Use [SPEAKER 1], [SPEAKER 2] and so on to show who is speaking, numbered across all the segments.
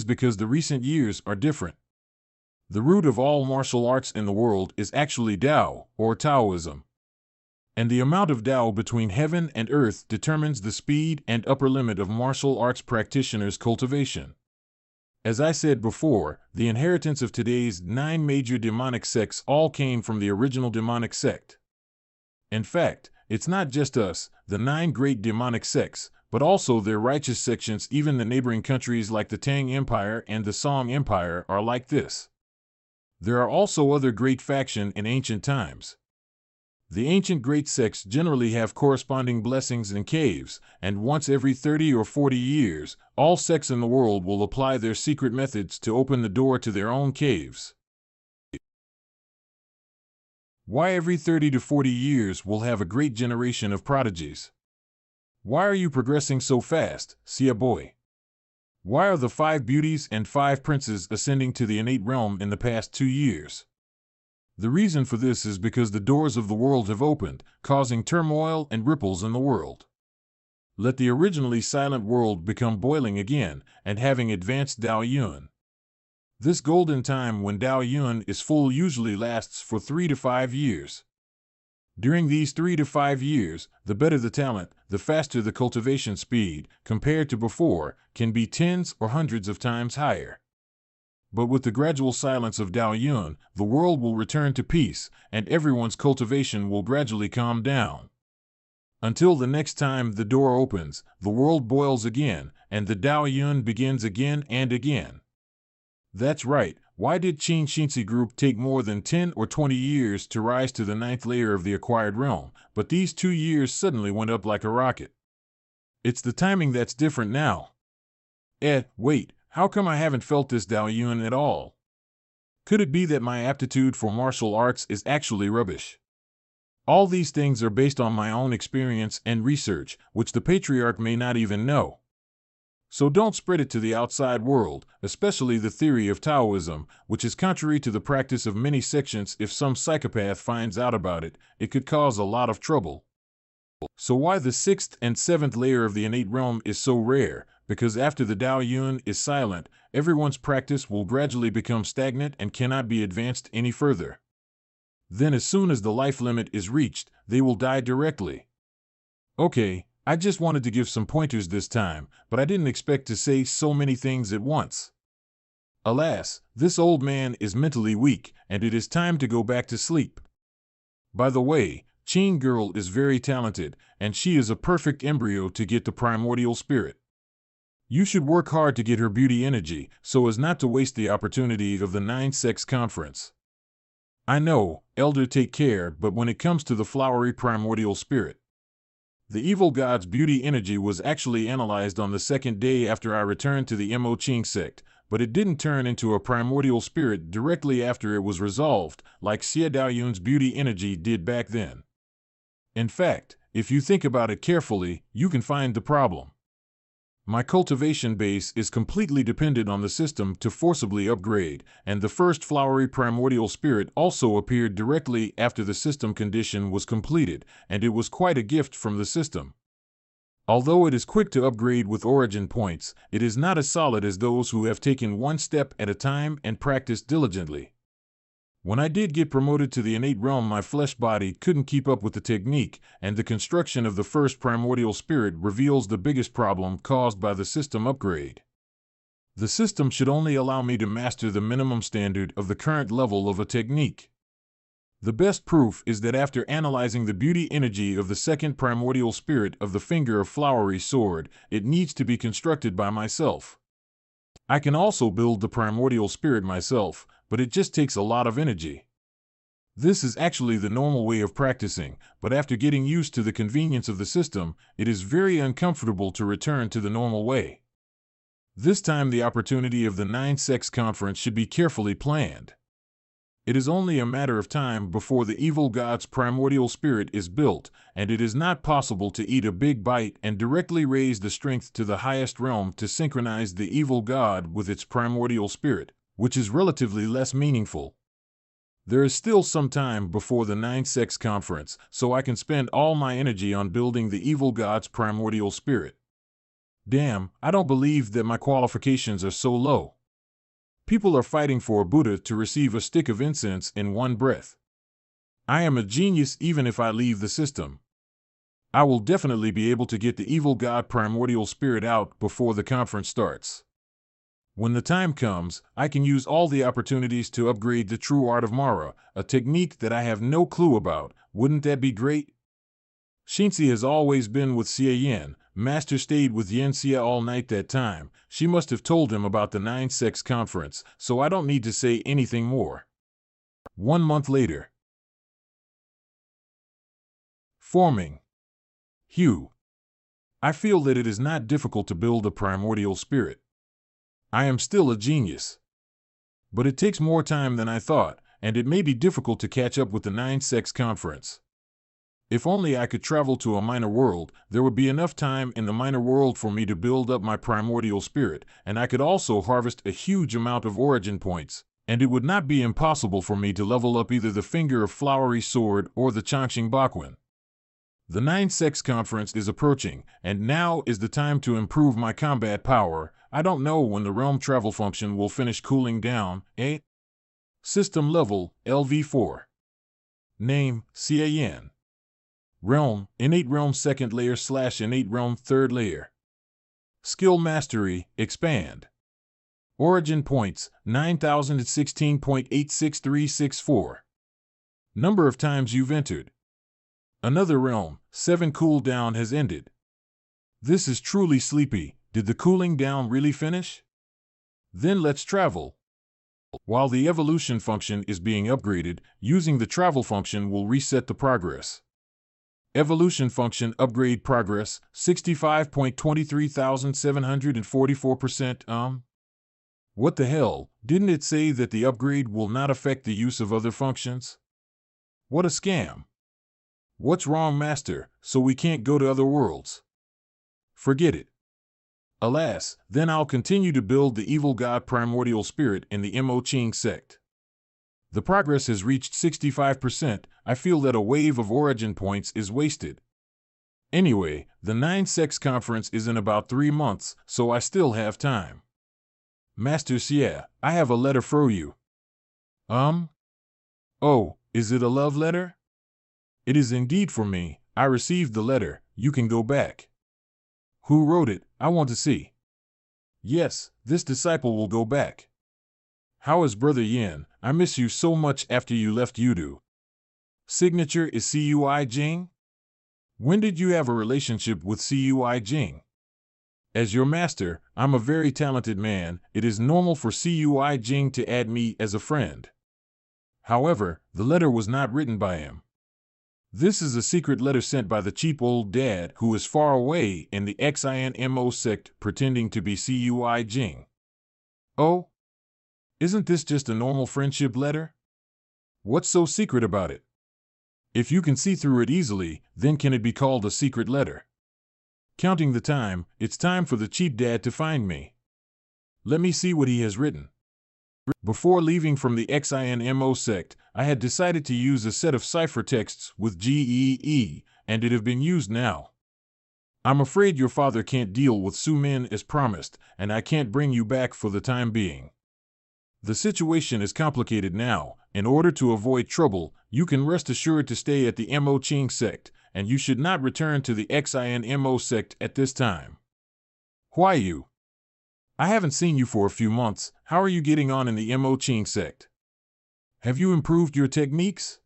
[SPEAKER 1] because the recent years are different. The root of all martial arts in the world is actually Tao, or Taoism. And the amount of Tao between heaven and earth determines the speed and upper limit of martial arts practitioners' cultivation. As I said before, the inheritance of today's 9 major demonic sects all came from the original demonic sect. In fact, it's not just us, the 9 great demonic sects, but also their righteous sections. Even the neighboring countries like the Tang Empire and the Song Empire are like this. There are also other great factions in ancient times. The ancient great sects generally have corresponding blessings in caves, and once every 30 or 40 years, all sects in the world will apply their secret methods to open the door to their own caves. Why every 30 to 40 years we'll have a great generation of prodigies? Why are you progressing so fast, Sia boy? Why are the 5 beauties and 5 princes ascending to the innate realm in the past 2 years? The reason for this is because the doors of the world have opened, causing turmoil and ripples in the world. Let the originally silent world become boiling again, and having advanced Dao Yuan. This golden time when Dao Yuan is full usually lasts for 3 to 5 years. During these 3 to 5 years, the better the talent, the faster the cultivation speed, compared to before, can be tens or hundreds of times higher. But with the gradual silence of Dao Yuan, the world will return to peace, and everyone's cultivation will gradually calm down. Until the next time the door opens, the world boils again, and the Dao Yuan begins again and again. That's right. Why did Qin Shinzi Group take more than 10 or 20 years to rise to the 9th layer of the acquired realm, but these 2 years suddenly went up like a rocket? It's the timing that's different now. Wait, how come I haven't felt this Dao Yuan at all? Could it be that my aptitude for martial arts is actually rubbish? All these things are based on my own experience and research, which the patriarch may not even know. So don't spread it to the outside world, especially the theory of Taoism, which is contrary to the practice of many sections. If some psychopath finds out about it, it could cause a lot of trouble. So why the 6th and 7th layer of the innate realm is so rare? Because after the Dao Yuan is silent, everyone's practice will gradually become stagnant and cannot be advanced any further. Then as soon as the life limit is reached, they will die directly. Okay, I just wanted to give some pointers this time, but I didn't expect to say so many things at once. Alas, this old man is mentally weak, and it is time to go back to sleep. By the way, Qin girl is very talented, and she is a perfect embryo to get the primordial spirit. You should work hard to get her beauty energy, so as not to waste the opportunity of the 9 Sex Conference. I know, Elder, take care, but when it comes to the flowery primordial spirit, the evil god's beauty energy was actually analyzed on the 2nd day after I returned to the Mo Qing sect, but it didn't turn into a primordial spirit directly after it was resolved, like Xie Daoyun's beauty energy did back then. In fact, if you think about it carefully, you can find the problem. My cultivation base is completely dependent on the system to forcibly upgrade, and the first flowery primordial spirit also appeared directly after the system condition was completed, and it was quite a gift from the system. Although it is quick to upgrade with origin points, it is not as solid as those who have taken one step at a time and practiced diligently. When I did get promoted to the innate realm, my flesh body couldn't keep up with the technique, and the construction of the first primordial spirit reveals the biggest problem caused by the system upgrade. The system should only allow me to master the minimum standard of the current level of a technique. The best proof is that after analyzing the beauty energy of the second primordial spirit of the finger of flowery sword, it needs to be constructed by myself. I can also build the primordial spirit myself, but it just takes a lot of energy. This is actually the normal way of practicing, but after getting used to the convenience of the system, it is very uncomfortable to return to the normal way. This time the opportunity of the 9 Sex Conference should be carefully planned. It is only a matter of time before the evil god's primordial spirit is built, and it is not possible to eat a big bite and directly raise the strength to the highest realm to synchronize the evil god with its primordial spirit, which is relatively less meaningful. There is still some time before the 9 Sex Conference, so I can spend all my energy on building the evil god's primordial spirit. Damn, I don't believe that my qualifications are so low. People are fighting for a Buddha to receive a stick of incense in one breath. I am a genius even if I leave the system. I will definitely be able to get the evil god primordial spirit out before the conference starts. When the time comes, I can use all the opportunities to upgrade the true art of Mara, a technique that I have no clue about. Wouldn't that be great? Shinzi has always been with Xie Yin. Master stayed with Yin Xie all night that time. She must have told him about the 9-sex conference, so I don't need to say anything more. 1 month later. Forming. Hugh. I feel that it is not difficult to build a primordial spirit. I am still a genius. But it takes more time than I thought, and it may be difficult to catch up with the 9-sex conference. If only I could travel to a minor world, there would be enough time in the minor world for me to build up my primordial spirit, and I could also harvest a huge amount of origin points, and it would not be impossible for me to level up either the Finger of Flowery Sword or the Changxing Bakuan. The 9-sex conference is approaching, and now is the time to improve my combat power. I don't know when the realm travel function will finish cooling down, eh? System level, LV4. Name, Xie Yin. Realm, Innate Realm 2nd layer / Innate Realm 3rd layer. Skill Mastery, Expand. Origin points, 9,016.86364. Number of times you've entered. Another realm, 7 cooldown has ended. This is truly sleepy. Did the cooling down really finish? Then let's travel. While the evolution function is being upgraded, using the travel function will reset the progress. Evolution function upgrade progress, 65.23,744%. What the hell? Didn't it say that the upgrade will not affect the use of other functions? What a scam. What's wrong, Master? So we can't go to other worlds? Forget it. Alas, then I'll continue to build the evil god primordial spirit in the Mo Ching sect. The progress has reached 65%. I feel that a wave of origin points is wasted. Anyway, the 9-sex conference is in about 3 months, so I still have time. Master Xie, I have a letter for you. Oh, is it a love letter? It is indeed for me. I received the letter. You can go back. Who wrote it? I want to see. Yes, this disciple will go back. How is Brother Yin? I miss you so much after you left Yudu. Signature is Cui Jing? When did you have a relationship with Cui Jing? As your master, I'm a very talented man. It is normal for Cui Jing to add me as a friend. However, the letter was not written by him. This is a secret letter sent by the cheap old dad who is far away in the XINMO sect pretending to be Cui Jing. Oh? Isn't this just a normal friendship letter? What's so secret about it? If you can see through it easily, then can it be called a secret letter? Counting the time, it's time for the cheap dad to find me. Let me see what he has written. Before leaving from the XINMO sect, I had decided to use a set of ciphertexts with GEE, and it have been used now. I'm afraid your father can't deal with Su Min as promised, and I can't bring you back for the time being. The situation is complicated now. In order to avoid trouble, you can rest assured to stay at the Mo Ching sect, and you should not return to the XINMO sect at this time. Why you? I haven't seen you for a few months. How are you getting on in the Mo Ching sect? Have you improved your techniques?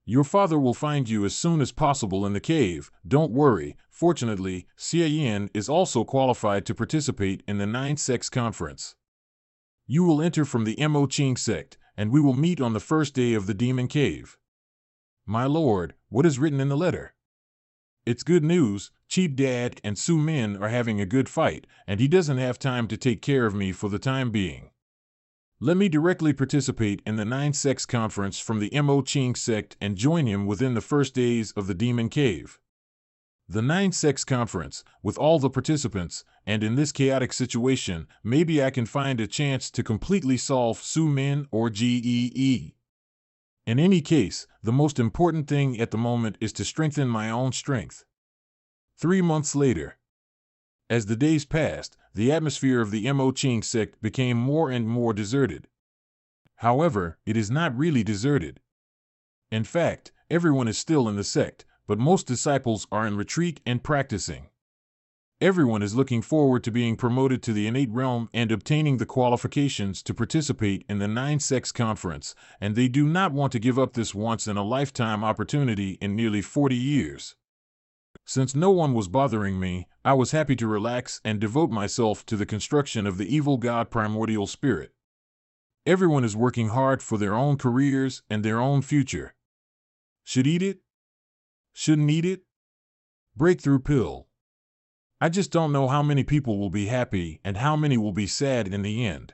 [SPEAKER 1] Your father will find you as soon as possible in the cave. Don't worry. Fortunately, Xie Yin is also qualified to participate in the 9-sex conference. You will enter from the Mo Ching sect, and we will meet on the first day of the demon cave. My lord, what is written in the letter? It's good news. Cheap Dad and Su Min are having a good fight, and he doesn't have time to take care of me for the time being. Let me directly participate in the 9-sex conference from the Mo Ching sect and join him within the first days of the demon cave. The 9-sex conference, with all the participants, and in this chaotic situation, maybe I can find a chance to completely solve Su Min or GEE. In any case, the most important thing at the moment is to strengthen my own strength. 3 months later. As the days passed, the atmosphere of the Mo Ching sect became more and more deserted. However, it is not really deserted. In fact, everyone is still in the sect, but most disciples are in retreat and practicing. Everyone is looking forward to being promoted to the innate realm and obtaining the qualifications to participate in the 9 Sects Conference, and they do not want to give up this once-in-a-lifetime opportunity in nearly 40 years. Since no one was bothering me, I was happy to relax and devote myself to the construction of the evil god primordial spirit. Everyone is working hard for their own careers and their own future. Should eat it? Shouldn't eat it? Breakthrough pill. I just don't know how many people will be happy and how many will be sad in the end.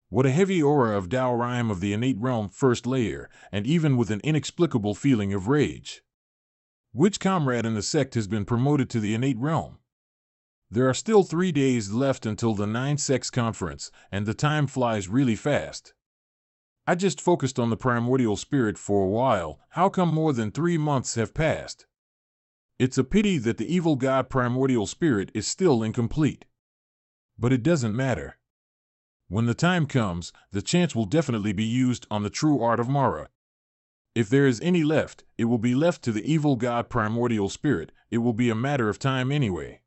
[SPEAKER 1] What a heavy aura of Tao Rhyme of the innate realm first layer, and even with an inexplicable feeling of rage. Which comrade in the sect has been promoted to the innate realm? There are still 3 days left until the 9 Sects Conference, and the time flies really fast. I just focused on the primordial spirit for a while. How come more than 3 months have passed? It's a pity that the evil god primordial spirit is still incomplete. But it doesn't matter. When the time comes, the chance will definitely be used on the true art of Mara. If there is any left, it will be left to the evil god primordial spirit. It will be a matter of time anyway.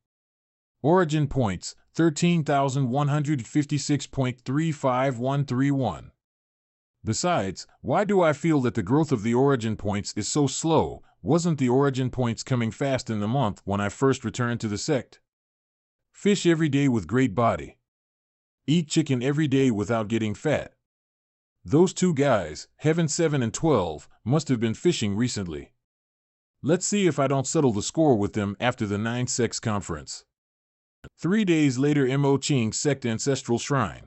[SPEAKER 1] Origin points, 13,156.35131. Besides, why do I feel that the growth of the origin points is so slow? Wasn't the origin points coming fast in the month when I first returned to the sect? Fish every day with great body. Eat chicken every day without getting fat. Those 2 guys, Heaven 7 and 12, must have been fishing recently. Let's see if I don't settle the score with them after the 9 Sects Conference. 3 days later, Mo Ching Sect Ancestral Shrine.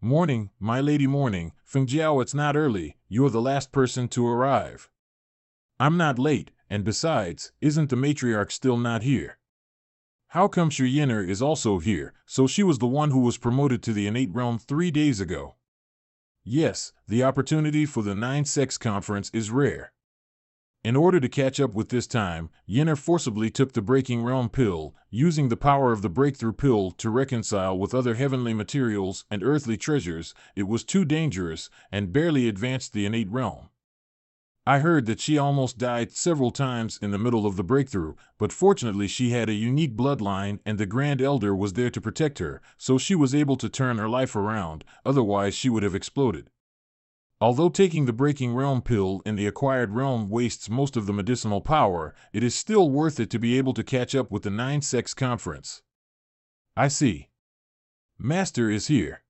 [SPEAKER 1] Morning, my lady, morning. Fengjiao, it's not early. You're the last person to arrive. I'm not late, and besides, isn't the matriarch still not here? How come Shi Yin'er is also here? So she was the one who was promoted to the innate realm 3 days ago. Yes, the opportunity for the 9 Sects Conference is rare. In order to catch up with this time, Yin'er forcibly took the Breaking Realm pill, using the power of the Breakthrough pill to reconcile with other heavenly materials and earthly treasures. It was too dangerous and barely advanced the innate realm. I heard that she almost died several times in the middle of the breakthrough, but fortunately she had a unique bloodline and the Grand Elder was there to protect her, so she was able to turn her life around, otherwise she would have exploded. Although taking the Breaking Realm pill in the acquired realm wastes most of the medicinal power, it is still worth it to be able to catch up with the 9 Sects Conference. I see. Master is here.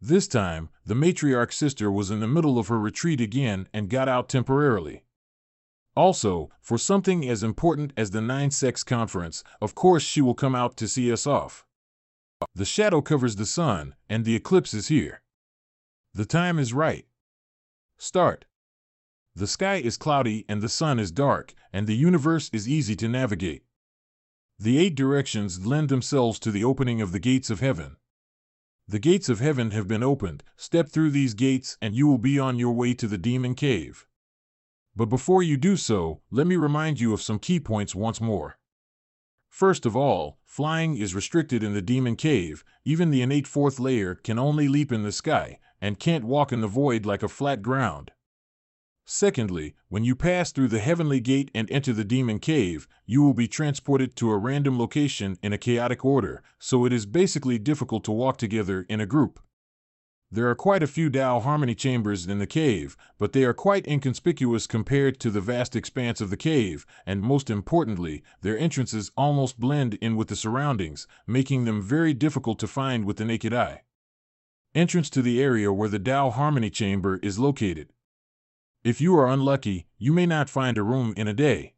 [SPEAKER 1] This time, the matriarch's sister was in the middle of her retreat again and got out temporarily. Also, for something as important as the 9 Sects Conference, of course she will come out to see us off. The shadow covers the sun, and the eclipse is here. The time is right. Start. The sky is cloudy and the sun is dark, and the universe is easy to navigate. The 8 directions lend themselves to the opening of the gates of heaven. The gates of heaven have been opened. Step through these gates and you will be on your way to the demon cave. But before you do so, let me remind you of some key points once more. First of all, flying is restricted in the demon cave. Even the innate 4th layer can only leap in the sky, and can't walk in the void like a flat ground. Secondly, when you pass through the heavenly gate and enter the demon cave, you will be transported to a random location in a chaotic order, so it is basically difficult to walk together in a group. There are quite a few Tao harmony chambers in the cave, but they are quite inconspicuous compared to the vast expanse of the cave, and most importantly, their entrances almost blend in with the surroundings, making them very difficult to find with the naked eye. Entrance to the area where the Tao harmony chamber is located. If you are unlucky, you may not find a room in a day.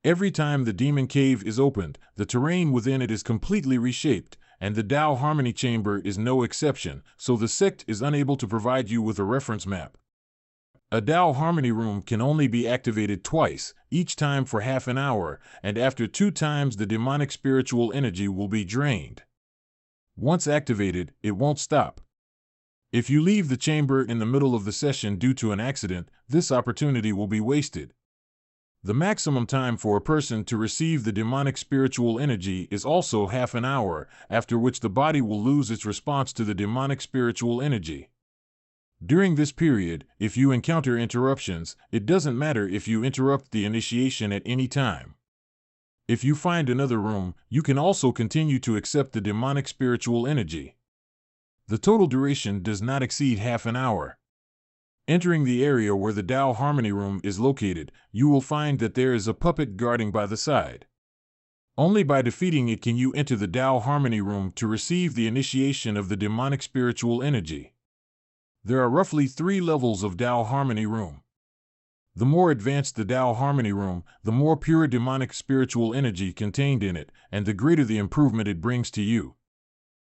[SPEAKER 1] Every time the demon cave is opened, the terrain within it is completely reshaped, and the Tao Harmony Chamber is no exception, so the sect is unable to provide you with a reference map. A Tao Harmony room can only be activated twice, each time for half an hour, and after 2 times the demonic spiritual energy will be drained. Once activated, it won't stop. If you leave the chamber in the middle of the session due to an accident, this opportunity will be wasted. The maximum time for a person to receive the demonic spiritual energy is also half an hour, after which the body will lose its response to the demonic spiritual energy. During this period, if you encounter interruptions, it doesn't matter if you interrupt the initiation at any time. If you find another room, you can also continue to accept the demonic spiritual energy. The total duration does not exceed half an hour. Entering the area where the Tao Harmony Room is located, you will find that there is a puppet guarding by the side. Only by defeating it can you enter the Tao Harmony Room to receive the initiation of the demonic spiritual energy. There are roughly 3 levels of Tao Harmony Room. The more advanced the Tao Harmony Room, the more pure demonic spiritual energy contained in it, and the greater the improvement it brings to you.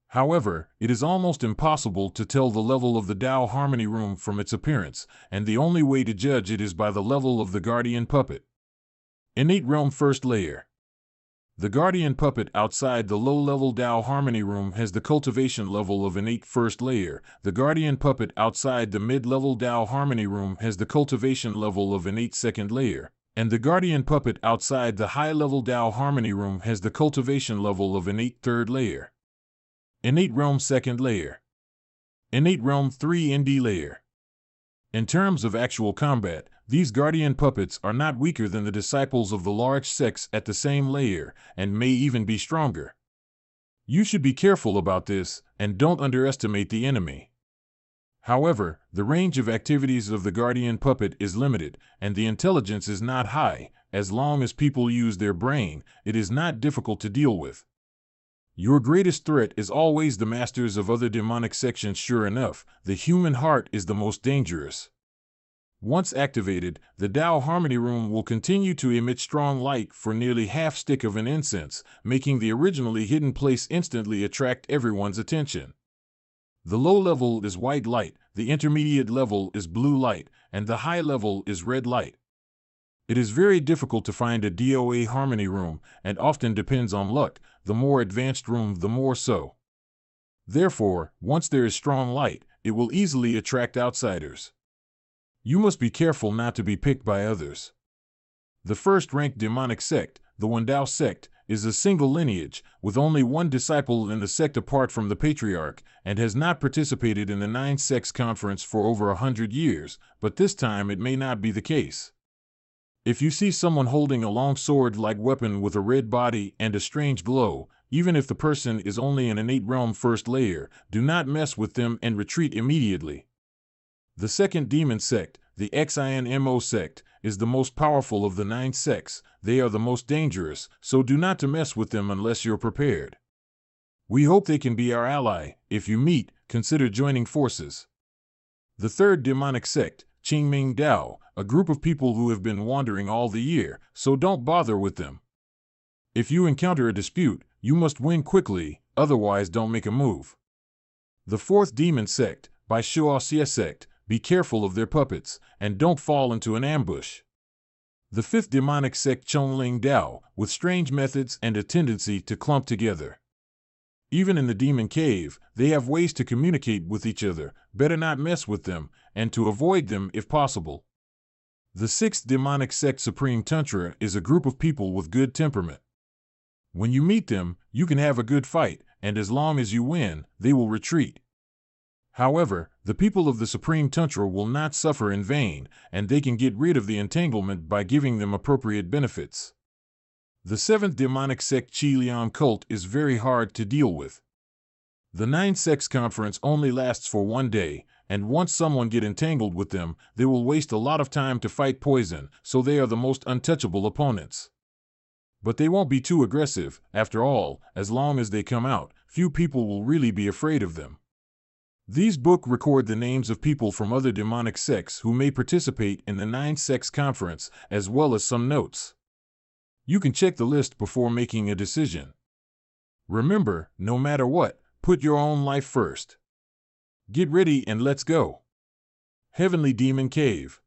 [SPEAKER 1] However, it is almost impossible to tell the level of the Tao Harmony Room from its appearance, and the only way to judge it is by the level of the Guardian Puppet. Innate Realm First Layer. The Guardian Puppet outside the low-level Tao Harmony Room has the cultivation level of Innate First Layer. The Guardian Puppet outside the mid-level Tao Harmony Room has the cultivation level of Innate Second Layer, and the Guardian Puppet outside the high-level Tao Harmony Room has the cultivation level of Innate Third Layer. Innate Realm Second Layer. Innate Realm 3 ND Layer. In terms of actual combat, these guardian puppets are not weaker than the disciples of the large sects at the same layer, and may even be stronger. You should be careful about this, and don't underestimate the enemy. However, the range of activities of the guardian puppet is limited, and the intelligence is not high. As long as people use their brain, it is not difficult to deal with. Your greatest threat is always the masters of other demonic sections. Sure enough, the human heart is the most dangerous. Once activated, the Tao Harmony Room will continue to emit strong light for nearly half stick of an incense, making the originally hidden place instantly attract everyone's attention. The low level is white light, the intermediate level is blue light, and the high level is red light. It is very difficult to find a DOA Harmony Room, and often depends on luck. The more advanced room, the more so. Therefore, once there is strong light, it will easily attract outsiders. You must be careful not to be picked by others. The first-ranked demonic sect, the Wendao sect, is a single lineage, with only one disciple in the sect apart from the patriarch, and has not participated in the 9 sects conference for over 100 years, but this time it may not be the case. If you see someone holding a long sword-like weapon with a red body and a strange glow, even if the person is only an innate realm first layer, do not mess with them and retreat immediately. The second demon sect, the XINMO sect, is the most powerful of the 9 sects. They are the most dangerous, so do not to mess with them unless you're prepared. We hope they can be our ally. If you meet, consider joining forces. The third demonic sect, Qingming Dao, a group of people who have been wandering all the year, so don't bother with them. If you encounter a dispute, you must win quickly, otherwise don't make a move. The fourth demon sect, by Shuoxia sect, be careful of their puppets, and don't fall into an ambush. The fifth demonic sect, Chongling Dao, with strange methods and a tendency to clump together. Even in the demon cave, they have ways to communicate with each other. Better not mess with them, and to avoid them if possible. The sixth demonic sect, Supreme Tantra, is a group of people with good temperament. When you meet them, you can have a good fight, and as long as you win, they will retreat. However, the people of the Supreme Tantra will not suffer in vain, and they can get rid of the entanglement by giving them appropriate benefits. The seventh demonic sect, Qiliang cult, is very hard to deal with. The 9 sects conference only lasts for 1 day, and once someone get entangled with them, they will waste a lot of time to fight poison, so they are the most untouchable opponents. But they won't be too aggressive. After all, as long as they come out, few people will really be afraid of them. These books record the names of people from other demonic sects who may participate in the 9 sects conference, as well as some notes. You can check the list before making a decision. Remember, no matter what, put your own life first. Get ready and let's go. Heavenly Demon Cave.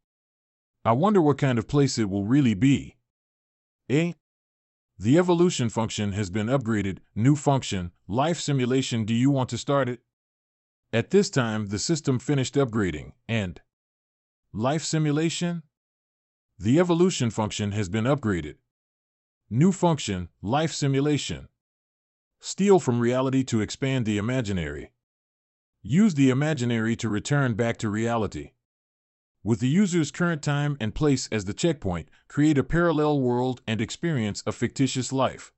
[SPEAKER 1] I wonder what kind of place it will really be. The evolution function has been upgraded. New function, life simulation. Do you want to start it? At this time, the system finished upgrading, and life simulation? The evolution function has been upgraded. New function, life simulation. Steal from reality to expand the imaginary. Use the imaginary to return back to reality. With the user's current time and place as the checkpoint, create a parallel world and experience a fictitious life.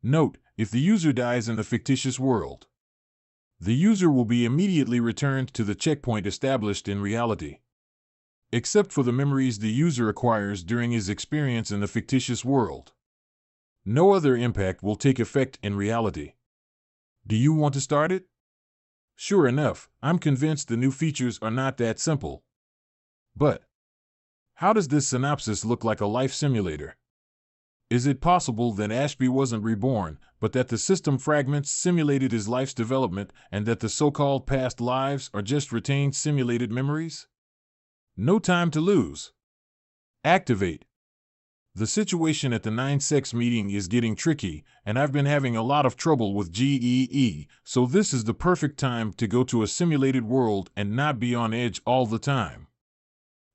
[SPEAKER 1] Note, if the user dies in the fictitious world, the user will be immediately returned to the checkpoint established in reality. Except for the memories the user acquires during his experience in the fictitious world. No other impact will take effect in reality. Do you want to start it? Sure enough, I'm convinced the new features are not that simple. But how does this synopsis look like a life simulator? Is it possible that Ashby wasn't reborn, but that the system fragments simulated his life's development and that the so-called past lives are just retained simulated memories? No time to lose. Activate. The situation at the 9-6 meeting is getting tricky, and I've been having a lot of trouble with GEE, so this is the perfect time to go to a simulated world and not be on edge all the time.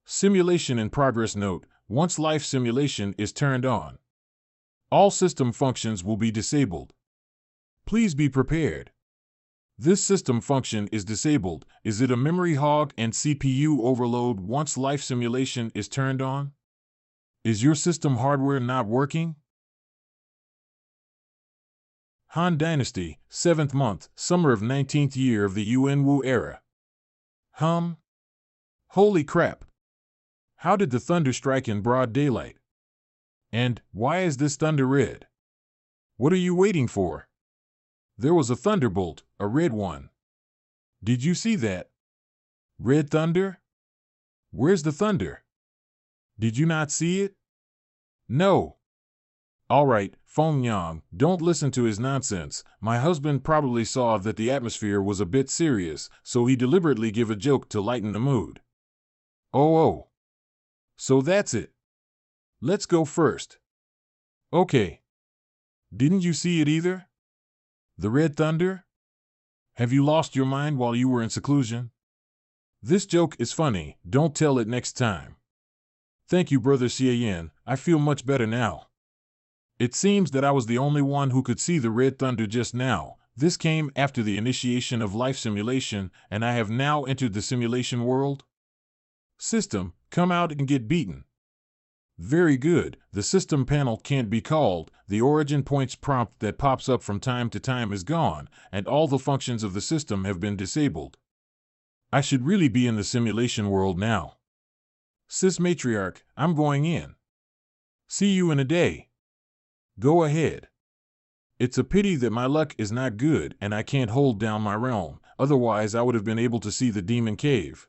[SPEAKER 1] Simulation in progress. Note, once life simulation is turned on, all system functions will be disabled. Please be prepared. This system function is disabled. Is it a memory hog and CPU overload once life simulation is turned on? Is your system hardware not working? Han Dynasty, 7th month, summer of 19th year of the Yuanwu era. Holy crap! How did the thunder strike in broad daylight? And why is this thunder red? What are you waiting for? There was a thunderbolt, a red one. Did you see that? Red thunder? Where's the thunder? Did you not see it? No. All right, Feng Yang, don't listen to his nonsense. My husband probably saw that the atmosphere was a bit serious, so he deliberately gave a joke to lighten the mood. Oh. So that's it. Let's go first. Okay. Didn't you see it either? The red thunder? Have you lost your mind while you were in seclusion? This joke is funny, don't tell it next time. Thank you, Brother Xiayan, I feel much better now. It seems that I was the only one who could see the red thunder just now. This came after the initiation of life simulation, and I have now entered the simulation world. System, come out and get beaten. Very good, the system panel can't be called, the origin points prompt that pops up from time to time is gone, and all the functions of the system have been disabled. I should really be in the simulation world now. Sis Matriarch, I'm going in. See you in a day. Go ahead. It's a pity that my luck is not good and I can't hold down my realm, otherwise I would have been able to see the demon cave.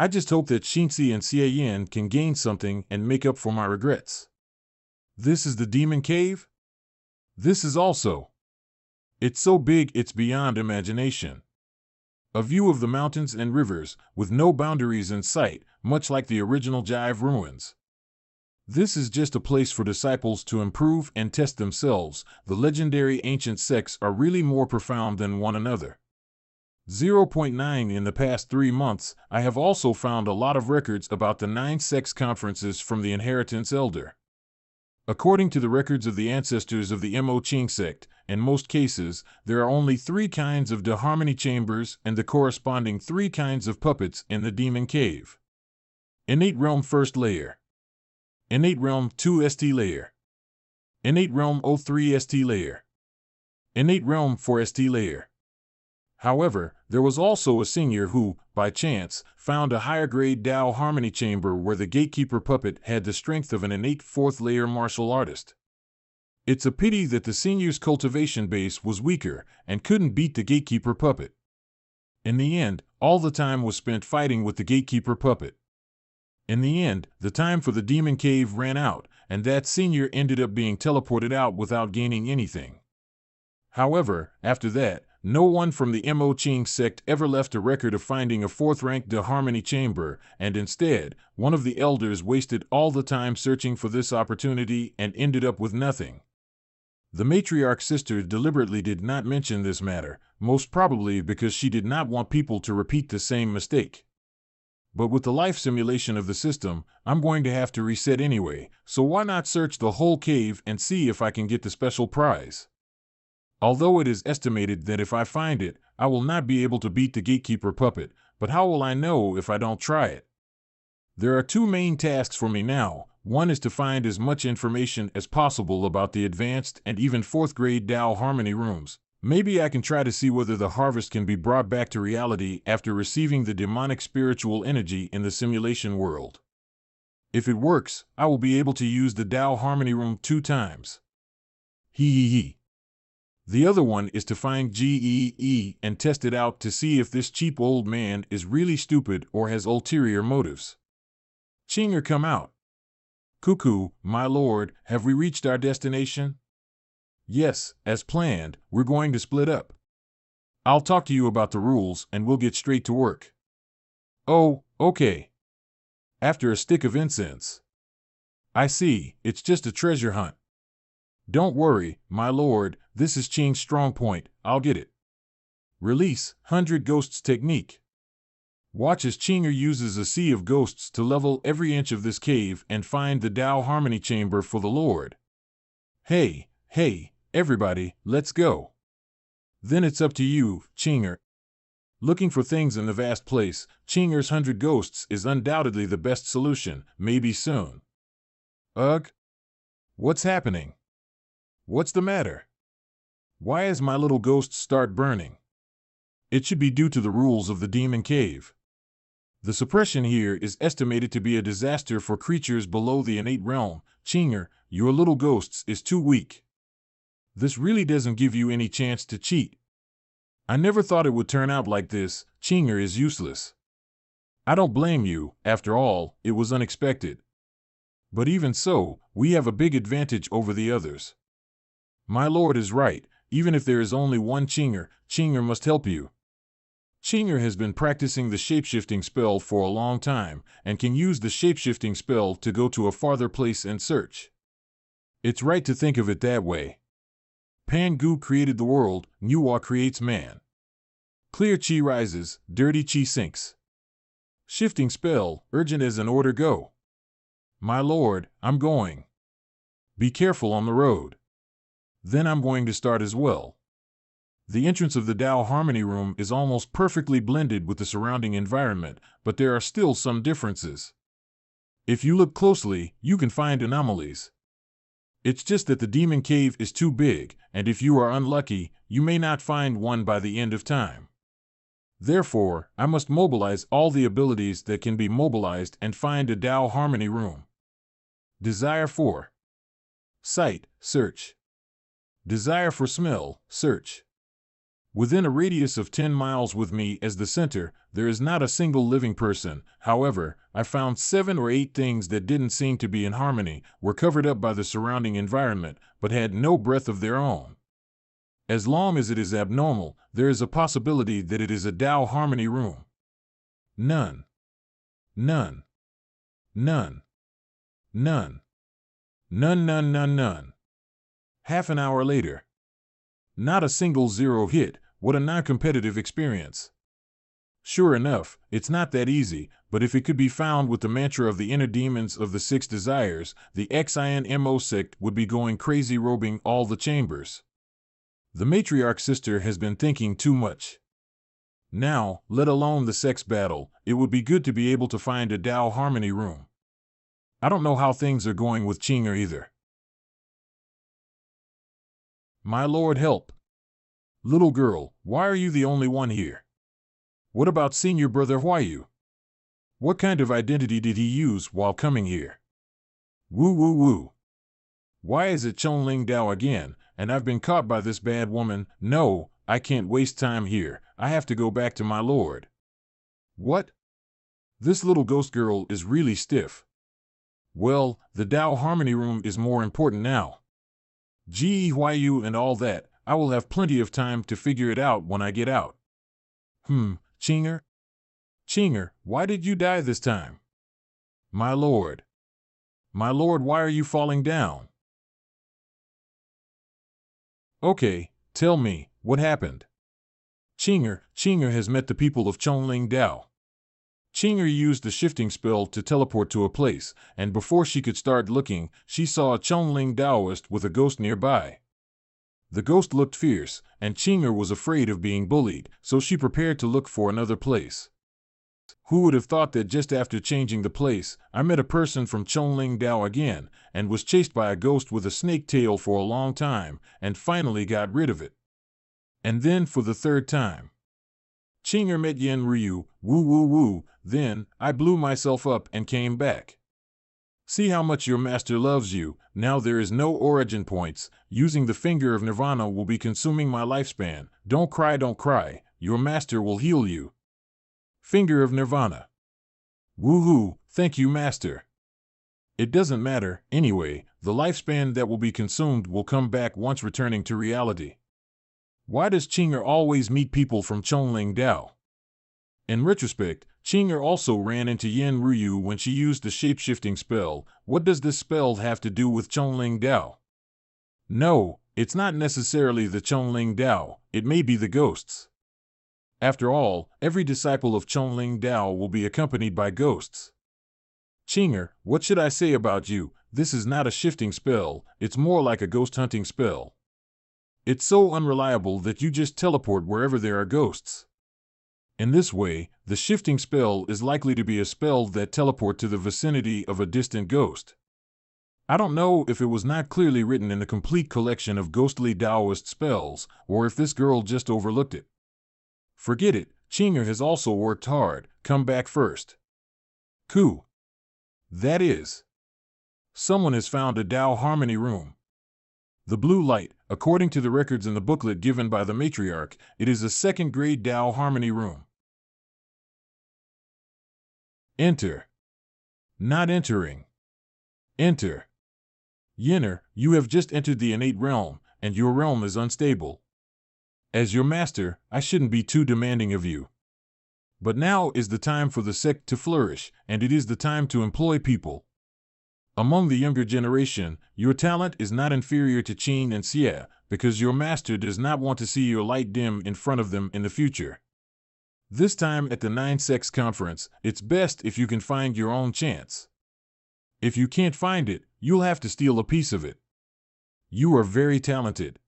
[SPEAKER 1] I just hope that Shinzi and Xiayan can gain something and make up for my regrets. This is the demon cave? This is also. It's so big it's beyond imagination. A view of the mountains and rivers, with no boundaries in sight, much like the original Jive ruins. This is just a place for disciples to improve and test themselves. The legendary ancient sects are really more profound than one another. 0.9 In the past 3 months, I have also found a lot of records about the 9 sects conferences from the Inheritance Elder. According to the records of the ancestors of the Mo Ching sect, in most cases, there are only 3 kinds of deharmony chambers and the corresponding 3 kinds of puppets in the demon cave. Innate Realm First Layer, Innate Realm 2 ST Layer, Innate Realm 03 ST Layer, Innate Realm 4 ST Layer. However, there was also a senior who, by chance, found a higher-grade Dao Harmony chamber where the gatekeeper puppet had the strength of an innate 4th-layer martial artist. It's a pity that the senior's cultivation base was weaker and couldn't beat the gatekeeper puppet. In the end, all the time was spent fighting with the gatekeeper puppet. In the end, the time for the demon cave ran out, and that senior ended up being teleported out without gaining anything. However, after that, no one from the Mo Ching sect ever left a record of finding a 4th-ranked deharmony chamber, and instead, one of the elders wasted all the time searching for this opportunity and ended up with nothing. The matriarch's sister deliberately did not mention this matter, most probably because she did not want people to repeat the same mistake. But with the life simulation of the system, I'm going to have to reset anyway, so why not search the whole cave and see if I can get the special prize? Although it is estimated that if I find it, I will not be able to beat the gatekeeper puppet, but how will I know if I don't try it? There are two main tasks for me now. One is to find as much information as possible about the advanced and even 4th grade Tao Harmony rooms. Maybe I can try to see whether the harvest can be brought back to reality after receiving the demonic spiritual energy in the simulation world. If it works, I will be able to use the Tao Harmony room 2 times. Hee. The other one is to find GEE and test it out to see if this cheap old man is really stupid or has ulterior motives. Chinger, come out. Cuckoo, my lord, have we reached our destination? Yes, as planned, we're going to split up. I'll talk to you about the rules and we'll get straight to work. Oh, okay. After a stick of incense. I see, it's just a treasure hunt. Don't worry, my lord, this is Ching's strong point, I'll get it. Release 100 Ghosts technique. Watch as Chinger uses a sea of ghosts to level every inch of this cave and find the Tao Harmony chamber for the Lord. Hey, everybody, let's go. Then it's up to you, Chinger. Looking for things in the vast place, Chinger's 100 Ghosts is undoubtedly the best solution, maybe soon. Ugh? What's happening? What's the matter? Why is my little ghost start burning? It should be due to the rules of the demon cave. The suppression here is estimated to be a disaster for creatures below the innate realm. Chinger, your little ghosts is too weak. This really doesn't give you any chance to cheat. I never thought it would turn out like this. Chinger is useless. I don't blame you, after all, it was unexpected. But even so, we have a big advantage over the others. My lord is right, even if there is only one Chinger, Chinger must help you. Chinger has been practicing the shapeshifting spell for a long time, and can use the shapeshifting spell to go to a farther place and search. It's right to think of it that way. Pangu created the world, Manhwa creates man. Clear chi rises, dirty chi sinks. Shifting spell, urgent as an order, go. My lord, I'm going. Be careful on the road. Then I'm going to start as well. The entrance of the Tao Harmony room is almost perfectly blended with the surrounding environment, but there are still some differences. If you look closely, you can find anomalies. It's just that the demon cave is too big, and if you are unlucky, you may not find one by the end of time. Therefore, I must mobilize all the abilities that can be mobilized and find a Tao Harmony room. Desire for sight, search. Desire for smell, search. Within a radius of 10 miles with me as the center, there is not a single living person. However, I found 7 or 8 things that didn't seem to be in harmony, were covered up by the surrounding environment, but had no breath of their own. As long as it is abnormal, there is a possibility that it is a Tao Harmony room. None. Half an hour later. Not a single 0 hit. What a non-competitive experience. Sure enough, it's not that easy, but if it could be found with the mantra of the inner demons of the 6 desires, the XINMO sect would be going crazy robing all the chambers. The matriarch's sister has been thinking too much. Now, let alone the sex battle, it would be good to be able to find a Tao Harmony room. I don't know how things are going with Chinger either. My lord, help. Little girl, why are you the only one here? What about senior brother Huayu? What kind of identity did he use while coming here? Woo. Why is it Chonling Dao again, and I've been caught by this bad woman? No, I can't waste time here. I have to go back to my lord. What? This little ghost girl is really stiff. Well, the Tao Harmony room is more important now. Huayu and all that, I will have plenty of time to figure it out when I get out. Chinger? Chinger, why did you die this time? My lord, why are you falling down? Okay, tell me, what happened? Chinger has met the people of Chongling Dao. Chinger used the shifting spell to teleport to a place, and before she could start looking, she saw a Chongling Daoist with a ghost nearby. The ghost looked fierce, and Chinger was afraid of being bullied, so she prepared to look for another place. Who would have thought that just after changing the place, I met a person from Chongling Dao again, and was chased by a ghost with a snake tail for a long time, and finally got rid of it. And then for the third time. Chinger met Yen Ryu, woo woo woo, then I blew myself up and came back. See how much your master loves you. Now there is no origin points. Using the finger of Nirvana will be consuming my lifespan. Don't cry, your master will heal you. Finger of Nirvana. Woohoo, thank you, master. It doesn't matter, anyway, the lifespan that will be consumed will come back once returning to reality. Why does Chinger always meet people from Chongling Dao? In retrospect, Chinger also ran into Yen Ryu when she used the shape-shifting spell. What does this spell have to do with Chongling Dao? No, it's not necessarily the Chongling Dao, it may be the ghosts. After all, every disciple of Chongling Dao will be accompanied by ghosts. Chinger, what should I say about you? This is not a shifting spell, it's more like a ghost hunting spell. It's so unreliable that you just teleport wherever there are ghosts. In this way, the shifting spell is likely to be a spell that teleports to the vicinity of a distant ghost. I don't know if it was not clearly written in the complete collection of ghostly Taoist spells, or if this girl just overlooked it. Forget it, Chinger has also worked hard, come back first. Coup. That is. Someone has found a Dao Harmony room. The blue light, according to the records in the booklet given by the matriarch, it is a second-grade Dao Harmony room. Enter. Not entering. Enter. Yenner, you have just entered the innate realm, and your realm is unstable. As your master, I shouldn't be too demanding of you. But now is the time for the sect to flourish, and it is the time to employ people. Among the younger generation, your talent is not inferior to Qin and Xie, because your master does not want to see your light dim in front of them in the future. This time at the Nine Sects Conference, it's best if you can find your own chance. If you can't find it, you'll have to steal a piece of it. You are very talented.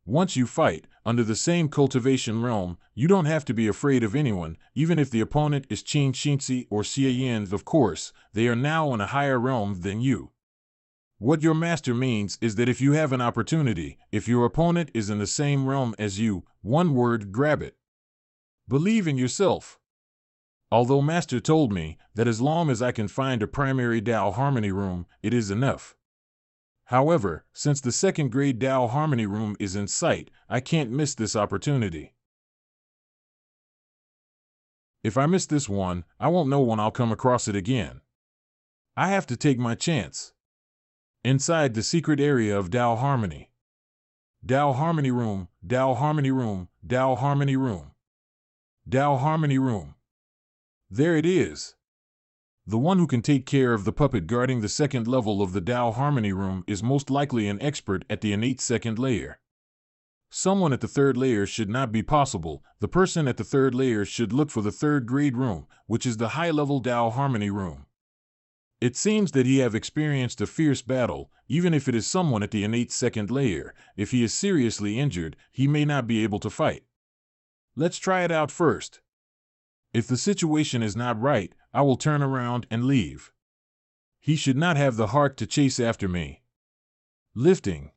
[SPEAKER 1] Once you fight, under the same cultivation realm, you don't have to be afraid of anyone, even if the opponent is Qin Shinzi or Xie Yan. Of course, they are now in a higher realm than you. What your master means is that if you have an opportunity, if your opponent is in the same realm as you, one word, grab it. Believe in yourself. Although master told me that as long as I can find a primary Dao Harmony room, it is enough. However, since the second-grade Dao Harmony room is in sight, I can't miss this opportunity. If I miss this one, I won't know when I'll come across it again. I have to take my chance. Inside the secret area of Dao Harmony. Dao Harmony room, Dao Harmony room, Dao Harmony room. Dao Harmony room. There it is. The one who can take care of the puppet guarding the second level of the Dao Harmony room is most likely an expert at the innate second layer. Someone at the third layer should not be possible. The person at the third layer should look for the third grade room, which is the high-level Dao Harmony room. It seems that he have experienced a fierce battle, even if it is someone at the innate second layer. If he is seriously injured, he may not be able to fight. Let's try it out first. If the situation is not right, I will turn around and leave. He should not have the heart to chase after me. Lifting.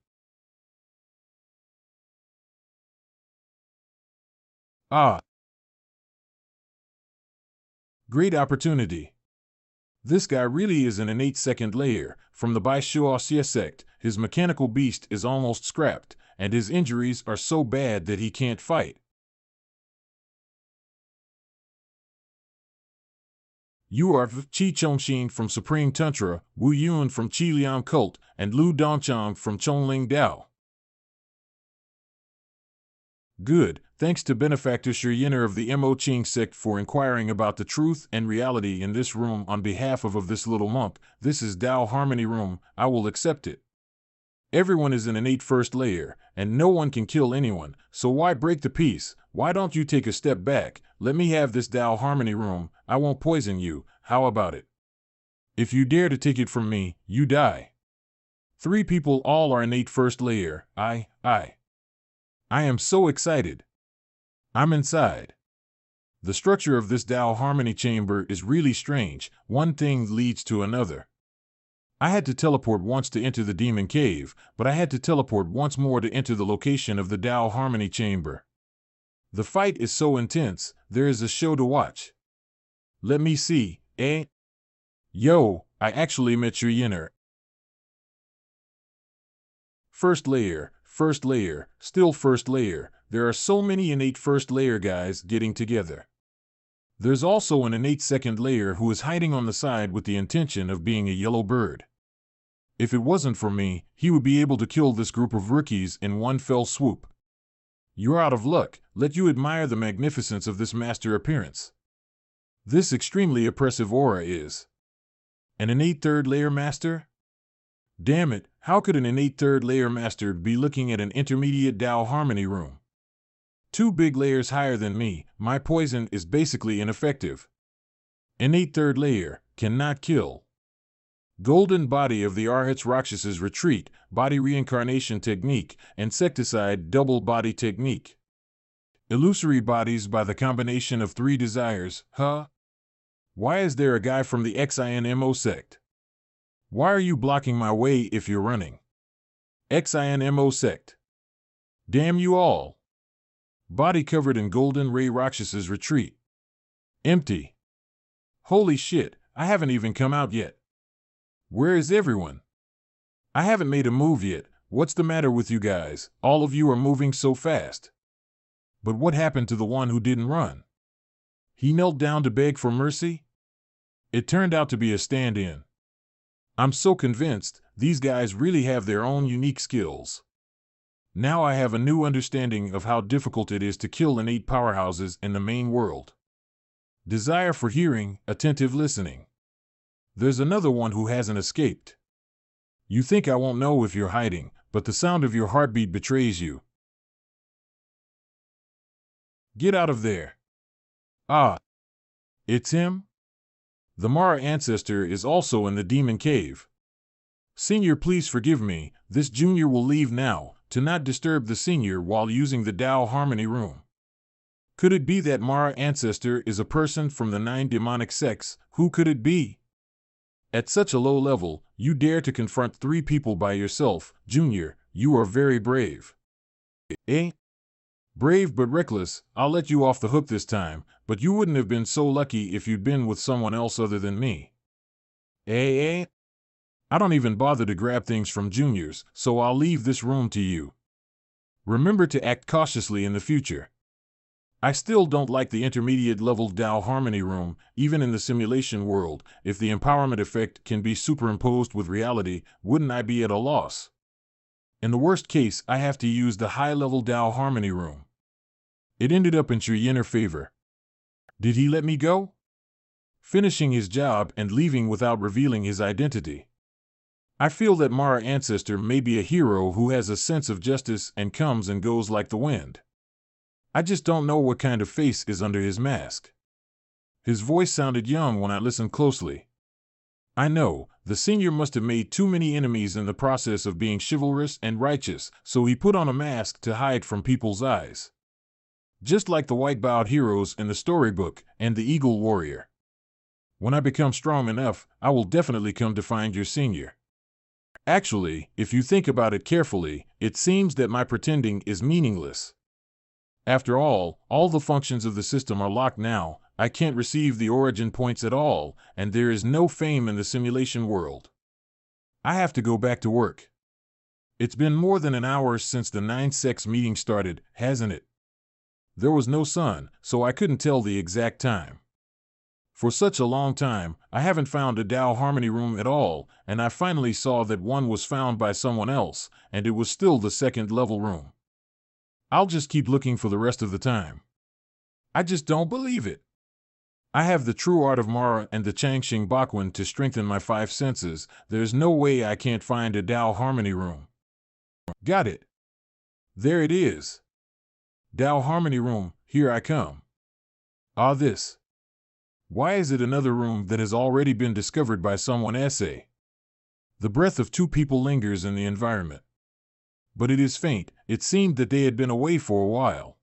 [SPEAKER 1] Ah. Great opportunity. This guy really is an innate second layer. From the Baishuoxia sect, his mechanical beast is almost scrapped, and his injuries are so bad that he can't fight. You are Qi Chongxin from Supreme Tantra, Wu Yun from Qi Liang Cult, and Lu Dongchang from Chongling Dao. Good, thanks to benefactor Yenner of the Mo Qing sect for inquiring about the truth and reality in this room on behalf of this little monk. This is Dao Harmony room, I will accept it. Everyone is an innate first layer, and no one can kill anyone, so why break the peace? Why don't you take a step back? Let me have this Tao Harmony room. I won't poison you. How about it? If you dare to take it from me, you die. 3 people all are innate first layer. I am so excited. I'm inside. The structure of this Tao Harmony chamber is really strange. One thing leads to another. I had to teleport once to enter the demon cave, but I had to teleport once more to enter the location of the Tao Harmony chamber. The fight is so intense, there is a show to watch. Let me see, Yo, I actually met your Yenner. First layer, still first layer. There are so many innate first layer guys getting together. There's also an innate second layer who is hiding on the side with the intention of being a yellow bird. If it wasn't for me, he would be able to kill this group of rookies in one fell swoop. You're out of luck. Let you admire the magnificence of this master appearance. This extremely oppressive aura is an innate third layer master? Damn it, how could an innate third layer master be looking at an intermediate Tao Harmony room? 2 big layers higher than me, my poison is basically ineffective. Innate third layer, cannot kill. Golden body of the Arhats Rakshas's retreat, body reincarnation technique, insecticide double body technique. Illusory bodies by the combination of 3 desires, huh? Why is there a guy from the XINMO sect? Why are you blocking my way if you're running? XINMO sect. Damn you all. Body covered in golden ray Rakshas's retreat. Empty. Holy shit, I haven't even come out yet. Where is everyone? I haven't made a move yet. What's the matter with you guys? All of you are moving so fast. But what happened to the one who didn't run? He knelt down to beg for mercy? It turned out to be a stand-in. I'm so convinced these guys really have their own unique skills. Now I have a new understanding of how difficult it is to kill innate powerhouses in the main world. Desire for hearing, attentive listening. There's another one who hasn't escaped. You think I won't know if you're hiding, but the sound of your heartbeat betrays you. Get out of there. Ah. It's him? The Mara ancestor is also in the demon cave. Senior, please forgive me, this junior will leave now, to not disturb the senior while using the Tao Harmony room. Could it be that Mara ancestor is a person from the 9 demonic sects? Who could it be? At such a low level, you dare to confront 3 people by yourself. Junior, you are very brave. Brave but reckless. I'll let you off the hook this time, but you wouldn't have been so lucky if you'd been with someone else other than me. I don't even bother to grab things from juniors, so I'll leave this room to you. Remember to act cautiously in the future. I still don't like the intermediate level Tao Harmony room, even in the simulation world. If the empowerment effect can be superimposed with reality, wouldn't I be at a loss? In the worst case, I have to use the high-level Tao Harmony room. It ended up in Yenner's favor. Did he let me go? Finishing his job and leaving without revealing his identity. I feel that Mara ancestor may be a hero who has a sense of justice and comes and goes like the wind. I just don't know what kind of face is under his mask. His voice sounded young when I listened closely. I know, the senior must have made too many enemies in the process of being chivalrous and righteous, so he put on a mask to hide from people's eyes. Just like the white-bowed heroes in the storybook and the eagle warrior. When I become strong enough, I will definitely come to find your senior. Actually, if you think about it carefully, it seems that my pretending is meaningless. After all the functions of the system are locked now. I can't receive the origin points at all, and there is no fame in the simulation world. I have to go back to work. It's been more than an hour since the 9 sects meeting started, hasn't it? There was no sun, so I couldn't tell the exact time. For such a long time, I haven't found a Tao Harmony room at all, and I finally saw that one was found by someone else, and it was still the 2nd level room. I'll just keep looking for the rest of the time. I just don't believe it. I have the true art of Mara and the Changxing Bakwan to strengthen my 5 senses. There's no way I can't find a Tao Harmony room. Got it. There it is. Tao Harmony Room, here I come. Ah, this. Why is it another room that has already been discovered by someone essay? The breath of two people lingers in the environment. But it is faint. It seemed that they had been away for a while.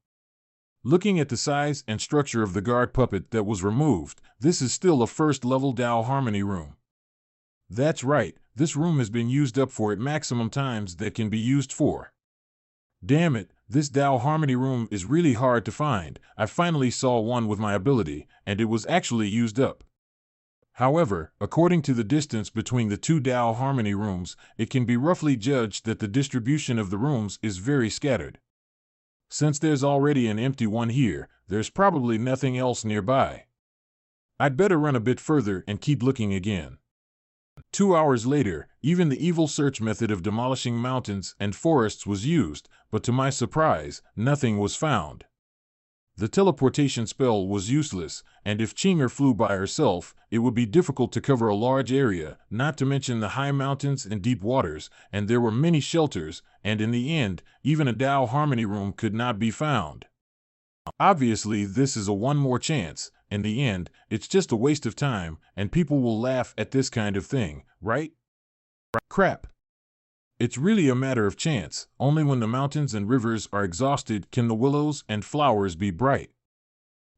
[SPEAKER 1] Looking at the size and structure of the guard puppet that was removed, this is still a first-level Tao Harmony room. That's right, this room has been used up for its maximum times that can be used for. Damn it, this Tao Harmony room is really hard to find. I finally saw one with my ability, and it was actually used up. However, according to the distance between the two Tao Harmony rooms, it can be roughly judged that the distribution of the rooms is very scattered. Since there's already an empty one here, there's probably nothing else nearby. I'd better run a bit further and keep looking again. 2 hours later, even the evil search method of demolishing mountains and forests was used, but to my surprise, nothing was found. The teleportation spell was useless, and if Chinger flew by herself, it would be difficult to cover a large area, not to mention the high mountains and deep waters, and there were many shelters, and in the end, even a Tao Harmony room could not be found. Obviously, this is a one more chance. In the end, it's just a waste of time, and people will laugh at this kind of thing, right? Crap. It's really a matter of chance. Only when the mountains and rivers are exhausted can the willows and flowers be bright.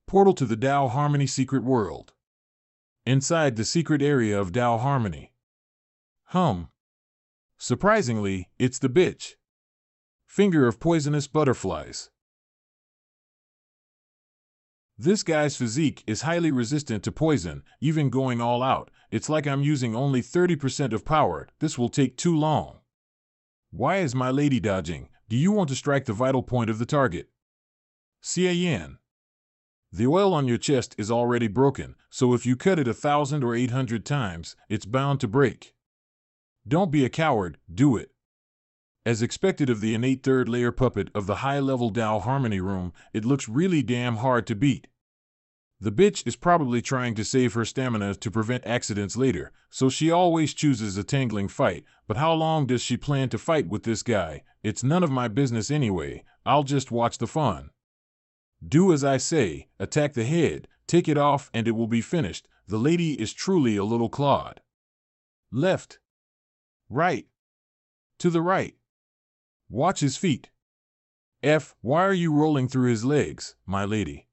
[SPEAKER 1] Portal to the Tao Harmony secret world. Inside the secret area of Tao Harmony. Surprisingly, it's the bitch. Finger of poisonous butterflies. This guy's physique is highly resistant to poison, even going all out. It's like I'm using only 30% of power. This will take too long. Why is my lady dodging? Do you want to strike the vital point of the target? Yen. The oil on your chest is already broken, so if you cut it 1,000 or 800 times, it's bound to break. Don't be a coward, do it. As expected of the innate third layer puppet of the high-level Tao Harmony room, it looks really damn hard to beat. The bitch is probably trying to save her stamina to prevent accidents later, so she always chooses a tangling fight. But how long does she plan to fight with this guy? It's none of my business anyway. I'll just watch the fun. Do as I say, attack the head, take it off and it will be finished. The lady is truly a little clod. Left. Right. To the right. Watch his feet. Why are you rolling through his legs, my lady?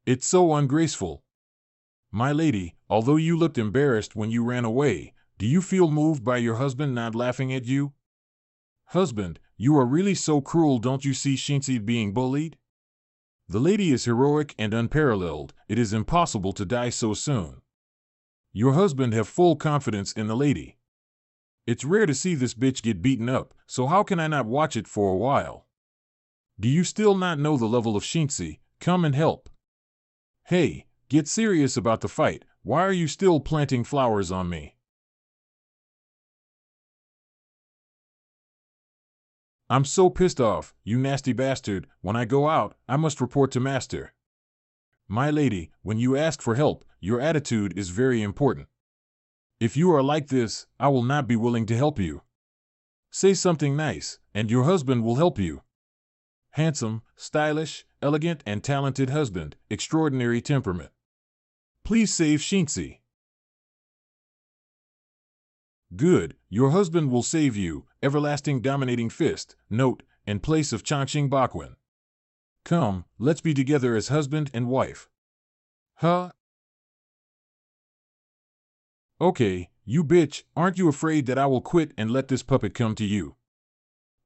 [SPEAKER 1] It's so ungraceful. My lady, although you looked embarrassed when you ran away, do you feel moved by your husband not laughing at you? Husband, you are really so cruel. Don't you see Shinsi being bullied? The lady is heroic and unparalleled. It is impossible to die so soon. Your husband have full confidence in the lady. It's rare to see this bitch get beaten up, so how can I not watch it for a while? Do you still not know the level of Shinsi? Come and help. Hey, get serious about the fight. Why are you still planting flowers on me? I'm so pissed off, you nasty bastard. When I go out, I must report to master. My lady, when you ask for help, your attitude is very important. If you are like this, I will not be willing to help you. Say something nice, and your husband will help you. Handsome, stylish, elegant, and talented husband, extraordinary temperament. Please save Shinsi. Good, your husband will save you, everlasting dominating fist, note, in place of Changqing Bakwin. Come, let's be together as husband and wife. Huh? Okay, you bitch, aren't you afraid that I will quit and let this puppet come to you?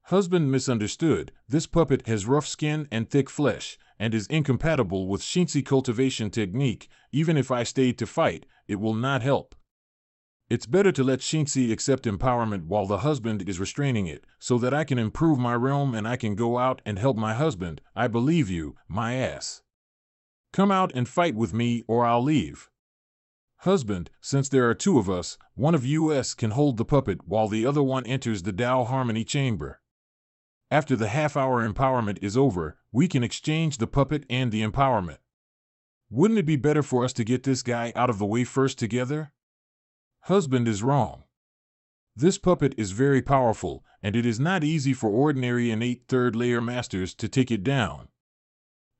[SPEAKER 1] Husband misunderstood. This puppet has rough skin and thick flesh, and is incompatible with Shinsi cultivation technique. Even if I stayed to fight, it will not help. It's better to let Shinsi accept empowerment while the husband is restraining it, so that I can improve my realm and I can go out and help my husband. I believe you, my ass. Come out and fight with me or I'll leave. Husband, since there are two of us, one of us can hold the puppet while the other one enters the Tao Harmony chamber. After the half-hour empowerment is over, we can exchange the puppet and the empowerment. Wouldn't it be better for us to get this guy out of the way first together? Husband is wrong. This puppet is very powerful, and it is not easy for ordinary innate third layer masters to take it down.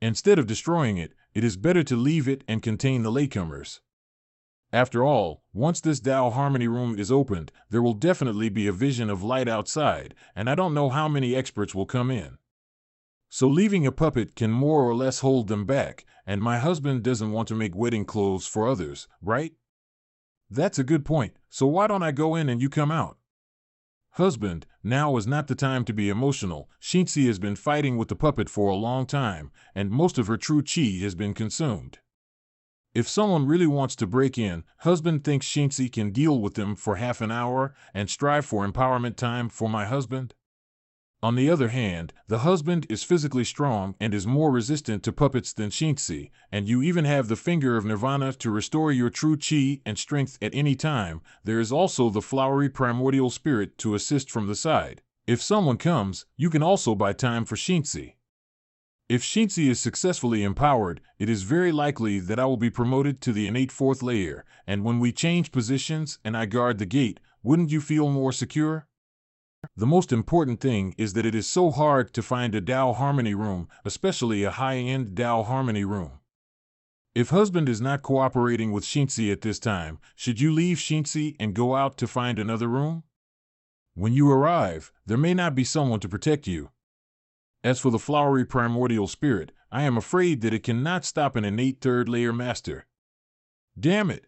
[SPEAKER 1] Instead of destroying it, it is better to leave it and contain the latecomers. After all, once this Tao Harmony room is opened, there will definitely be a vision of light outside, and I don't know how many experts will come in. So leaving a puppet can more or less hold them back, and my husband doesn't want to make wedding clothes for others, right? That's a good point, so why don't I go in and you come out? Husband, now is not the time to be emotional. Shinsi has been fighting with the puppet for a long time, and most of her true chi has been consumed. If someone really wants to break in, husband thinks Shinsi can deal with them for half an hour and strive for empowerment time for my husband? On the other hand, the husband is physically strong and is more resistant to puppets than Shinsi, and you even have the finger of Nirvana to restore your true chi and strength at any time. There is also the flowery primordial spirit to assist from the side. If someone comes, you can also buy time for Shinsi. If Shinsi is successfully empowered, it is very likely that I will be promoted to the innate fourth layer, and when we change positions and I guard the gate, wouldn't you feel more secure? The most important thing is that it is so hard to find a Tao Harmony room, especially a high-end Tao Harmony room. If husband is not cooperating with Shinsi at this time, should you leave Shinsi and go out to find another room? When you arrive, there may not be someone to protect you. As for the flowery primordial spirit, I am afraid that it cannot stop an innate third layer master. Damn it!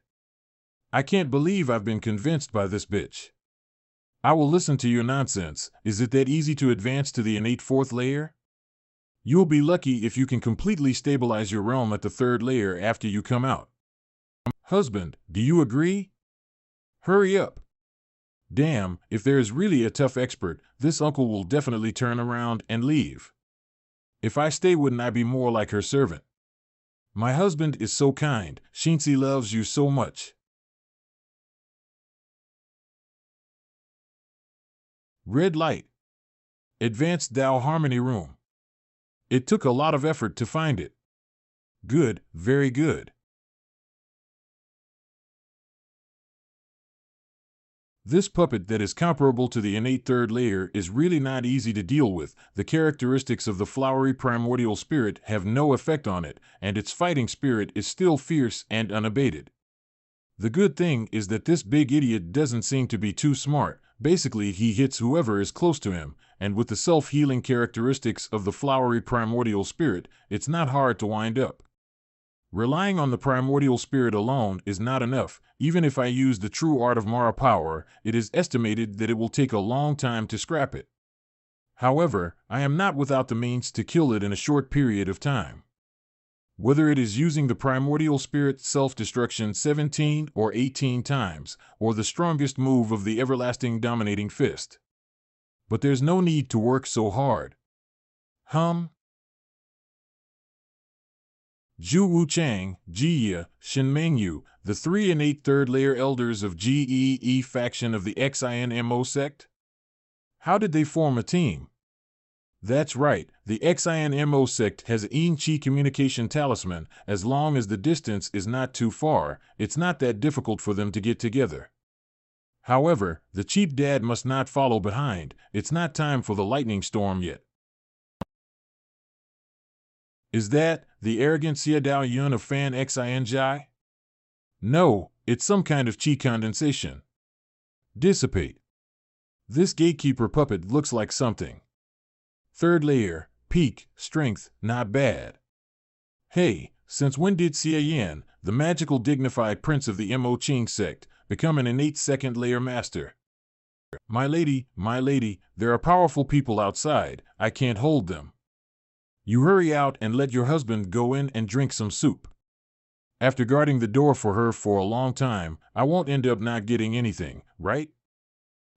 [SPEAKER 1] I can't believe I've been convinced by this bitch. I will listen to your nonsense. Is it that easy to advance to the innate fourth layer? You'll be lucky if you can completely stabilize your realm at the third layer after you come out. Husband, do you agree? Hurry up. Damn, if there is really a tough expert, this uncle will definitely turn around and leave. If I stay, wouldn't I be more like her servant? My husband is so kind. Shinsi loves you so much. Red light. Advanced Tao Harmony room. It took a lot of effort to find it. Good, very good. This puppet that is comparable to the innate third layer is really not easy to deal with. The characteristics of the flowery primordial spirit have no effect on it, and its fighting spirit is still fierce and unabated. The good thing is that this big idiot doesn't seem to be too smart. Basically, he hits whoever is close to him, and with the self-healing characteristics of the flowery primordial spirit, it's not hard to wind up. Relying on the primordial spirit alone is not enough. Even if I use the true art of Mara power, it is estimated that it will take a long time to scrap it. However, I am not without the means to kill it in a short period of time. Whether it is using the primordial spirit self-destruction 17 or 18 times, or the strongest move of the everlasting dominating fist. But there's no need to work so hard. Zhu Wuchang, Jie, Shinmengyu, the three innate third layer elders of GEE faction of the XINMO sect? How did they form a team? That's right, the XINMO sect has an Yin-Chi communication talisman. As long as the distance is not too far, it's not that difficult for them to get together. However, the cheap dad must not follow behind. It's not time for the lightning storm yet. Is that the arrogant Xia Dao Yun of Fan Xinji? No, it's some kind of chi condensation. Dissipate. This gatekeeper puppet looks like something. Third layer, peak, strength, not bad. Hey, since when did Xia Yan, the magical dignified prince of the Mo Qing sect, become an innate second layer master? My lady, there are powerful people outside. I can't hold them. You hurry out and let your husband go in and drink some soup. After guarding the door for her for a long time, I won't end up not getting anything, right?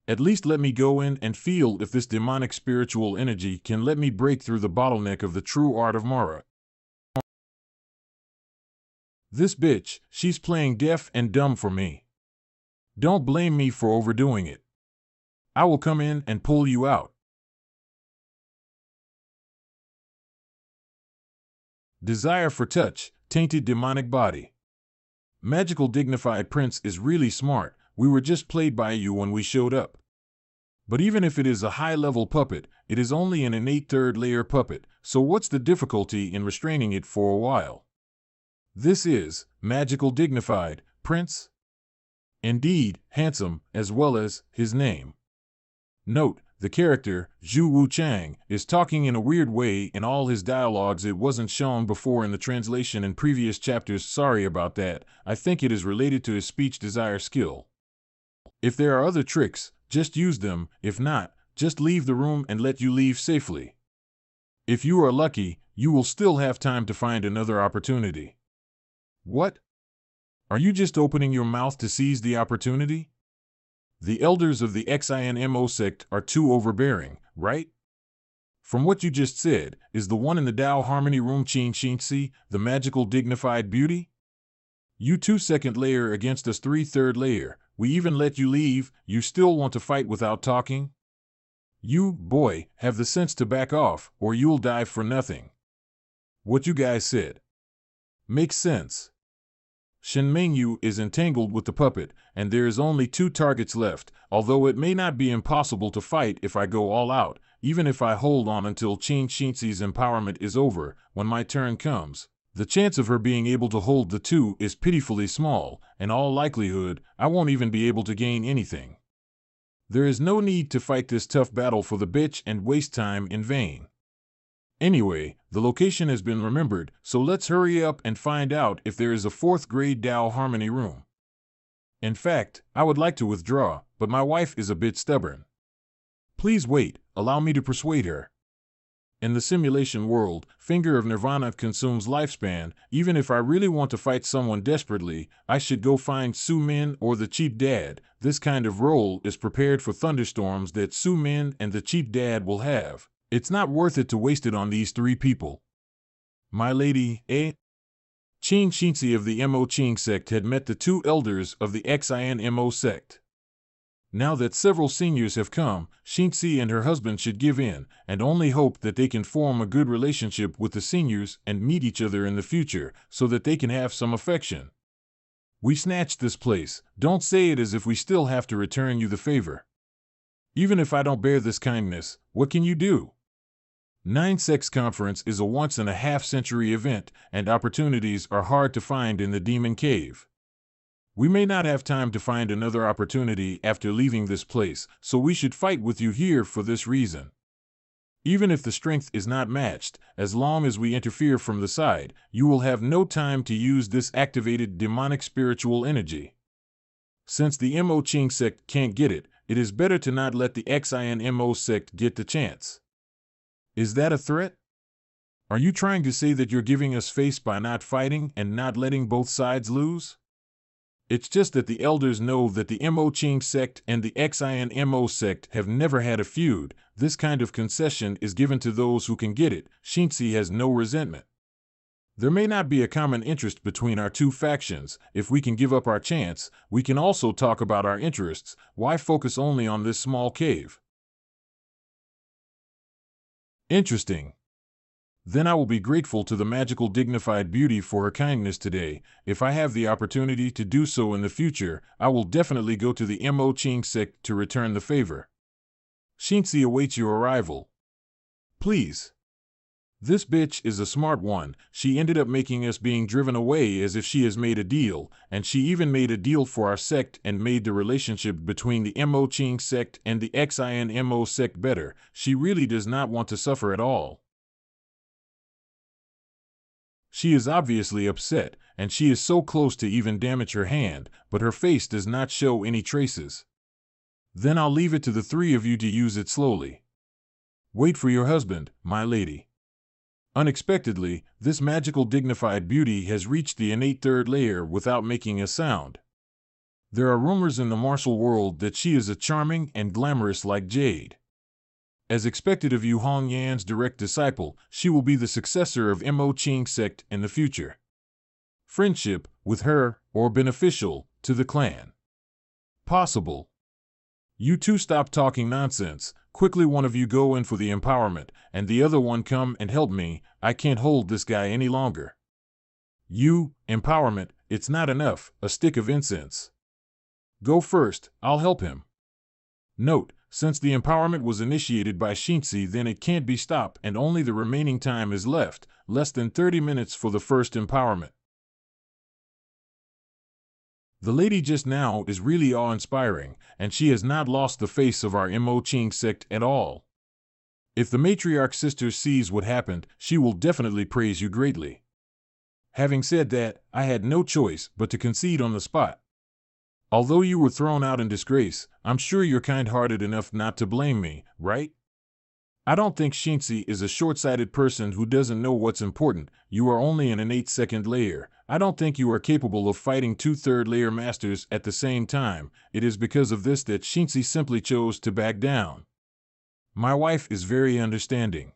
[SPEAKER 1] At least let me go in and feel if this demonic spiritual energy can let me break through the bottleneck of the true art of Mara. This bitch, she's playing deaf and dumb for me. Don't blame me for overdoing it. I will come in and pull you out. Desire for touch, tainted demonic body. Magical dignified prince is really smart, we were just played by you when we showed up. But even if it is a high-level puppet, it is only an innate third-layer puppet, so what's the difficulty in restraining it for a while? This is magical dignified prince. Indeed, handsome, as well as his name. Note, the character, Zhu Wu Chang, is talking in a weird way in all his dialogues. It wasn't shown before in the translation in previous chapters. Sorry about that. I think it is related to his speech desire skill. If there are other tricks, just use them. If not, just leave the room and let you leave safely. If you are lucky, you will still have time to find another opportunity. What? Are you just opening your mouth to seize the opportunity? The elders of the XINMO sect are too overbearing, right? From what you just said, is the one in the Tao Harmony Room Qin Xinxi, the magical dignified beauty? You 2 second layer against us 3 third layer, we even let you leave, you still want to fight without talking? You, boy, have the sense to back off, or you'll die for nothing. What you guys said makes sense. Shen Mengyu is entangled with the puppet, and there is only 2 targets left, although it may not be impossible to fight if I go all out, even if I hold on until Qin Xinxi's empowerment is over. When my turn comes, the chance of her being able to hold the 2 is pitifully small, in all likelihood, I won't even be able to gain anything. There is no need to fight this tough battle for the bitch and waste time in vain. Anyway, the location has been remembered, so let's hurry up and find out if there is a 4th grade Tao Harmony room. In fact, I would like to withdraw, but my wife is a bit stubborn. Please wait, allow me to persuade her. In the simulation world, Finger of Nirvana consumes lifespan. Even if I really want to fight someone desperately, I should go find Su Min or the Cheap Dad. This kind of role is prepared for thunderstorms that Su Min and the Cheap Dad will have. It's not worth it to waste it on these 3 people. My lady, eh? Qin Xinxi of the Mo Qing sect had met the 2 elders of the XINMO sect. Now that several seniors have come, Xinxi and her husband should give in, and only hope that they can form a good relationship with the seniors and meet each other in the future, so that they can have some affection. We snatched this place, don't say it as if we still have to return you the favor. Even if I don't bear this kindness, what can you do? 9 Sex Conference is a once-in-a-half-century event, and opportunities are hard to find in the Demon Cave. We may not have time to find another opportunity after leaving this place, so we should fight with you here for this reason. Even if the strength is not matched, as long as we interfere from the side, you will have no time to use this activated demonic spiritual energy. Since the Mo Qing sect can't get it, it is better to not let the XINMO sect get the chance. Is that a threat? Are you trying to say that you're giving us face by not fighting and not letting both sides lose? It's just that the elders know that the Mo Qing sect and the XINMO sect have never had a feud. This kind of concession is given to those who can get it. Xinxi has no resentment. There may not be a common interest between our 2 factions. If we can give up our chance, we can also talk about our interests. Why focus only on this small cave? Interesting. Then I will be grateful to the magical dignified beauty for her kindness today. If I have the opportunity to do so in the future, I will definitely go to the Mo Qing sect to return the favor. Xinxi awaits your arrival. Please. This bitch is a smart one. She ended up making us being driven away as if she has made a deal, and she even made a deal for our sect and made the relationship between the Mo Qing sect and the XINMO sect better. She really does not want to suffer at all. She is obviously upset, and she is so close to even damage her hand, but her face does not show any traces. Then I'll leave it to the 3 of you to use it slowly. Wait for your husband, my lady. Unexpectedly, this magical dignified beauty has reached the innate 3rd layer without making a sound. There are rumors in the martial world that she is a charming and glamorous like Jade. As expected of Yu Hongyan's direct disciple, she will be the successor of Mo Qing sect in the future. Friendship with her, or beneficial to the clan. Possible. You 2 stop talking nonsense. Quickly, one of you go in for the empowerment, and the other one come and help me. I can't hold this guy any longer. You, empowerment, it's not enough, a stick of incense. Go first, I'll help him. Note, since the empowerment was initiated by Shinzi, then it can't be stopped and only the remaining time is left, less than 30 minutes for the first empowerment. The lady just now is really awe-inspiring, and she has not lost the face of our Mo Ching sect at all. If the matriarch sister sees what happened, she will definitely praise you greatly. Having said that, I had no choice but to concede on the spot. Although you were thrown out in disgrace, I'm sure you're kind-hearted enough not to blame me, right? I don't think Shinzi is a short-sighted person who doesn't know what's important. You are only an innate second layer. I don't think you are capable of fighting 2/3 layer masters at the same time. It is because of this that Shinzi simply chose to back down. My wife is very understanding.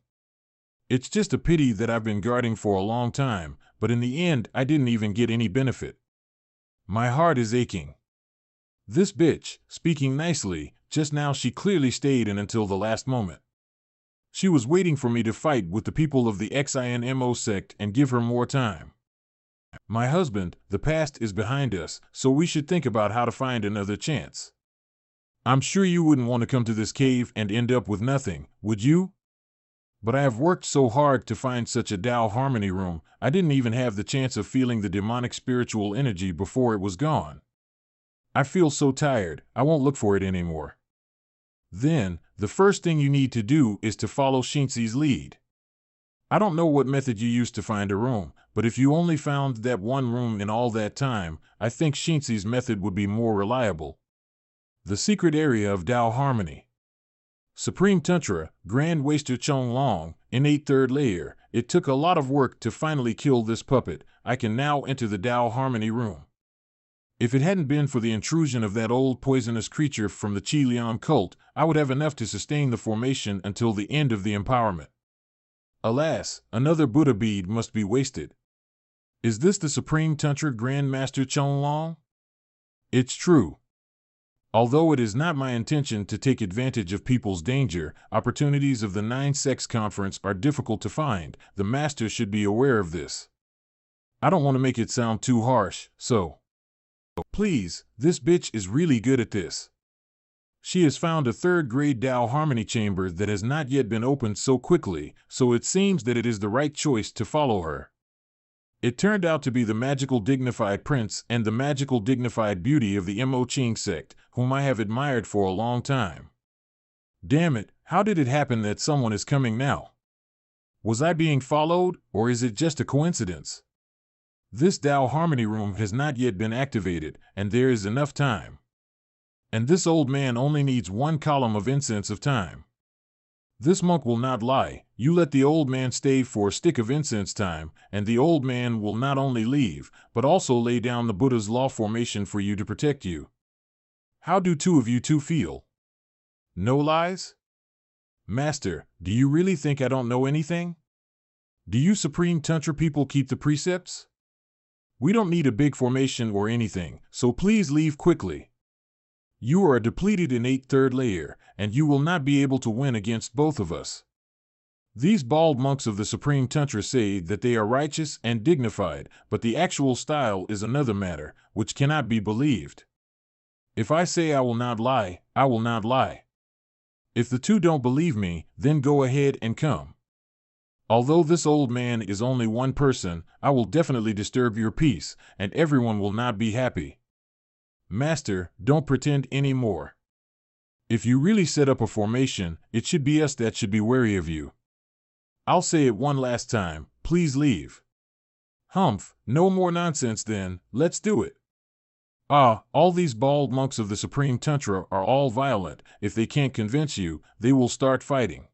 [SPEAKER 1] It's just a pity that I've been guarding for a long time, but in the end I didn't even get any benefit. My heart is aching. This bitch, speaking nicely, just now she clearly stayed in until the last moment. She was waiting for me to fight with the people of the XINMO sect and give her more time. My husband, the past is behind us, so we should think about how to find another chance. I'm sure you wouldn't want to come to this cave and end up with nothing, would you? But I have worked so hard to find such a Tao harmony room, I didn't even have the chance of feeling the demonic spiritual energy before it was gone. I feel so tired, I won't look for it anymore. Then, the first thing you need to do is to follow Shinzi's lead. I don't know what method you used to find a room, but if you only found that one room in all that time, I think Shinzi's method would be more reliable. The secret area of Tao harmony. Supreme Tantra, Grand Waster Chong Long, innate third layer. It took a lot of work to finally kill this puppet. I can now enter the Tao harmony room. If it hadn't been for the intrusion of that old poisonous creature from the Chi Liang cult, I would have enough to sustain the formation until the end of the empowerment. Alas, another Buddha bead must be wasted. Is this the Supreme Tantra Grand Master Chong Long? It's true. Although it is not my intention to take advantage of people's danger, opportunities of the Nine Sects Conference are difficult to find. The Master should be aware of this. I don't want to make it sound too harsh, so please, this bitch is really good at this. She has found a third-grade Tao harmony chamber that has not yet been opened so quickly, so it seems that it is the right choice to follow her. It turned out to be the magical dignified prince and the magical dignified beauty of the Mo Ching sect, whom I have admired for a long time. Damn it, how did it happen that someone is coming now? Was I being followed, or is it just a coincidence? This Tao harmony room has not yet been activated, and there is enough time. And this old man only needs 1 column of incense of time. This monk will not lie. You let the old man stay for a stick of incense time, and the old man will not only leave, but also lay down the Buddha's law formation for you to protect you. How do two of you two feel? No lies? Master, do you really think I don't know anything? Do you Supreme Tantra people keep the precepts? We don't need a big formation or anything, so please leave quickly. You are a depleted innate third layer, and you will not be able to win against both of us. These bald monks of the Supreme Tantra say that they are righteous and dignified, but the actual style is another matter, which cannot be believed. If I say I will not lie, I will not lie. If the two don't believe me, then go ahead and come. Although this old man is only one person, I will definitely disturb your peace, and everyone will not be happy. Master, don't pretend anymore. If you really set up a formation, it should be us that should be wary of you. I'll say it one last time, please leave. Humph, no more nonsense then, let's do it. All these bald monks of the Supreme Tantra are all violent. If they can't convince you, they will start fighting.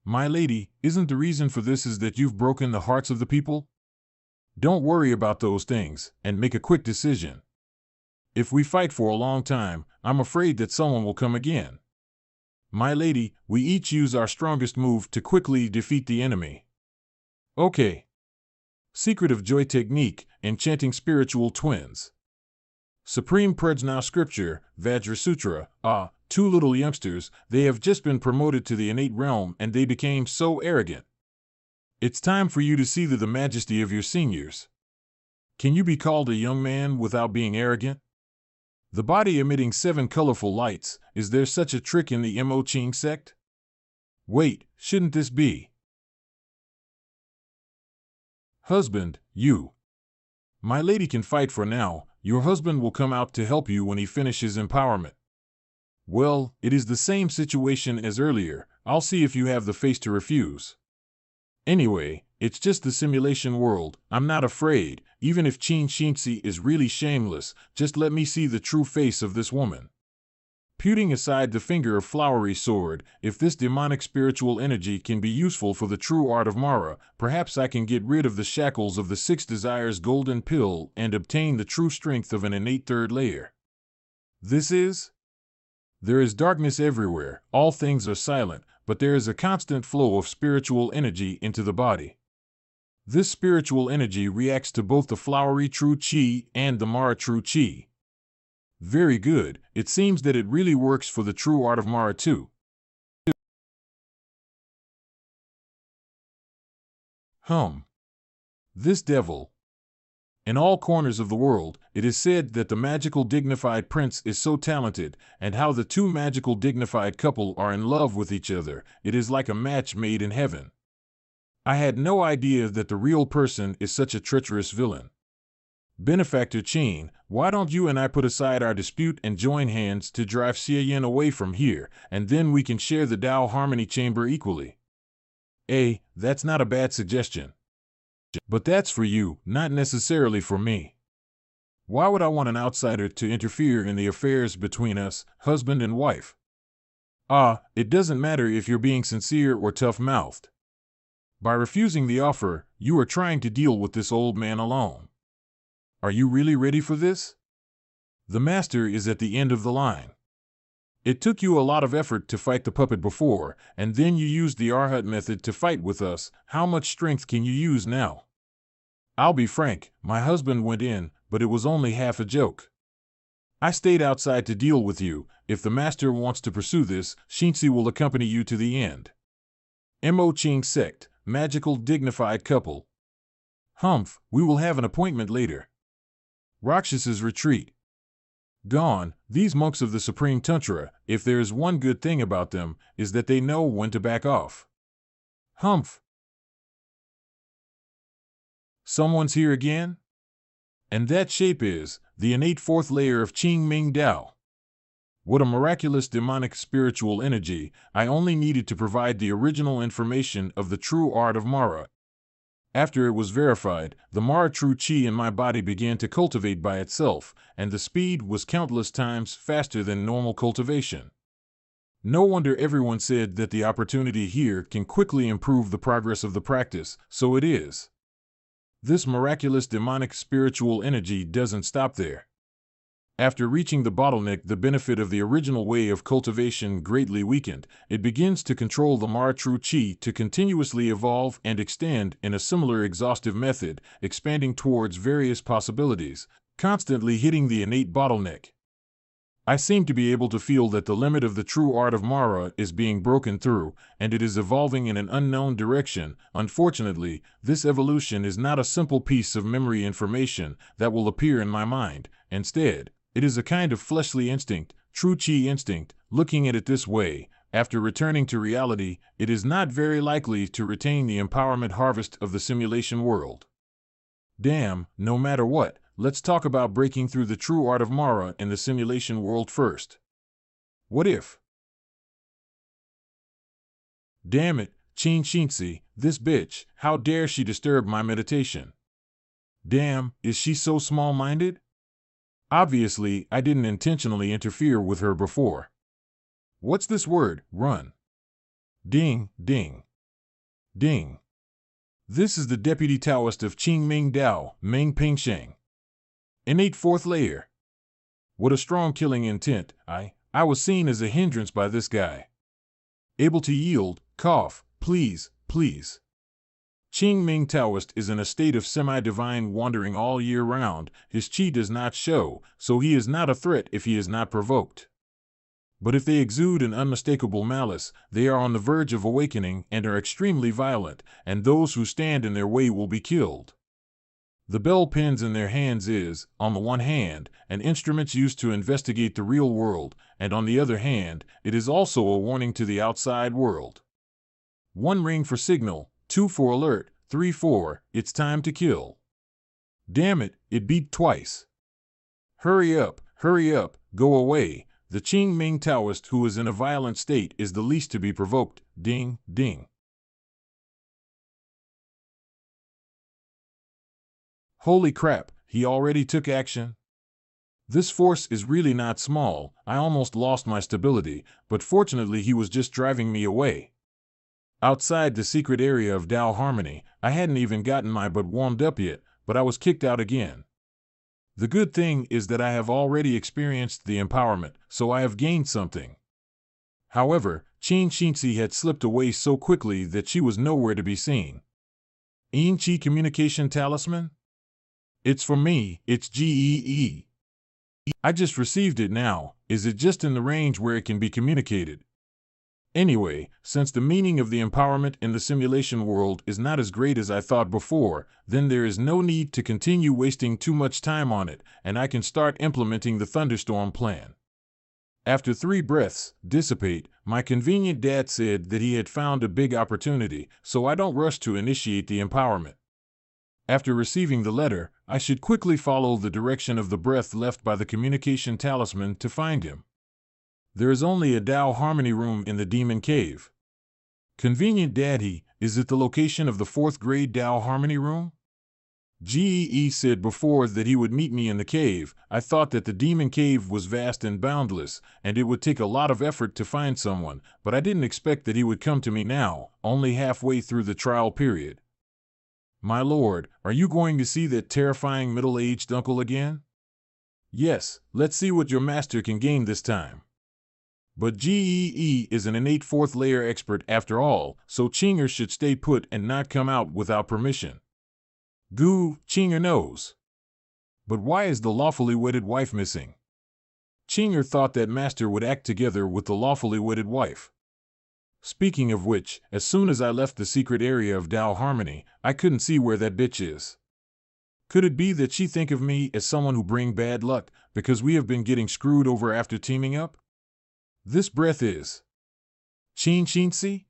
[SPEAKER 1] My lady, isn't the reason for this is that you've broken the hearts of the people? Don't worry about those things, and make a quick decision. If we fight for a long time, I'm afraid that someone will come again. My lady, we each use our strongest move to quickly defeat the enemy. Okay. Secret of Joy Technique, Enchanting Spiritual Twins. Supreme Prajna Scripture, Vajrasutra. 2 little youngsters, they have just been promoted to the innate realm and they became so arrogant. It's time for you to see the majesty of your seniors. Can you be called a young man without being arrogant? The body emitting 7 colorful lights. Is there such a trick in the Mo Ching sect? Wait, shouldn't this be? Husband, you. My lady can fight for now. Your husband will come out to help you when he finishes empowerment. Well, it is the same situation as earlier. I'll see if you have the face to refuse. Anyway, it's just the simulation world. I'm not afraid. Even if Chin Shinsi is really shameless, just let me see the true face of this woman. Putting aside the finger of flowery sword, if this demonic spiritual energy can be useful for the true art of Mara, perhaps I can get rid of the shackles of the 6 desires golden pill and obtain the true strength of an innate 3rd layer. This is? There is darkness everywhere, all things are silent, but there is a constant flow of spiritual energy into the body. This spiritual energy reacts to both the flowery true chi and the Mara true chi. Very good, it seems that it really works for the true art of Mara too. This devil. In all corners of the world, it is said that the magical dignified prince is so talented, and how the 2 magical dignified couple are in love with each other. It is like a match made in heaven. I had no idea that the real person is such a treacherous villain. Benefactor Chin, why don't you and I put aside our dispute and join hands to drive Xie Yin away from here, and then we can share the Tao Harmony Chamber equally? That's not a bad suggestion. But that's for you, not necessarily for me. Why would I want an outsider to interfere in the affairs between us, husband and wife? It doesn't matter if you're being sincere or tough-mouthed. By refusing the offer, you are trying to deal with this old man alone. Are you really ready for this? The master is at the end of the line. It took you a lot of effort to fight the puppet before, and then you used the Arhat method to fight with us. How much strength can you use now? I'll be frank, my husband went in, but it was only half a joke. I stayed outside to deal with you. If the master wants to pursue this, Shinsi will accompany you to the end. Mo Ching sect, magical dignified couple. We will have an appointment later. Rakshas's retreat. Gone, these monks of the Supreme Tantra, if there is one good thing about them, is that they know when to back off. Someone's here again? And that shape is the innate 4th layer of Qing Ming Dao. What a miraculous demonic spiritual energy. I only needed to provide the original information of the true art of Mara. After it was verified, the Mara true chi in my body began to cultivate by itself, and the speed was countless times faster than normal cultivation. No wonder everyone said that the opportunity here can quickly improve the progress of the practice, so it is. This miraculous demonic spiritual energy doesn't stop there. After reaching the bottleneck, the benefit of the original way of cultivation greatly weakened. It begins to control the Mara true chi to continuously evolve and extend in a similar exhaustive method, expanding towards various possibilities, constantly hitting the innate bottleneck. I seem to be able to feel that the limit of the true art of Mara is being broken through, and it is evolving in an unknown direction. Unfortunately, this evolution is not a simple piece of memory information that will appear in my mind. Instead, it is a kind of fleshly instinct, true chi instinct. Looking at it this way, after returning to reality, it is not very likely to retain the empowerment harvest of the simulation world. Damn, no matter what, let's talk about breaking through the true art of Mara in the simulation world first. What if? Damn it, Chin Shinsi, this bitch, how dare she disturb my meditation? Damn, is she so small-minded? Obviously, I didn't intentionally interfere with her before. What's this word, run? Ding, ding, ding. This is the Deputy Taoist of Qing Ming Dao, Ming Pingsheng. Innate 4th layer. What a strong killing intent. I was seen as a hindrance by this guy. Able to yield, cough, please, please. Qing Ming Taoist is in a state of semi-divine wandering all year round. His qi does not show, so he is not a threat if he is not provoked. But if they exude an unmistakable malice, they are on the verge of awakening and are extremely violent, and those who stand in their way will be killed. The bell pens in their hands is, on the one hand, an instrument used to investigate the real world, and on the other hand, it is also a warning to the outside world. 1 ring for signal, 2 for alert, 3 for, it's time to kill. Damn it, it beat twice. Hurry up, go away. The Qing Ming Taoist who is in a violent state is the least to be provoked. Ding, ding. Holy crap, he already took action? This force is really not small. I almost lost my stability, but fortunately he was just driving me away. Outside the secret area of Tao Harmony, I hadn't even gotten my butt warmed up yet, but I was kicked out again. The good thing is that I have already experienced the empowerment, so I have gained something. However, Qin Shinzi had slipped away so quickly that she was nowhere to be seen. Inchi Communication Talisman? It's for me, it's GEE. I just received it now. Is it just in the range where it can be communicated? Anyway, since the meaning of the empowerment in the simulation world is not as great as I thought before, then there is no need to continue wasting too much time on it, and I can start implementing the thunderstorm plan. After 3 breaths, dissipate, my convenient dad said that he had found a big opportunity, so I don't rush to initiate the empowerment. After receiving the letter, I should quickly follow the direction of the breath left by the communication talisman to find him. There is only a Tao Harmony room in the Demon Cave. Convenient daddy, is it the location of the 4th grade Tao Harmony room? GEE said before that he would meet me in the cave. I thought that the Demon Cave was vast and boundless, and it would take a lot of effort to find someone, but I didn't expect that he would come to me now, only halfway through the trial period. My lord, are you going to see that terrifying middle-aged uncle again? Yes, let's see what your master can gain this time. But GEE is an innate 4th layer expert after all, so Chinger should stay put and not come out without permission. Goo, Chinger knows. But why is the lawfully wedded wife missing? Chinger thought that master would act together with the lawfully wedded wife. Speaking of which, as soon as I left the secret area of Tao Harmony, I couldn't see where that bitch is. Could it be that she think of me as someone who bring bad luck because we have been getting screwed over after teaming up? This breath is Qin Shinzi?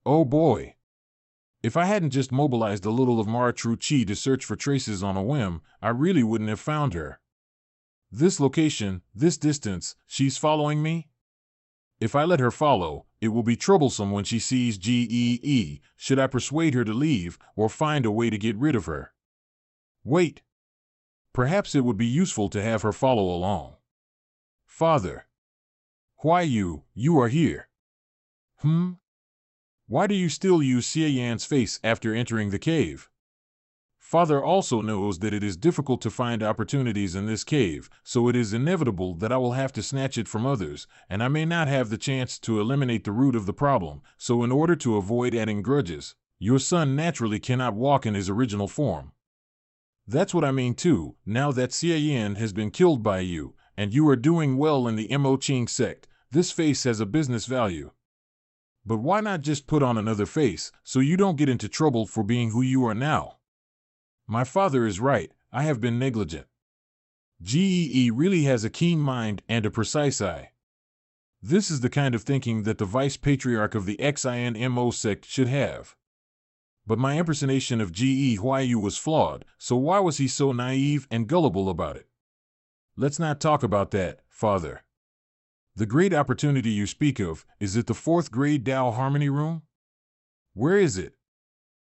[SPEAKER 1] Oh boy. If I hadn't just mobilized a little of Mara True Chi to search for traces on a whim, I really wouldn't have found her. This location, this distance, she's following me? If I let her follow, it will be troublesome when she sees GEE. Should I persuade her to leave, or find a way to get rid of her? Wait. Perhaps it would be useful to have her follow along. Father. Why you are here? Why do you still use Xie Yan's face after entering the cave? Father also knows that it is difficult to find opportunities in this cave, so it is inevitable that I will have to snatch it from others, and I may not have the chance to eliminate the root of the problem, so in order to avoid adding grudges, your son naturally cannot walk in his original form. That's what I mean too, now that Xie Yan has been killed by you, and you are doing well in the Mo Qing sect, this face has a business value. But why not just put on another face, so you don't get into trouble for being who you are now? My father is right, I have been negligent. GEE really has a keen mind and a precise eye. This is the kind of thinking that the vice patriarch of the XINMO sect should have. But my impersonation of GE Huayu was flawed, so why was he so naive and gullible about it? Let's not talk about that, father. The great opportunity you speak of, is it the 4th grade Tao Harmony room? Where is it?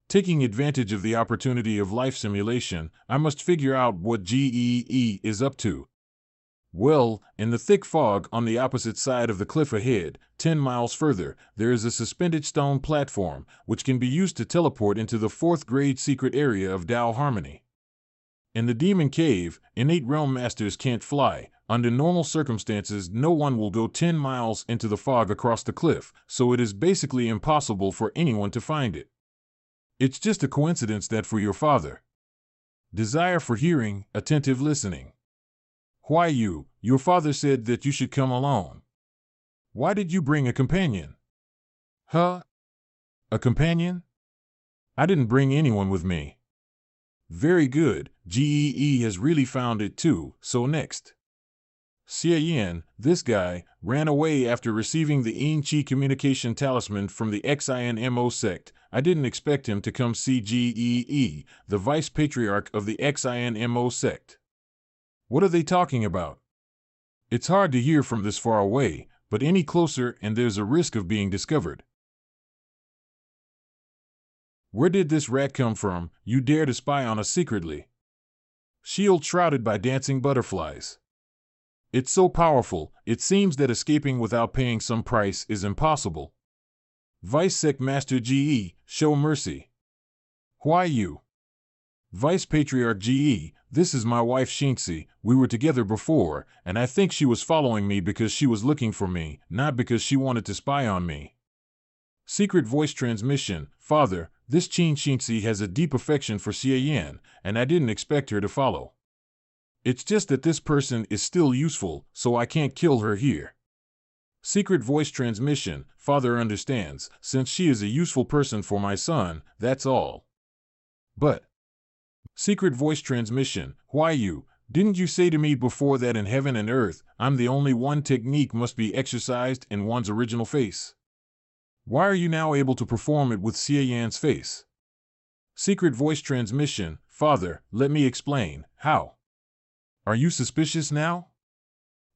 [SPEAKER 1] Taking advantage of the opportunity of life simulation, I must figure out what GEE is up to. Well, in the thick fog on the opposite side of the cliff ahead, 10 miles further, there is a suspended stone platform, which can be used to teleport into the 4th grade secret area of Tao Harmony. In the Demon Cave, innate realm masters can't fly. Under normal circumstances, no one will go 10 miles into the fog across the cliff, so it is basically impossible for anyone to find it. It's just a coincidence that for your father, desire for hearing, attentive listening. Why your father said that you should come alone. Why did you bring a companion? Huh? A companion? I didn't bring anyone with me. Very good, GEE has really found it too, so next. Xie Yan, this guy, ran away after receiving the Yin-Chi communication talisman from the XINMO sect. I didn't expect him to come see GEE, the vice patriarch of the XINMO sect. What are they talking about? It's hard to hear from this far away, but any closer and there's a risk of being discovered. Where did this rat come from? You dare to spy on us secretly? Shield shrouded by dancing butterflies. It's so powerful, it seems that escaping without paying some price is impossible. Vice Sect Master GE, show mercy. Why you? Vice Patriarch GE, this is my wife Shinxi. We were together before, and I think she was following me because she was looking for me, not because she wanted to spy on me. Secret voice transmission, Father, this Qin Shinxi has a deep affection for Xie Yan, and I didn't expect her to follow. It's just that this person is still useful, so I can't kill her here. Secret voice transmission, Father understands, since she is a useful person for my son, that's all. But secret voice transmission, why you? Didn't you say to me before that in heaven and earth, I'm the only one technique must be exercised in one's original face? Why are you now able to perform it with Xie Yan's face? Secret voice transmission, Father, let me explain, how? Are you suspicious now?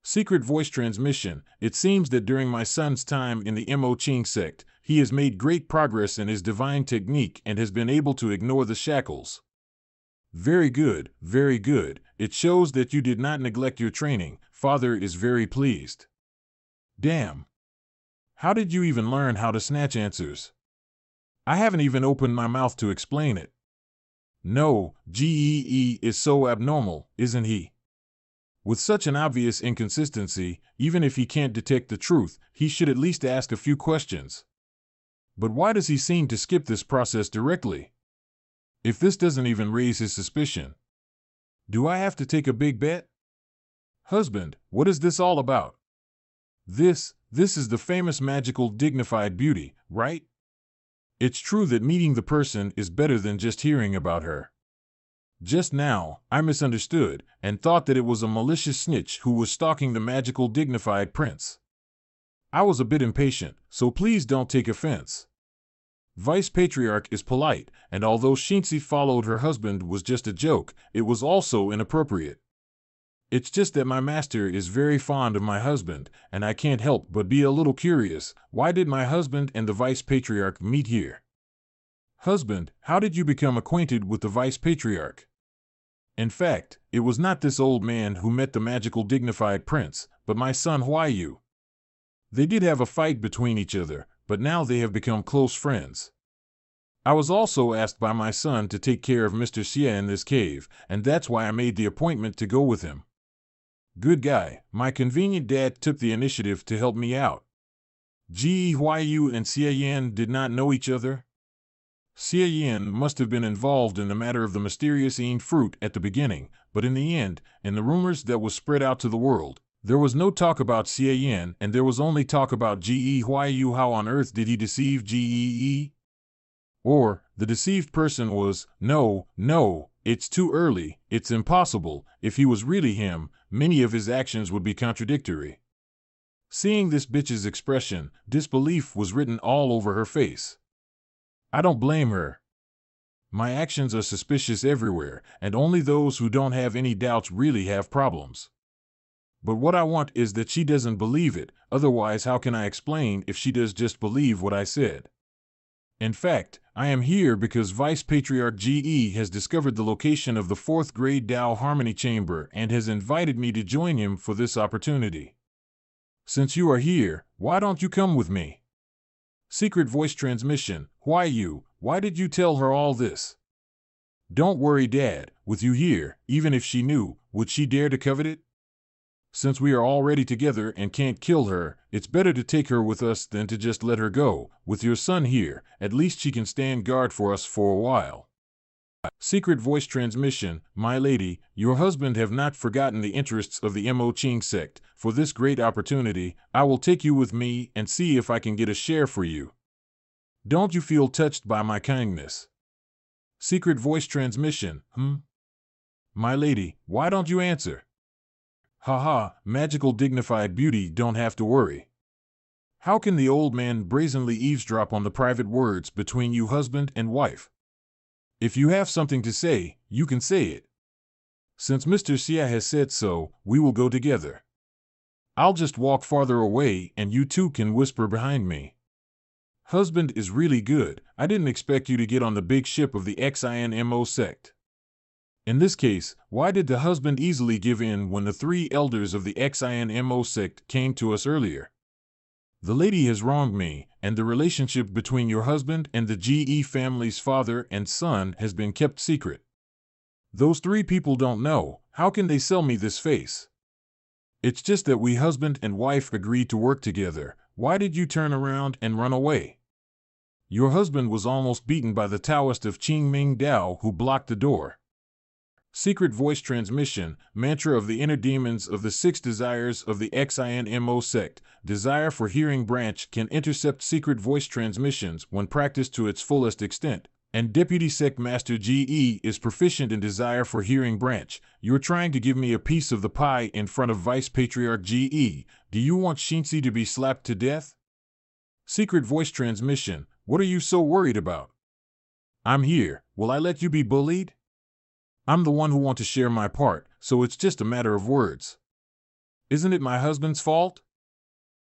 [SPEAKER 1] Secret voice transmission, it seems that during my son's time in the Mo Qing sect, he has made great progress in his divine technique and has been able to ignore the shackles. Very good, very good. It shows that you did not neglect your training. Father is very pleased. Damn. How did you even learn how to snatch answers? I haven't even opened my mouth to explain it. No, GEE is so abnormal, isn't he? With such an obvious inconsistency, even if he can't detect the truth, he should at least ask a few questions. But why does he seem to skip this process directly? If this doesn't even raise his suspicion. Do I have to take a big bet? Husband, what is this all about? This is the famous magical dignified beauty, right? It's true that meeting the person is better than just hearing about her. Just now, I misunderstood and thought that it was a malicious snitch who was stalking the magical dignified prince. I was a bit impatient, so please don't take offense. Vice Patriarch is polite, and although Shinxi followed her husband was just a joke, it was also inappropriate. It's just that my master is very fond of my husband, and I can't help but be a little curious. Why did my husband and the Vice Patriarch meet here? Husband, how did you become acquainted with the Vice Patriarch? In fact, it was not this old man who met the magical dignified prince, but my son Huayu. They did have a fight between each other, but now they have become close friends. I was also asked by my son to take care of Mr. Xie in this cave, and that's why I made the appointment to go with him. Good guy, my convenient dad took the initiative to help me out. Ji Huayu and Xie Yan did not know each other? Xie Yan must have been involved in the matter of the mysterious Yin fruit at the beginning, but in the end, in the rumors that was spread out to the world, there was no talk about Xie Yan and there was only talk about Ji Huayu. How on earth did he deceive Ji? Or, the deceived person was, no, it's too early, it's impossible. If he was really him, many of his actions would be contradictory. Seeing this bitch's expression, disbelief was written all over her face. I don't blame her. My actions are suspicious everywhere, and only those who don't have any doubts really have problems. But what I want is that she doesn't believe it, otherwise how can I explain if she does just believe what I said? In fact, I am here because Vice Patriarch GE has discovered the location of the 4th grade Tao Harmony Chamber and has invited me to join him for this opportunity. Since you are here, why don't you come with me? Secret voice transmission, why did you tell her all this? Don't worry, Dad, with you here, even if she knew, would she dare to covet it? Since we are already together and can't kill her, it's better to take her with us than to just let her go. With your son here, at least she can stand guard for us for a while. Secret voice transmission, my lady, your husband have not forgotten the interests of the Mo Qing sect. For this great opportunity, I will take you with me and see if I can get a share for you. Don't you feel touched by my kindness? Secret voice transmission, My lady, why don't you answer? Haha, magical dignified beauty don't have to worry. How can the old man brazenly eavesdrop on the private words between you husband and wife? If you have something to say, you can say it. Since Mr. Xia has said so, we will go together. I'll just walk farther away and you two can whisper behind me. Husband is really good. I didn't expect you to get on the big ship of the XINMO sect. In this case, why did the husband easily give in when the three elders of the XINMO sect came to us earlier? The lady has wronged me, and the relationship between your husband and the GE family's father and son has been kept secret. Those three people don't know. How can they sell me this face? It's just that we husband and wife agreed to work together. Why did you turn around and run away? Your husband was almost beaten by the Taoist of Qingming Dao who blocked the door. Secret voice transmission, mantra of the inner demons of the 6 desires of the XINMO sect. Desire for hearing branch can intercept secret voice transmissions when practiced to its fullest extent. And Deputy Sect Master GE is proficient in desire for hearing branch. You're trying to give me a piece of the pie in front of Vice Patriarch GE. Do you want Shinzi to be slapped to death? Secret voice transmission, what are you so worried about? I'm here. Will I let you be bullied? I'm the one who wants to share my part, so it's just a matter of words. Isn't it my husband's fault?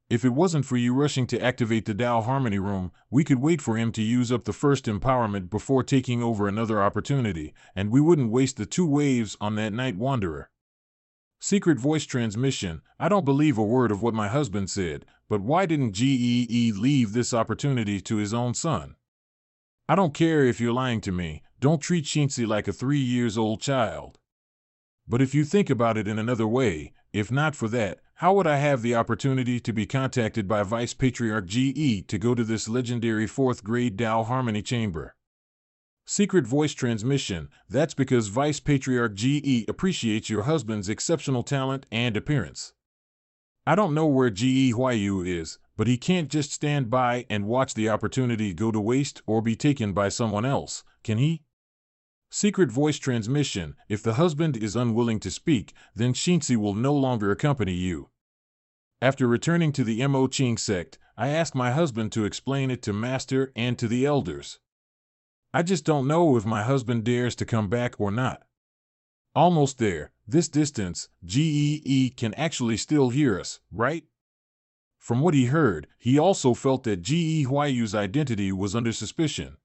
[SPEAKER 1] If it wasn't for you rushing to activate the Tao Harmony Room, we could wait for him to use up the first empowerment before taking over another opportunity, and we wouldn't waste the 2 waves on that Night Wanderer. Secret voice transmission, I don't believe a word of what my husband said, but why didn't GEE leave this opportunity to his own son? I don't care if you're lying to me, don't treat Shinzi like a 3-year-old child. But if you think about it in another way, if not for that, how would I have the opportunity to be contacted by Vice Patriarch GE to go to this legendary 4th grade Tao Harmony Chamber? Secret voice transmission, that's because Vice Patriarch GE appreciates your husband's exceptional talent and appearance. I don't know where GE Huayu is, but he can't just stand by and watch the opportunity go to waste or be taken by someone else, can he? Secret voice transmission, if the husband is unwilling to speak, then Shinzi will no longer accompany you. After returning to the Mo Ching sect, I asked my husband to explain it to Master and to the elders. I just don't know if my husband dares to come back or not. Almost there, this distance, GEE can actually still hear us, right? From what he heard, he also felt that GE Huayu's identity was under suspicion.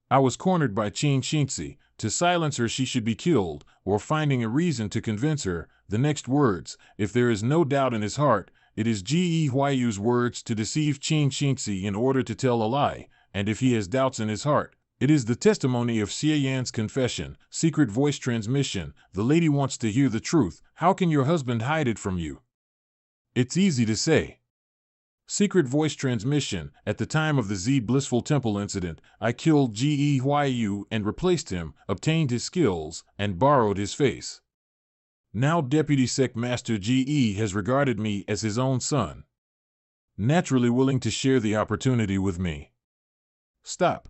[SPEAKER 1] I was cornered by Qin Shinzi. To silence her she should be killed, or finding a reason to convince her. The next words, if there is no doubt in his heart, it is GE Huayu's words to deceive Qin Shinzi in order to tell a lie, and if he has doubts in his heart, it is the testimony of Xie Yan's confession. Secret voice transmission, the lady wants to hear the truth. How can your husband hide it from you? It's easy to say. Secret voice transmission, at the time of the Z Blissful Temple incident, I killed GE Huayu and replaced him, obtained his skills, and borrowed his face. Now Deputy Sect Master GE has regarded me as his own son. Naturally willing to share the opportunity with me. Stop.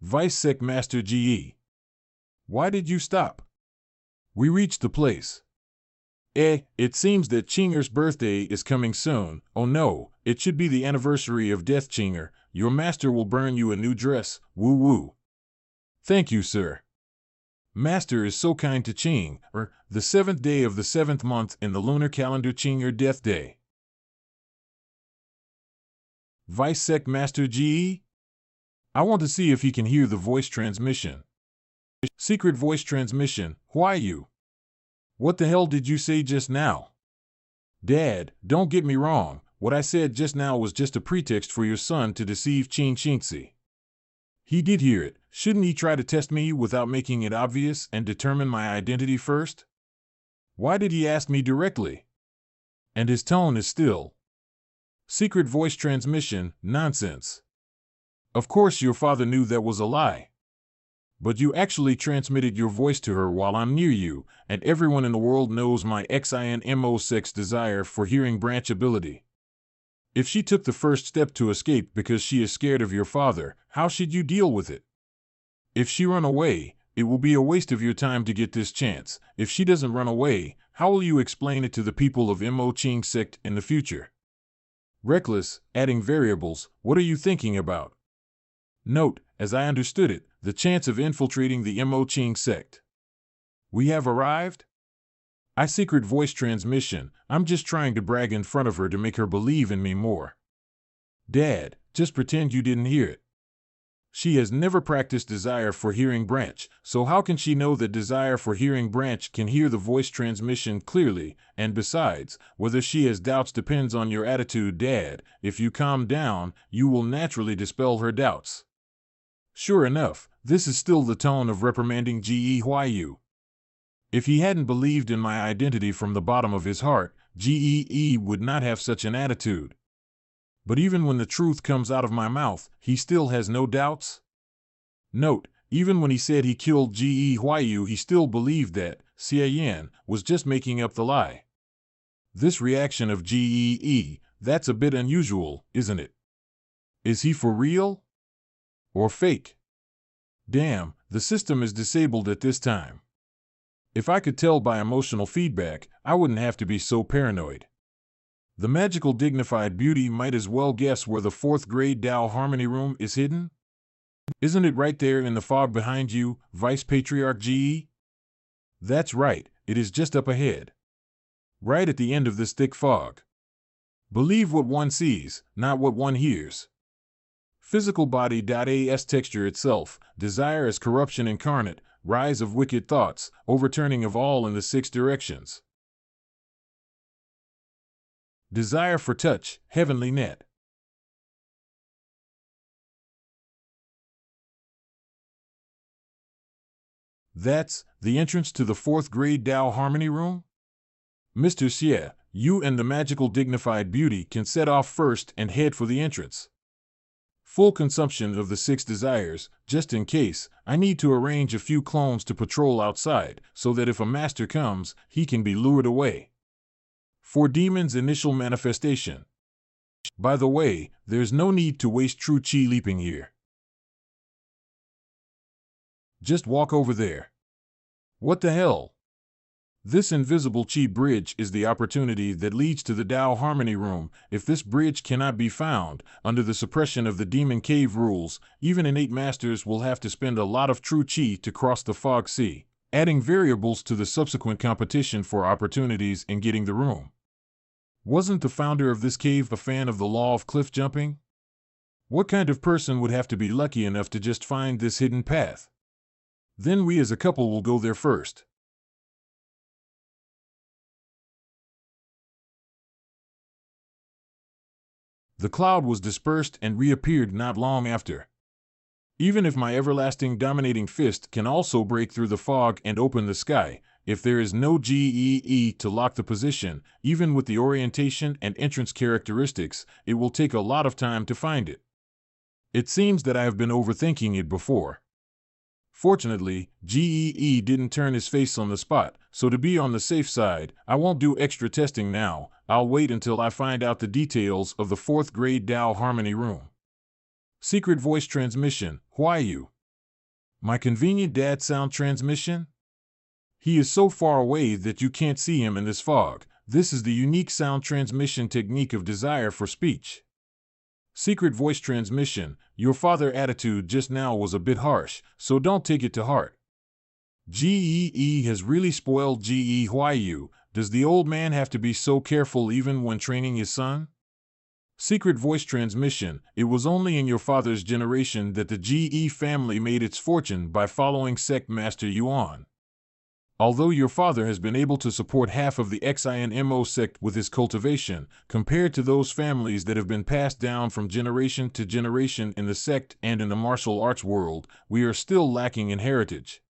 [SPEAKER 1] Vice Sect Master GE. Why did you stop? We reached the place. It seems that Chinger's birthday is coming soon. Oh no, it should be the anniversary of death, Chinger. Your master will burn you a new dress, woo woo. Thank you, sir. Master is so kind to Ching, the 7th day of the 7th month in the lunar calendar, Chinger Death Day. Vice Sect Master GE? I want to see if he can hear the voice transmission. Secret voice transmission, why you? What the hell did you say just now? Dad, don't get me wrong, what I said just now was just a pretext for your son to deceive Qin Shinzi. He did hear it. Shouldn't he try to test me without making it obvious and determine my identity first? Why did he ask me directly? And his tone is still. Secret voice transmission, nonsense. Of course your father knew that was a lie. But you actually transmitted your voice to her while I'm near you, and everyone in the world knows my XINMO sex desire for hearing branch ability. If she took the first step to escape because she is scared of your father, how should you deal with it? If she run away, it will be a waste of your time to get this chance. If she doesn't run away, how will you explain it to the people of Mo Ching sect in the future? Reckless, adding variables, what are you thinking about? Note, as I understood it, the chance of infiltrating the Mo Ching sect. We have arrived? I secret voice transmission, I'm just trying to brag in front of her to make her believe in me more. Dad, just pretend you didn't hear it. She has never practiced desire for hearing branch, so how can she know that desire for hearing branch can hear the voice transmission clearly? And besides, whether she has doubts depends on your attitude, Dad. If you calm down, you will naturally dispel her doubts. Sure enough, this is still the tone of reprimanding Gee. If he hadn't believed in my identity from the bottom of his heart, Gee would not have such an attitude. But even when the truth comes out of my mouth, he still has no doubts? Note, even when he said he killed Gee, he still believed that Xian was just making up the lie. This reaction of Gee, that's a bit unusual, isn't it? Is he for real? Or fake? Damn, the system is disabled at this time. If I could tell by emotional feedback, I wouldn't have to be so paranoid. The magical dignified beauty might as well guess where the 4th grade Tao Harmony room is hidden. Isn't it right there in the fog behind you, Vice Patriarch Ge? That's right, it is just up ahead. Right at the end of this thick fog. Believe what one sees, not what one hears. Physical body.as texture itself, desire as corruption incarnate, rise of wicked thoughts, overturning of all in the 6 directions. Desire for touch, heavenly net. That's the entrance to the 4th grade Tao Harmony room? Mr. Xie, you and the magical dignified beauty can set off first and head for the entrance. Full consumption of the 6 desires, just in case, I need to arrange a few clones to patrol outside, so that if a master comes, he can be lured away. For Demon's initial manifestation. By the way, there's no need to waste true chi leaping here. Just walk over there. What the hell? This invisible chi bridge is the opportunity that leads to the Tao Harmony room. If this bridge cannot be found, under the suppression of the Demon Cave rules, even innate masters will have to spend a lot of true chi to cross the fog sea, adding variables to the subsequent competition for opportunities in getting the room. Wasn't the founder of this cave a fan of the law of cliff jumping? What kind of person would have to be lucky enough to just find this hidden path? Then we as a couple will go there first. The cloud was dispersed and reappeared not long after. Even if my everlasting dominating fist can also break through the fog and open the sky, if there is no Gee to lock the position, even with the orientation and entrance characteristics, it will take a lot of time to find it. It seems that I have been overthinking it before. Fortunately, Gee didn't turn his face on the spot, so to be on the safe side, I won't do extra testing now. I'll wait until I find out the details of the 4th grade Tao Harmony room. Secret voice transmission, why you? My convenient dad sound transmission? He is so far away that you can't see him in this fog. This is the unique sound transmission technique of desire for speech. Secret voice transmission, your father attitude just now was a bit harsh, so don't take it to heart. Gee has really spoiled Gee. Does the old man have to be so careful even when training his son? Secret voice transmission, it was only in your father's generation that the Gee family made its fortune by following sect master Yuan. Although your father has been able to support half of the XINMO sect with his cultivation, compared to those families that have been passed down from generation to generation in the sect and in the martial arts world, we are still lacking in heritage.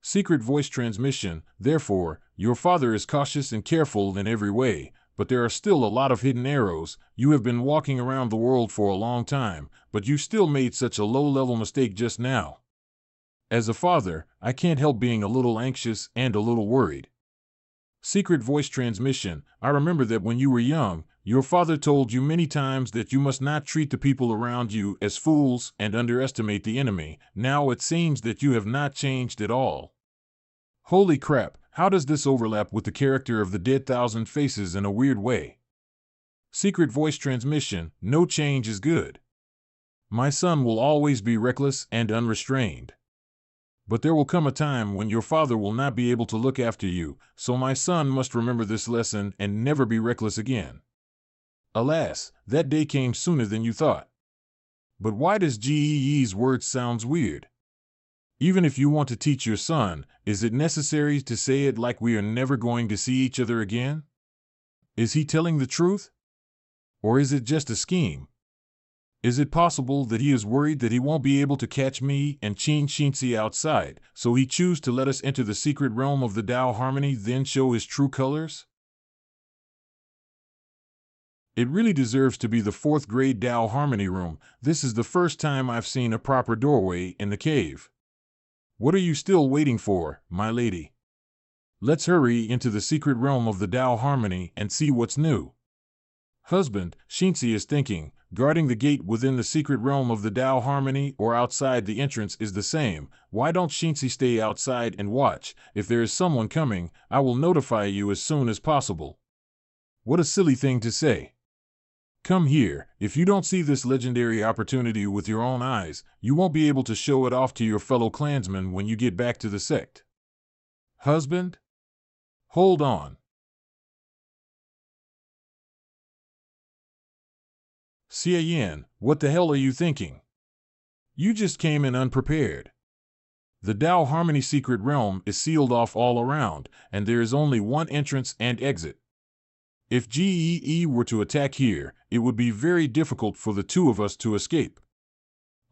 [SPEAKER 1] Secret voice transmission, therefore, your father is cautious and careful in every way, but there are still a lot of hidden arrows. You have been walking around the world for a long time, but you still made such a low-level mistake just now. As a father, I can't help being a little anxious and a little worried. Secret voice transmission, I remember that when you were young, Your father told you many times that you must not treat the people around you as fools and underestimate the enemy. Now it seems that you have not changed at all. Holy crap, how does this overlap with the character of the Dead Thousand Faces in a weird way? Secret voice transmission, no change is good. My son will always be reckless and unrestrained. But there will come a time when your father will not be able to look after you, so my son must remember this lesson and never be reckless again. Alas, that day came sooner than you thought. But why does Gee's words sound weird? Even if you want to teach your son, is it necessary to say it like we are never going to see each other again? Is he telling the truth? Or is it just a scheme? Is it possible that he is worried that he won't be able to catch me and Chin Shinsi outside, so he chooses to let us enter the secret realm of the Tao Harmony, then show his true colors? It really deserves to be the 4th grade Tao Harmony room. This is the first time I've seen a proper doorway in the cave. What are you still waiting for, my lady? Let's hurry into the secret realm of the Tao Harmony and see what's new. Husband, Shinsi is thinking, guarding the gate within the secret realm of the Tao Harmony or outside the entrance is the same. Why don't Shinsi stay outside and watch? If there is someone coming, I will notify you as soon as possible. What a silly thing to say. Come here. If you don't see this legendary opportunity with your own eyes, you won't be able to show it off to your fellow clansmen when you get back to the sect. Husband? Hold on. Xia Yin, what the hell are you thinking? You just came in unprepared. The Tao Harmony secret realm is sealed off all around, and there is only one entrance and exit. If Gee were to attack here, it would be very difficult for the two of us to escape.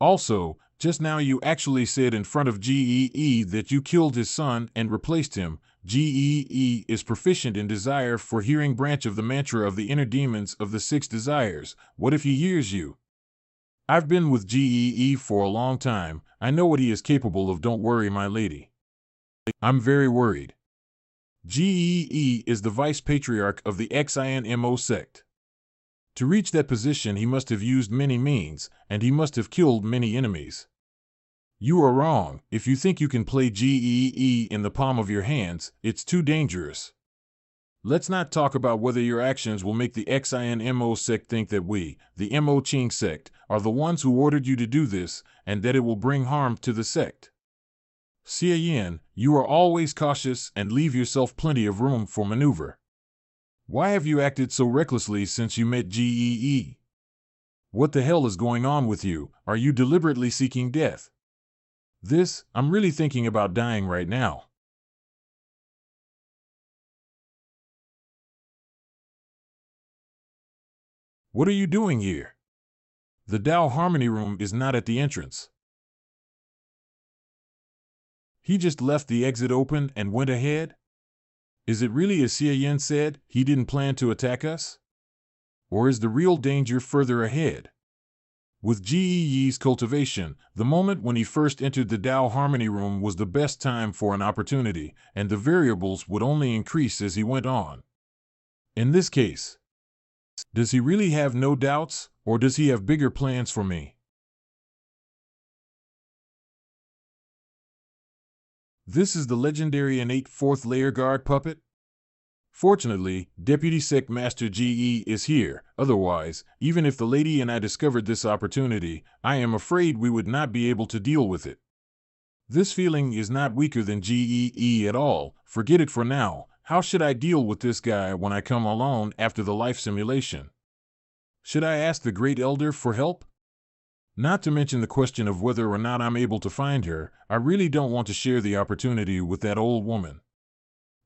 [SPEAKER 1] Also, just now you actually said in front of Gee that you killed his son and replaced him. Gee is proficient in desire for hearing branch of the mantra of the inner demons of the 6 desires. What if he hears you? I've been with Gee for a long time. I know what he is capable of. Don't worry, my lady. I'm very worried. Gee is the vice patriarch of the XINMO sect. To reach that position he must have used many means, and he must have killed many enemies. You are wrong. If you think you can play Gee in the palm of your hands, it's too dangerous. Let's not talk about whether your actions will make the XINMO sect think that we, the Mo Ching sect, are the ones who ordered you to do this, and that it will bring harm to the sect. Xia Yin, you are always cautious and leave yourself plenty of room for maneuver. Why have you acted so recklessly since you met Gee? What the hell is going on with you? Are you deliberately seeking death? I'm really thinking about dying right now. What are you doing here? The Tao Harmony room is not at the entrance. He just left the exit open and went ahead? Is it really as Xia Yin said, he didn't plan to attack us? Or is the real danger further ahead? With Gee's cultivation, the moment when he first entered the Tao Harmony room was the best time for an opportunity, and the variables would only increase as he went on. In this case, does he really have no doubts, or does he have bigger plans for me? This is the legendary innate 4th layer guard puppet? Fortunately, Deputy Sect Master Gee is here. Otherwise, even if the lady and I discovered this opportunity, I am afraid we would not be able to deal with it. This feeling is not weaker than Gee at all. Forget it for now. How should I deal with this guy when I come alone after the life simulation? Should I ask the Great Elder for help? Not to mention the question of whether or not I'm able to find her. I really don't want to share the opportunity with that old woman.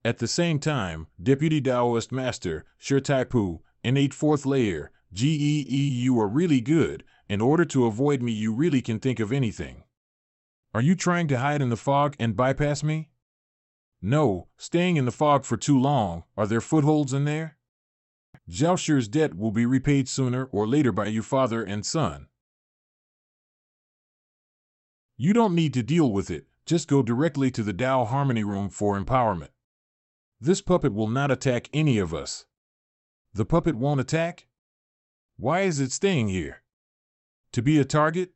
[SPEAKER 1] At the same time, Deputy Taoist Master, Shi Taipu, innate 4th layer, Gee, you are really good. In order to avoid me, you really can think of anything. Are you trying to hide in the fog and bypass me? No, staying in the fog for too long. Are there footholds in there? Zhao Shi's debt will be repaid sooner or later by you father and son. You don't need to deal with it. Just go directly to the Tao Harmony room for empowerment. This puppet will not attack any of us. The puppet won't attack? Why is it staying here? To be a target?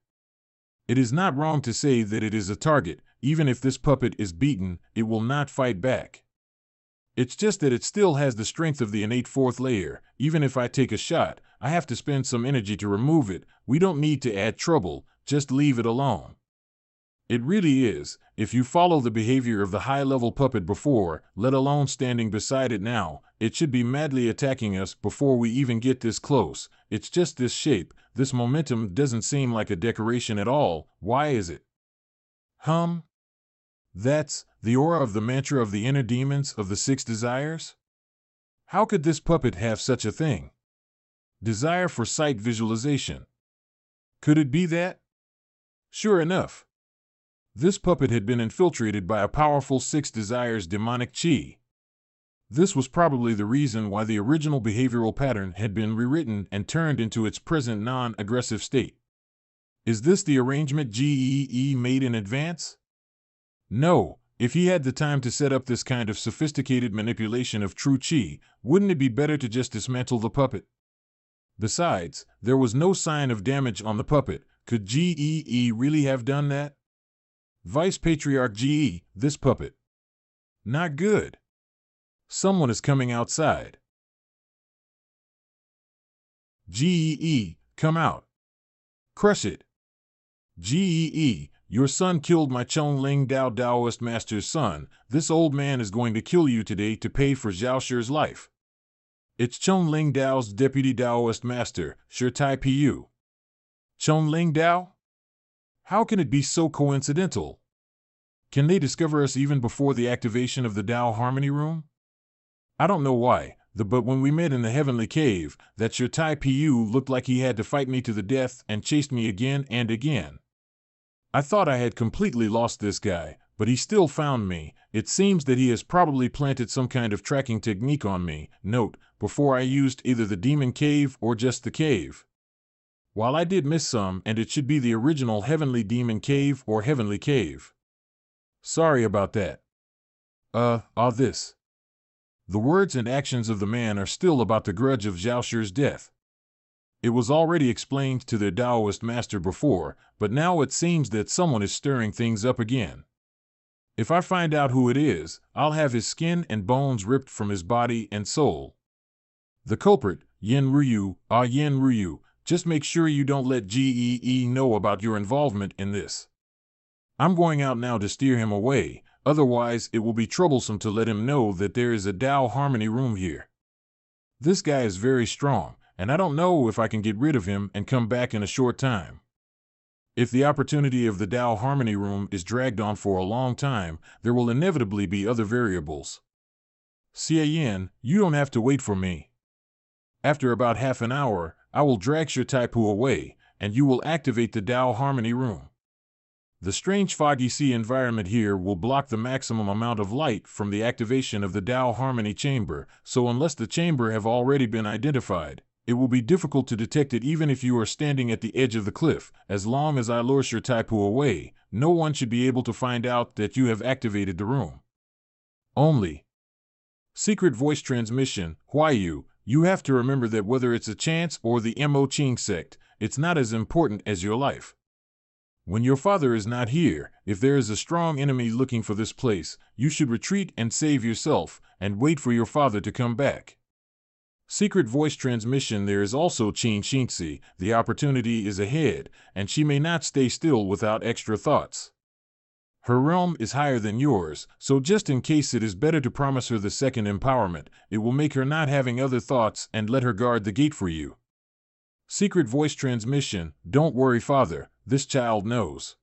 [SPEAKER 1] It is not wrong to say that it is a target. Even if this puppet is beaten, it will not fight back. It's just that it still has the strength of the innate fourth layer. Even if I take a shot, I have to spend some energy to remove it. We don't need to add trouble, just leave it alone. It really is. If you follow the behavior of the high-level puppet before, let alone standing beside it now, it should be madly attacking us before we even get this close. It's just this shape. This momentum doesn't seem like a decoration at all. Why is it? That's the aura of the mantra of the inner demons of the 6 desires? How could this puppet have such a thing? Desire for sight visualization. Could it be that? Sure enough. This puppet had been infiltrated by a powerful 6 desires demonic chi. This was probably the reason why the original behavioral pattern had been rewritten and turned into its present non-aggressive state. Is this the arrangement GEE made in advance? No. If he had the time to set up this kind of sophisticated manipulation of true chi, wouldn't it be better to just dismantle the puppet? Besides, there was no sign of damage on the puppet. Could GEE really have done that? Vice Patriarch GE, this puppet. Not good. Someone is coming outside. GEE, come out. Crush it. GEE, your son killed my Chong Ling Dao Daoist master's son. This old man is going to kill you today to pay for Zhao Shi's life. It's Chong Ling Dao's deputy Daoist master, Shi Tai Pu. Chong Ling Dao? How can it be so coincidental? Can they discover us even before the activation of the Dao Harmony Room? I don't know why, but when we met in the Heavenly Cave, that Shi Tai Pu looked like he had to fight me to the death and chased me again and again. I thought I had completely lost this guy, but he still found me. It seems that he has probably planted some kind of tracking technique on me. Note, before I used either the Demon Cave or just the cave. While I did miss some, and it should be the original Heavenly Demon Cave or Heavenly Cave. Sorry about that. This. The words and actions of the man are still about the grudge of Zhao Shi's death. It was already explained to their Daoist master before, but now it seems that someone is stirring things up again. If I find out who it is, I'll have his skin and bones ripped from his body and soul. The culprit, Yen Ryu, just make sure you don't let GEE know about your involvement in this. I'm going out now to steer him away, otherwise it will be troublesome to let him know that there is a Dao Harmony Room here. This guy is very strong, and I don't know if I can get rid of him and come back in a short time. If the opportunity of the Dao Harmony Room is dragged on for a long time, there will inevitably be other variables. Xie Yin, you don't have to wait for me. After about half an hour, I will drag Shi Tai Pu away, and you will activate the Dao Harmony Room. The strange foggy sea environment here will block the maximum amount of light from the activation of the Dao Harmony Chamber, so unless the chamber have already been identified, it will be difficult to detect it even if you are standing at the edge of the cliff. As long as I lure Shi Tai Pu away, no one should be able to find out that you have activated the room. Only. Secret voice transmission, Huayu, you have to remember that whether it's a chance or the Mo Ching sect, it's not as important as your life. When your father is not here, if there is a strong enemy looking for this place, you should retreat and save yourself, and wait for your father to come back. Secret voice transmission. There is also Qin Xingxi. The opportunity is ahead, and she may not stay still without extra thoughts. Her realm is higher than yours, so just in case it is better to promise her the second empowerment. It will make her not having other thoughts and let her guard the gate for you. Secret voice transmission. Don't worry, father, this child knows.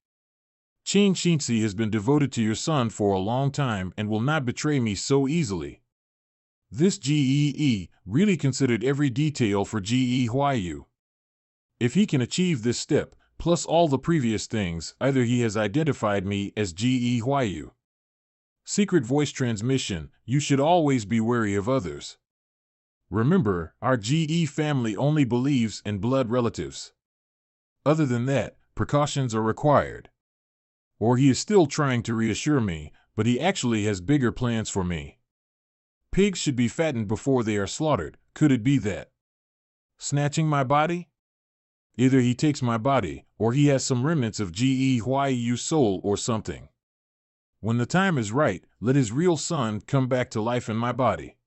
[SPEAKER 1] Qin Xingxi has been devoted to your son for a long time and will not betray me so easily. This GEE really considered every detail for GE Huayu. If he can achieve this step, plus all the previous things, either he has identified me as GE Huayu. Secret voice transmission. You should always be wary of others. Remember, our GE family only believes in blood relatives. Other than that, precautions are required. Or he is still trying to reassure me, but he actually has bigger plans for me. Pigs should be fattened before they are slaughtered. Could it be that? Snatching my body? Either he takes my body, or he has some remnants of GEYU soul or something. When the time is right, let his real son come back to life in my body.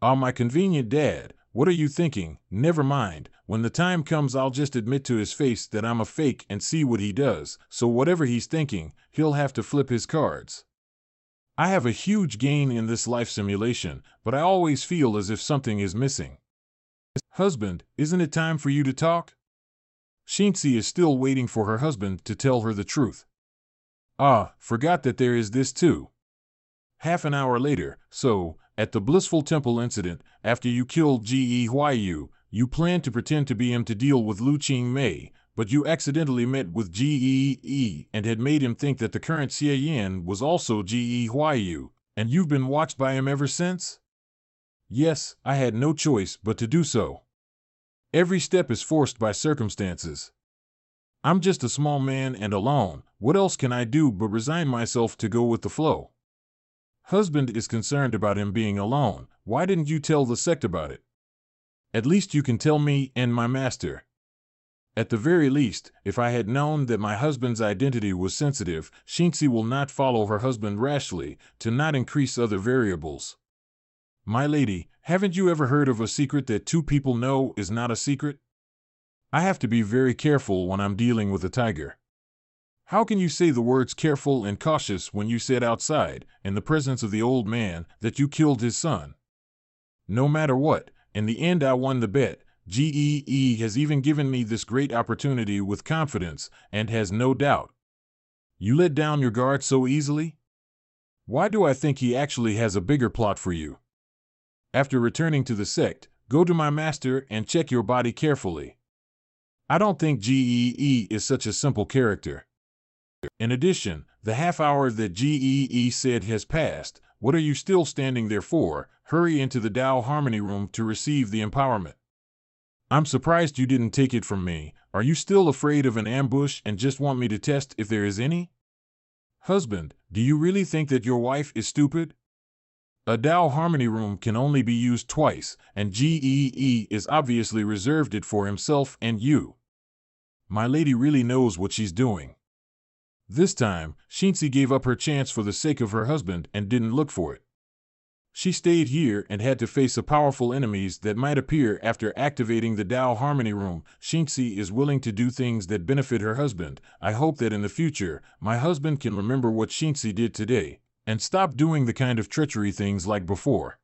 [SPEAKER 1] Ah, my convenient dad, what are you thinking? Never mind, when the time comes I'll just admit to his face that I'm a fake and see what he does, so whatever he's thinking, he'll have to flip his cards. I have a huge gain in this life simulation, but I always feel as if something is missing. Husband, isn't it time for you to talk? Shinsi is still waiting for her husband to tell her the truth. Ah, forgot that there is this too. Half an hour later, so, at the Blissful Temple incident, after you killed GEYU, you planned to pretend to be him to deal with Lu Qingmei, but you accidentally met with GEE and had made him think that the current Xie Yan was also GEYU, and you've been watched by him ever since? Yes, I had no choice but to do so. Every step is forced by circumstances. I'm just a small man and alone. What else can I do but resign myself to go with the flow? Husband is concerned about him being alone. Why didn't you tell the sect about it? At least you can tell me and my master. At the very least, if I had known that my husband's identity was sensitive, Shinsi will not follow her husband rashly, to not increase other variables. My lady, haven't you ever heard of a secret that two people know is not a secret? I have to be very careful when I'm dealing with a tiger. How can you say the words careful and cautious when you said outside, in the presence of the old man, that you killed his son? No matter what, in the end I won the bet. GEE has even given me this great opportunity with confidence, and has no doubt. You let down your guard so easily? Why do I think he actually has a bigger plot for you? After returning to the sect, go to my master and check your body carefully. I don't think GEE is such a simple character. In addition, the half hour that GEE said has passed. What are you still standing there for? Hurry into the Tao Harmony room to receive the empowerment. I'm surprised you didn't take it from me. Are you still afraid of an ambush and just want me to test if there is any? Husband, do you really think that your wife is stupid? A Tao Harmony room can only be used twice, and GEE is obviously reserved it for himself and you. My lady really knows what she's doing. This time, Shinsi gave up her chance for the sake of her husband and didn't look for it. She stayed here and had to face the powerful enemies that might appear after activating the Tao Harmony room. Shinsi is willing to do things that benefit her husband. I hope that in the future, my husband can remember what Shinsi did today, and stop doing the kind of treachery things like before.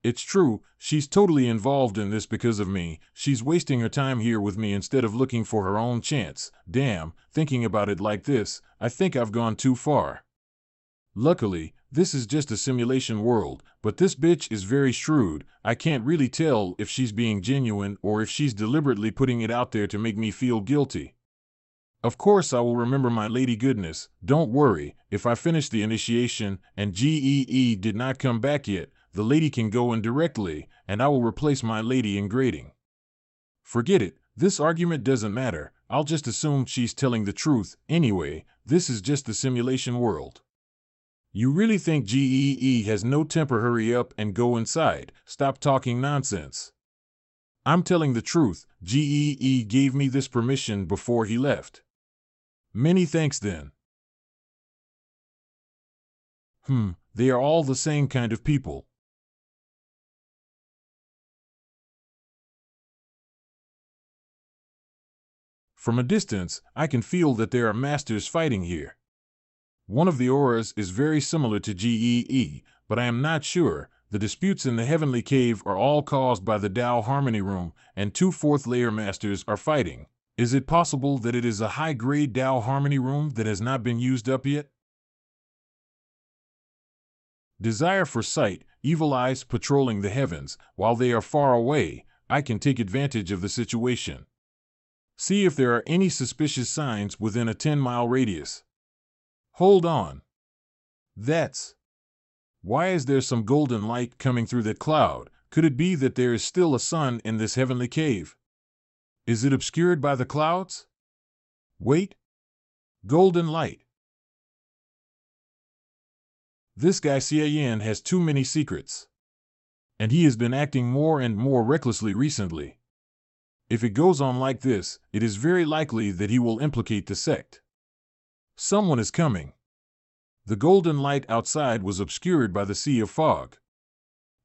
[SPEAKER 1] It's true, she's totally involved in this because of me. She's wasting her time here with me instead of looking for her own chance. Damn, thinking about it like this, I think I've gone too far. Luckily, this is just a simulation world, but this bitch is very shrewd. I can't really tell if she's being genuine or if she's deliberately putting it out there to make me feel guilty. Of course I will remember my lady goodness. Don't worry, if I finish the initiation and GEE did not come back yet, the lady can go in directly, and I will replace my lady in grading. Forget it, this argument doesn't matter. I'll just assume she's telling the truth. Anyway, this is just the simulation world. You really think GEE has no temper? Hurry up and go inside. Stop talking nonsense. I'm telling the truth. GEE gave me this permission before he left. Many thanks then. They are all the same kind of people. From a distance, I can feel that there are masters fighting here. One of the auras is very similar to GEE, but I am not sure. The disputes in the heavenly cave are all caused by the Tao Harmony room, and two fourth-layer masters are fighting. Is it possible that it is a high-grade Tao Harmony room that has not been used up yet? Desire for sight, evil eyes patrolling the heavens. While they are far away, I can take advantage of the situation. See if there are any suspicious signs within a 10-mile radius. Hold on. Why is there some golden light coming through that cloud? Could it be that there is still a sun in this heavenly cave? Is it obscured by the clouds? Wait. Golden light. This guy Xie Yan has too many secrets. And he has been acting more and more recklessly recently. If it goes on like this, it is very likely that he will implicate the sect. Someone is coming. The golden light outside was obscured by the sea of fog.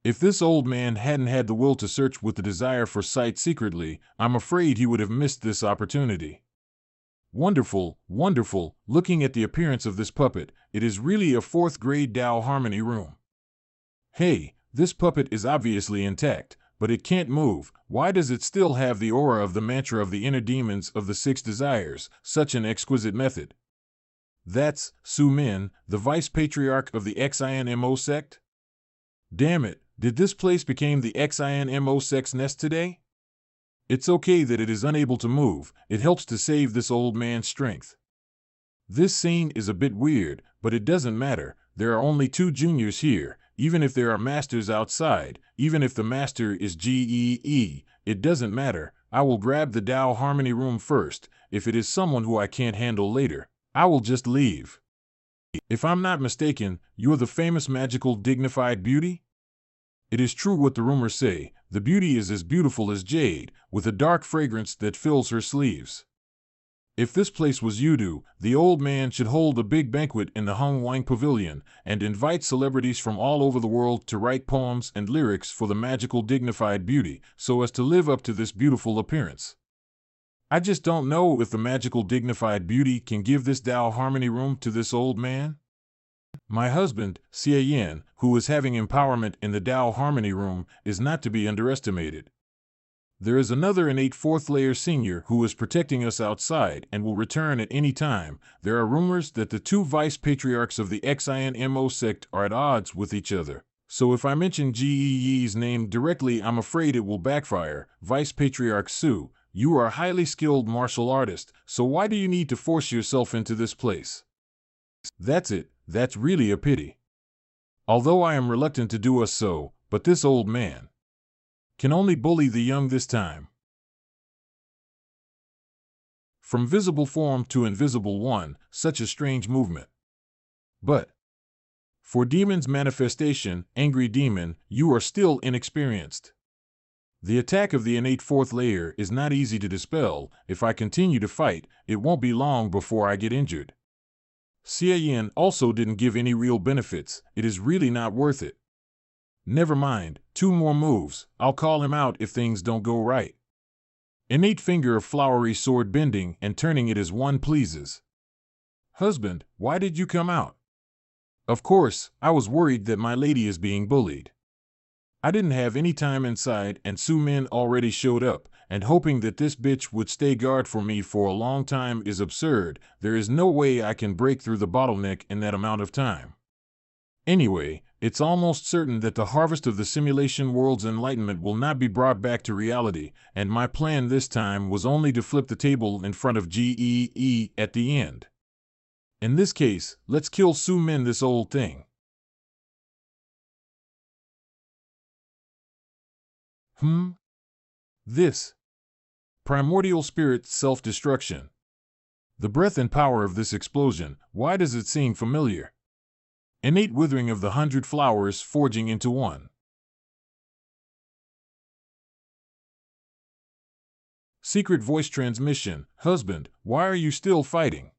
[SPEAKER 1] If this old man hadn't had the will to search with the desire for sight secretly, I'm afraid he would have missed this opportunity. Wonderful, wonderful, looking at the appearance of this puppet, it is really a 4th grade Tao Harmony room. Hey, this puppet is obviously intact, but it can't move. Why does it still have the aura of the mantra of the inner demons of the 6 desires, such an exquisite method? That's Su Min, the vice patriarch of the XINMO sect? Damn it, did this place become the XINMO sect's nest today? It's okay that it is unable to move, it helps to save this old man's strength. This scene is a bit weird, but it doesn't matter. There are only 2 juniors here, even if there are masters outside, even if the master is GEE, it doesn't matter. I will grab the Tao Harmony room first. If it is someone who I can't handle later, I will just leave. If I'm not mistaken, you're the famous magical dignified beauty? It is true what the rumors say, the beauty is as beautiful as jade, with a dark fragrance that fills her sleeves. If this place was Yudu, the old man should hold a big banquet in the Hung Wang Pavilion and invite celebrities from all over the world to write poems and lyrics for the magical dignified beauty, so as to live up to this beautiful appearance. I just don't know if the magical dignified beauty can give this Tao Harmony room to this old man. My husband, Xie Yin, who is having empowerment in the Tao Harmony room, is not to be underestimated. There is another innate 4th layer senior who is protecting us outside and will return at any time. There are rumors that the 2 vice patriarchs of the XINMO sect are at odds with each other. So if I mention GEE's name directly, I'm afraid it will backfire. Vice Patriarch Su, you are a highly skilled martial artist, so why do you need to force yourself into this place? That's it, that's really a pity. Although I am reluctant to do us so, but this old man can only bully the young this time. From visible form to invisible one, such a strange movement. But for demon's manifestation, angry demon, you are still inexperienced. The attack of the innate 4th layer is not easy to dispel. If I continue to fight, it won't be long before I get injured. Xie Yin also didn't give any real benefits. It is really not worth it. Never mind, 2 more moves, I'll call him out if things don't go right. Innate finger of flowery sword bending and turning it as one pleases. Husband, why did you come out? Of course, I was worried that my lady is being bullied. I didn't have any time inside and Su Min already showed up, and hoping that this bitch would stay guard for me for a long time is absurd. There is no way I can break through the bottleneck in that amount of time. Anyway, it's almost certain that the harvest of the simulation world's enlightenment will not be brought back to reality, and my plan this time was only to flip the table in front of GEE at the end. In this case, let's kill Su Min, this old thing. This primordial spirit self-destruction. The breath and power of this explosion, why does it seem familiar? Innate withering of the 100 flowers forging into one. Secret voice transmission, husband, why are you still fighting?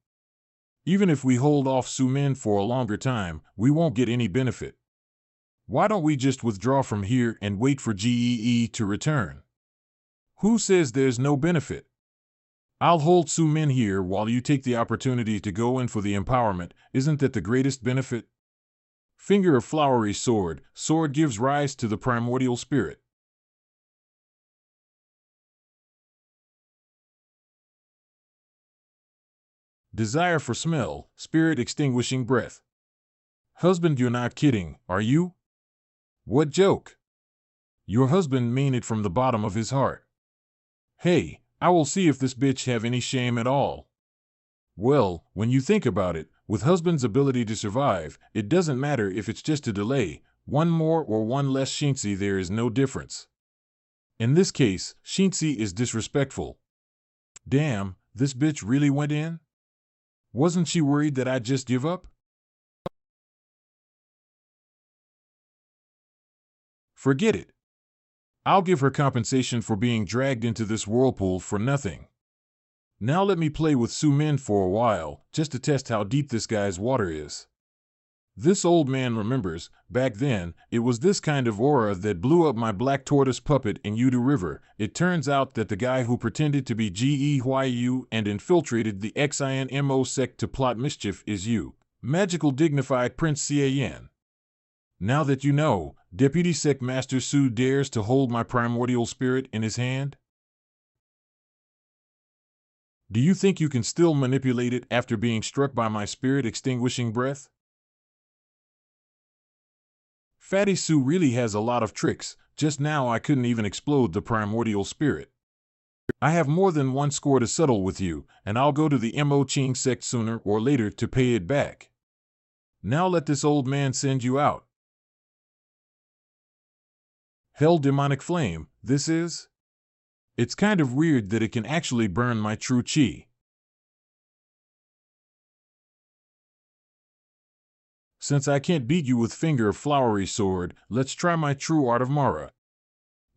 [SPEAKER 1] Even if we hold off Su Min for a longer time, we won't get any benefit. Why don't we just withdraw from here and wait for GEE to return? Who says there's no benefit? I'll hold Su Min here while you take the opportunity to go in for the empowerment. Isn't that the greatest benefit? Finger of flowery sword, sword gives rise to the primordial spirit. Desire for smell, spirit extinguishing breath. Husband, you're not kidding, are you? What joke? Your husband mean it from the bottom of his heart. Hey, I will see if this bitch have any shame at all. Well, when you think about it, with husband's ability to survive, it doesn't matter if it's just a delay, one more or one less Shinsi, there is no difference. In this case, Shinsi is disrespectful. Damn, this bitch really went in? Wasn't she worried that I'd just give up? Forget it. I'll give her compensation for being dragged into this whirlpool for nothing. Now let me play with Su Min for a while, just to test how deep this guy's water is. This old man remembers, back then, it was this kind of aura that blew up my black tortoise puppet in Yudu River. It turns out that the guy who pretended to be Gehyu and infiltrated the XINMO sect to plot mischief is you, magical dignified Prince Cian. Now that you know, Deputy Sect Master Su dares to hold my primordial spirit in his hand? Do you think you can still manipulate it after being struck by my spirit-extinguishing breath? Fatty Su really has a lot of tricks. Just now I couldn't even explode the primordial spirit. I have more than one score to settle with you, and I'll go to the Mo Ching sect sooner or later to pay it back. Now let this old man send you out. Hell demonic flame, this is? It's kind of weird that it can actually burn my true chi. Since I can't beat you with finger of flowery sword, let's try my true art of Mara.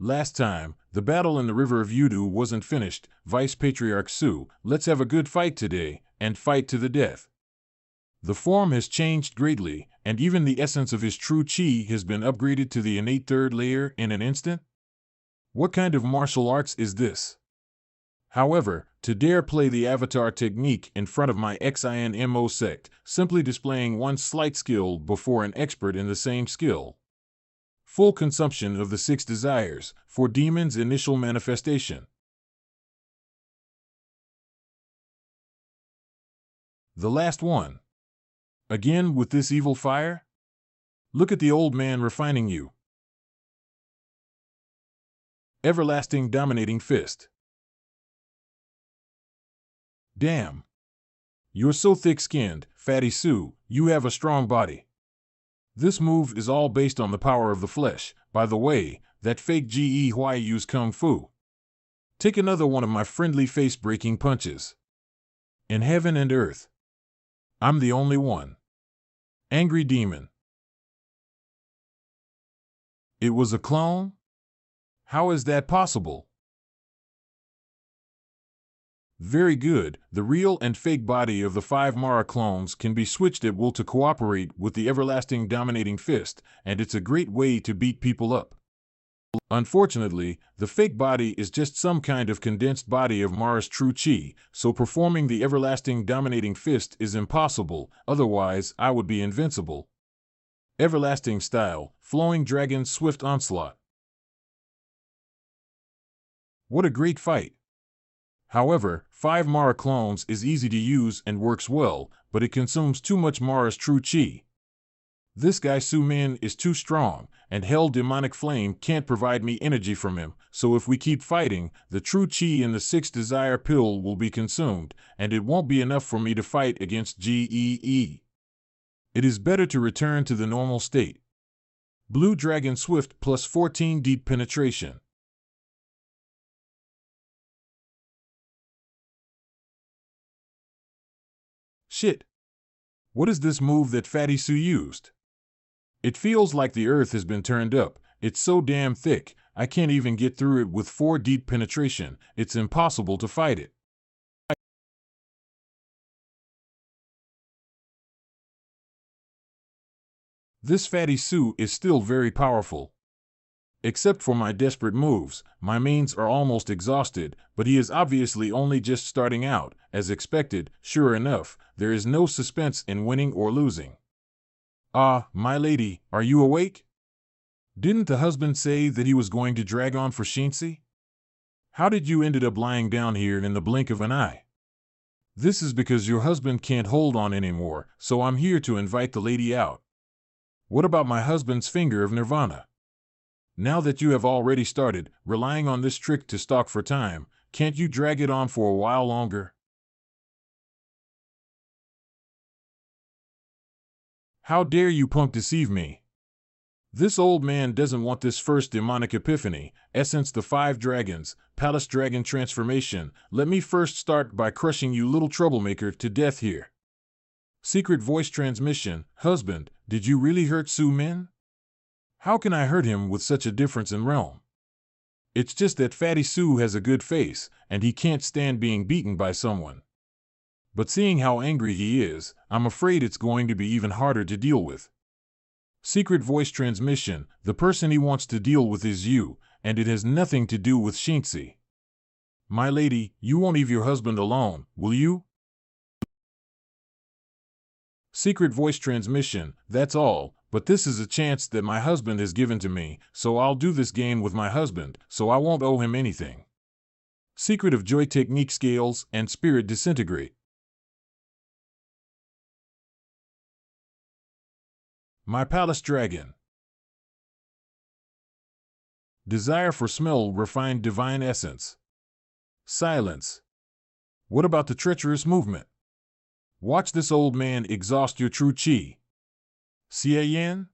[SPEAKER 1] Last time, the battle in the river of Yudu wasn't finished. Vice Patriarch Su, let's have a good fight today, and fight to the death. The form has changed greatly, and even the essence of his true chi has been upgraded to the innate third layer in an instant? What kind of martial arts is this? However, to dare play the avatar technique in front of my XINMO sect, simply displaying one slight skill before an expert in the same skill. Full consumption of the 6 desires, for demon's initial manifestation. The last one. Again with this evil fire? Look at the old man refining you. Everlasting dominating fist. Damn. You're so thick-skinned, Fatty Su, you have a strong body. This move is all based on the power of the flesh. By the way, that fake Geyu's kung fu. Take another one of my friendly face-breaking punches. In heaven and earth, I'm the only one. Angry demon. It was a clone? How is that possible? Very good. The real and fake body of the 5 Mara clones can be switched at will to cooperate with the everlasting dominating fist, and it's a great way to beat people up. Unfortunately, the fake body is just some kind of condensed body of Mara's true chi, so performing the everlasting dominating fist is impossible, otherwise I would be invincible. Everlasting style, flowing dragon swift onslaught. What a great fight! However, 5 Mara clones is easy to use and works well, but it consumes too much Mara's true chi. This guy Su Min is too strong, and Hell Demonic Flame can't provide me energy from him, so if we keep fighting, the true chi in the 6th desire pill will be consumed, and it won't be enough for me to fight against Gee. It is better to return to the normal state. Blue Dragon Swift plus 14 deep penetration. Shit. What is this move that Fatty Su used? It feels like the earth has been turned up. It's so damn thick, I can't even get through it with 4 deep penetration. It's impossible to fight it. This Fatty Su is still very powerful. Except for my desperate moves, my mains are almost exhausted, but he is obviously only just starting out. As expected, sure enough, there is no suspense in winning or losing. Ah, my lady, are you awake? Didn't the husband say that he was going to drag on for Shinsi? How did you ended up lying down here in the blink of an eye? This is because your husband can't hold on anymore, so I'm here to invite the lady out. What about my husband's finger of nirvana? Now that you have already started, relying on this trick to stalk for time, can't you drag it on for a while longer? How dare you punk deceive me? This old man doesn't want this first demonic epiphany, essence the 5 dragons, palace dragon transformation. Let me first start by crushing you little troublemaker to death here. Secret voice transmission, husband, did you really hurt Su Min? How can I hurt him with such a difference in realm? It's just that Fatty Sue has a good face, and he can't stand being beaten by someone. But seeing how angry he is, I'm afraid it's going to be even harder to deal with. Secret voice transmission, the person he wants to deal with is you, and it has nothing to do with Shinxi. My lady, you won't leave your husband alone, will you? Secret voice transmission, that's all, but this is a chance that my husband has given to me, so I'll do this game with my husband, so I won't owe him anything. Secret of Joy technique scales and spirit disintegrate. My palace dragon. Desire for smell refined divine essence. Silence. What about the treacherous movement? Watch this old man exhaust your true chi. Xie Yan?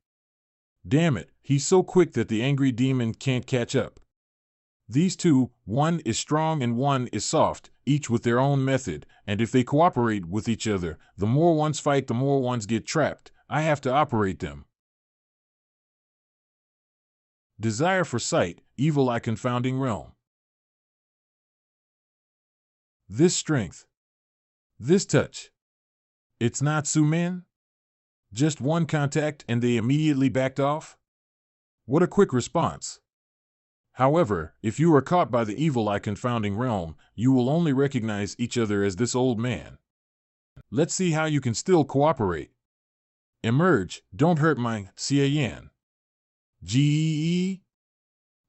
[SPEAKER 1] Damn it, he's so quick that the angry demon can't catch up. These two, one is strong and one is soft, each with their own method, and if they cooperate with each other, the more ones fight, the more ones get trapped. I have to operate them. Desire for sight, evil eye confounding realm. This strength. This touch. It's not Su-min? Just one contact and they immediately backed off? What a quick response. However, if you are caught by the evil eye confounding realm, you will only recognize each other as this old man. Let's see how you can still cooperate. Emerge, don't hurt my Xie Yan. Gee.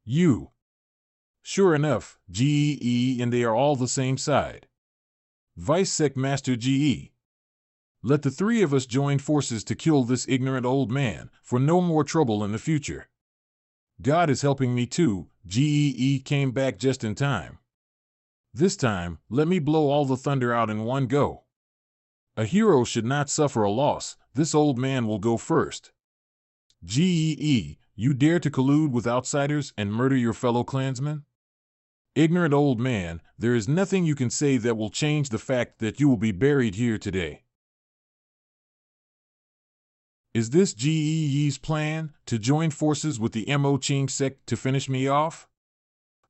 [SPEAKER 1] You. Sure enough, Gee and they are all the same side. Vice Sec Master Ge. Let the three of us join forces to kill this ignorant old man, for no more trouble in the future. God is helping me too. Gee came back just in time. This time, let me blow all the thunder out in one go. A hero should not suffer a loss. This old man will go first. Gee, you dare to collude with outsiders and murder your fellow clansmen? Ignorant old man, there is nothing you can say that will change the fact that you will be buried here today. Is this Gee's plan, to join forces with the Mo Ching sect to finish me off?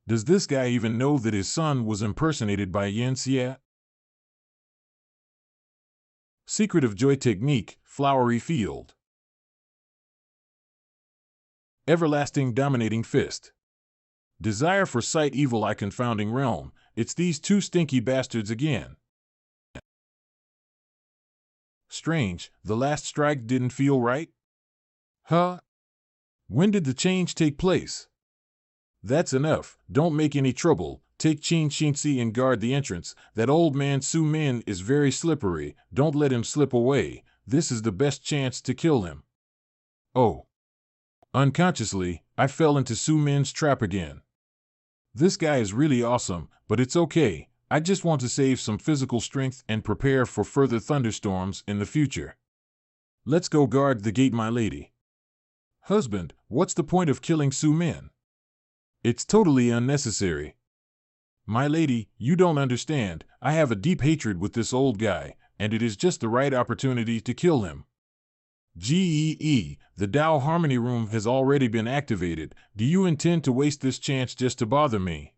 [SPEAKER 1] Does this guy even know that his son was impersonated by Yen Xie? Secret of Joy technique, flowery field. Everlasting dominating fist. Desire for sight evil eye confounding realm, it's these two stinky bastards again. Strange, the last strike didn't feel right? Huh? When did the change take place? That's enough, don't make any trouble, take Qin Shinxi and guard the entrance. That old man Su-min is very slippery, don't let him slip away, this is the best chance to kill him. Oh. Unconsciously, I fell into Su-min's trap again. This guy is really awesome, but it's okay. I just want to save some physical strength and prepare for further thunderstorms in the future. Let's go guard the gate, my lady. Husband, what's the point of killing Su-min? It's totally unnecessary. My lady, you don't understand. I have a deep hatred with this old guy, and it is just the right opportunity to kill him. Gee, the Tao Harmony Room has already been activated. Do you intend to waste this chance just to bother me?